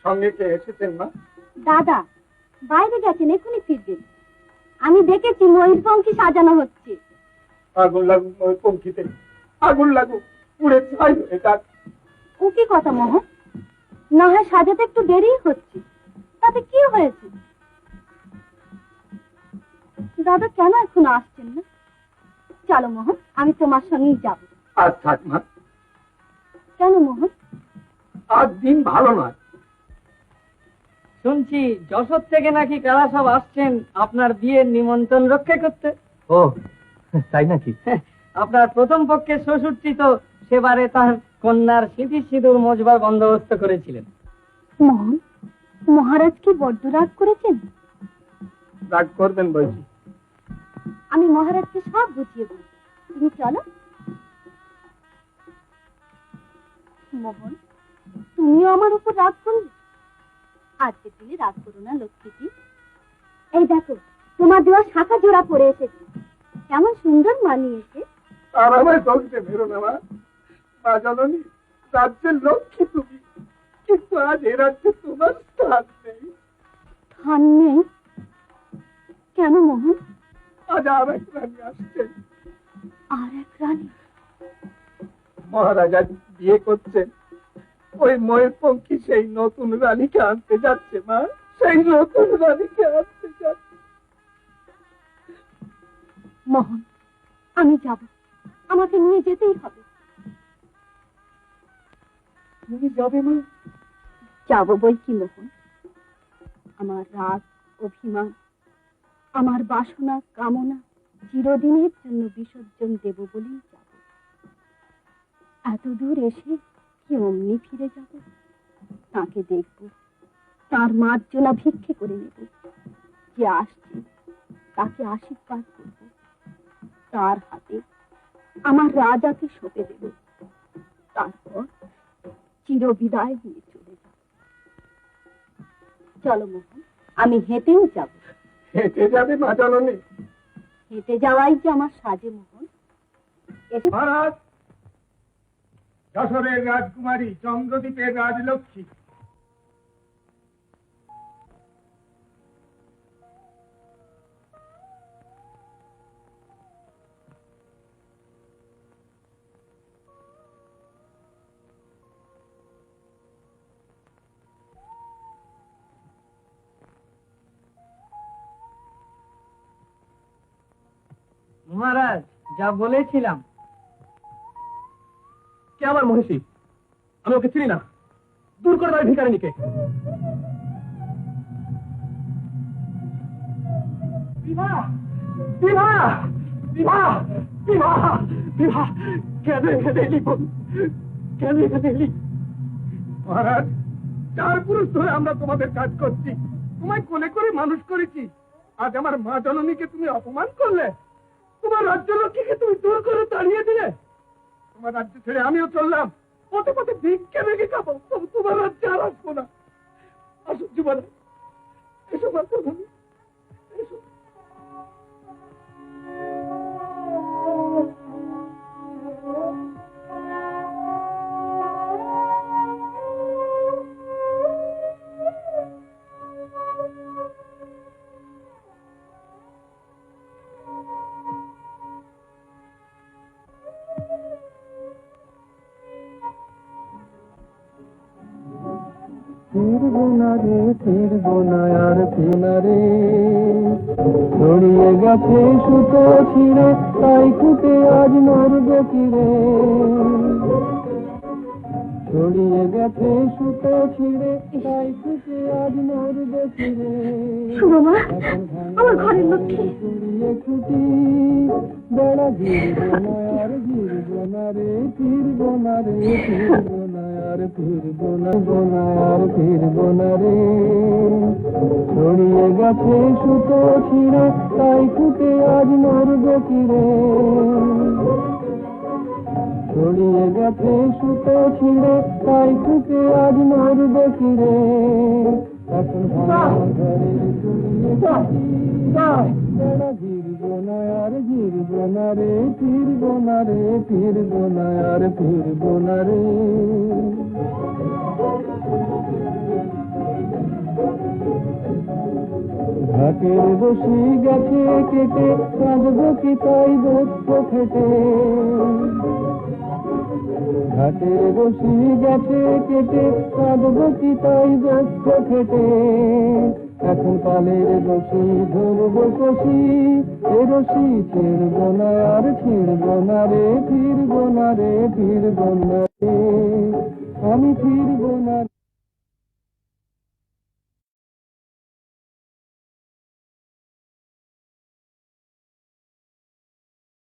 সঙ্গে কে এসেছেন মা? দাদা বাইরে গেছেন, এখনই ফিরবেন। আমি দেখেছি ময়ূরপঙ্খী সাজানো হচ্ছে। আগুন লাগুক ওই পঙ্খিতে, আগুন লাগুক, পুড়ে ছাই হয়ে যাক। ও কি কথা মোহন, না হয় সাজাতে একটু দেরি হচ্ছে, তাতে কি হয়েছে? দাদা কেন এখনো আসছেন না? চলো মোহন, আমি তোমার সঙ্গেই যাব। আর থাক মা, কেন মোহন? আজ দিন ভালো নয়। শুনছি যশোর থেকে নাকি কারা সব আসছেন আপনার বিয়ের নিমন্ত্রণ রক্ষা করতে। ও তাই নাকি? আপনার প্রথম পক্ষের শ্বশুরটি তো সেবারে তার কন্যার স্মৃতি সিঁদুর মজবার বন্দোবস্ত করেছিলেন। মোহন, মহারাজ কি বড্ড রাগ করেছেন? রাগ করবেন বলছি। আমি মহারাজকে সব বুঝিয়ে বলব, তুমি চলো। মোহন, তুমিও আমার উপর রাগ করলে? আজকে তুমি রাগ করো না লক্ষ্মীজি। এই দেখো, তোমার দেওয়া শাখা জোড়া পরে এসেছে, কেমন সুন্দর মানিয়েছে। আর আমায় বলতে বেরো না মা, মা জননী, রাজ্যের লক্ষ্মী তুমি, কিন্তু আজ এ রাজ্যে তোমার স্থান নেই। স্থান নেই কেন মোহন? আজ আর এক রানী আসছেন। আর এক রানী? মহারাজ আজ বিয়ে করছেন, ওই ময়ূরপঙ্খী সেই নতুন রানীকে আনতে যাচ্ছে মা, সেই নতুন রানীকে আনতে যাচ্ছে। মোহন, আমি যাব, আমাকে নিয়ে যেতেই হবে। তুমি যাবে মা? যাব বই কি মোহন, আমার রাগ, অভিমান, আমার বাসনা কামনা চিরদিনের জন্য বিসর্জন দেব বলেই যাব। এত দূর এসে কি অমনি ফিরে যাব? তাকে দেখব, তার মার্জনা ভিক্ষে করে নেব, যে আসছে তাকে আশীর্বাদ করব, তার হাতে আমার রাজাকে সঁপে দেব, তারপর চিরবিদায় নিয়ে চলে যাব। চলো মোহন, আমি হেঁটেই যাব। হেঁটে যাবে মা জননী? হেঁটে যাওয়াই যে আমার সাজে মোহন। মহারাজ, যশোরের রাজকুমারী, চন্দ্রদ্বীপের রাজলক্ষ্মী। মহারাজ, যা বলেছিলাম। কে আমার মহিষী? আমি ওকে চিনি না, দূর করে দাও ভিখারিনীকে। বিভা, বিভা, বিভা, বিভা, বিভা, কেন এখানে এলি বল, কেন এখানে এলি? মহারাজ, 4 পুরুষ ধরে আমরা তোমাদের কাজ করছি, তোমায় কোলে করে মানুষ করেছি, আজ আমার মা জননীকে তুমি অপমান করলে, তোমার রাজ্য লক্ষ্মীকে তুমি দূর করে তাড়িয়ে দিলে, তোমার রাজ্য ছেড়ে আমিও চললাম, পথে পথে ভিক্ষে ভেঙে খাবো, তবু তোমার রাজ্যে আর আসবো না। আসুন যুবরাজ, এসো মা জননী, এসো। ফিরবো না রে, ফিরবো না আর ফিরনা রে, ছড়িয়ে গেছে সুতো ছিঁড়ে, তাই কুটে আজ নড়বে কিরে, ছড়িয়ে গেছে সুতো ছিঁড়ে, তাই কুটে আজ নড়বে কিরে। সুরমা, আমার ঘরের লক্ষ্মী। ছড়িয়ে ছুটি বেড়া, ঘিরবো না আর ঘিরবো না রে, ফিরবো না রে, ফিরবো না আর ফিরবো না, গোনা আর ফিরবো না রে, ছড়িয়ে গেছে সুতো ছিঁড়ে, তাই কুটে আজ নড়বে কিরে, ছড়িয়ে গেছে সুতো ছিঁড়ে, তাই খুঁকে আজ মারবে ফিরে। এখন ঘরে ছড়িয়ে ঘিরবো না আর ঘিরবো না রে, ফিরবো না রে, ফিরবো না আর ফিরবো না রে। ঘাটের বসি গেছে কেটে, কাঁদবো কি তাই বক্ষ খেটে। ঘাটের বসি গেছে কেটে, কাঁদবো কি তাই বক্ষ খেটে। এখন কালের বসি ধরবো কষি, এ রশি ছিড়বো না আর ছিড়বো না রে, ফিরবো না রে, ফিরবো না রে, আমি ফিরবো না।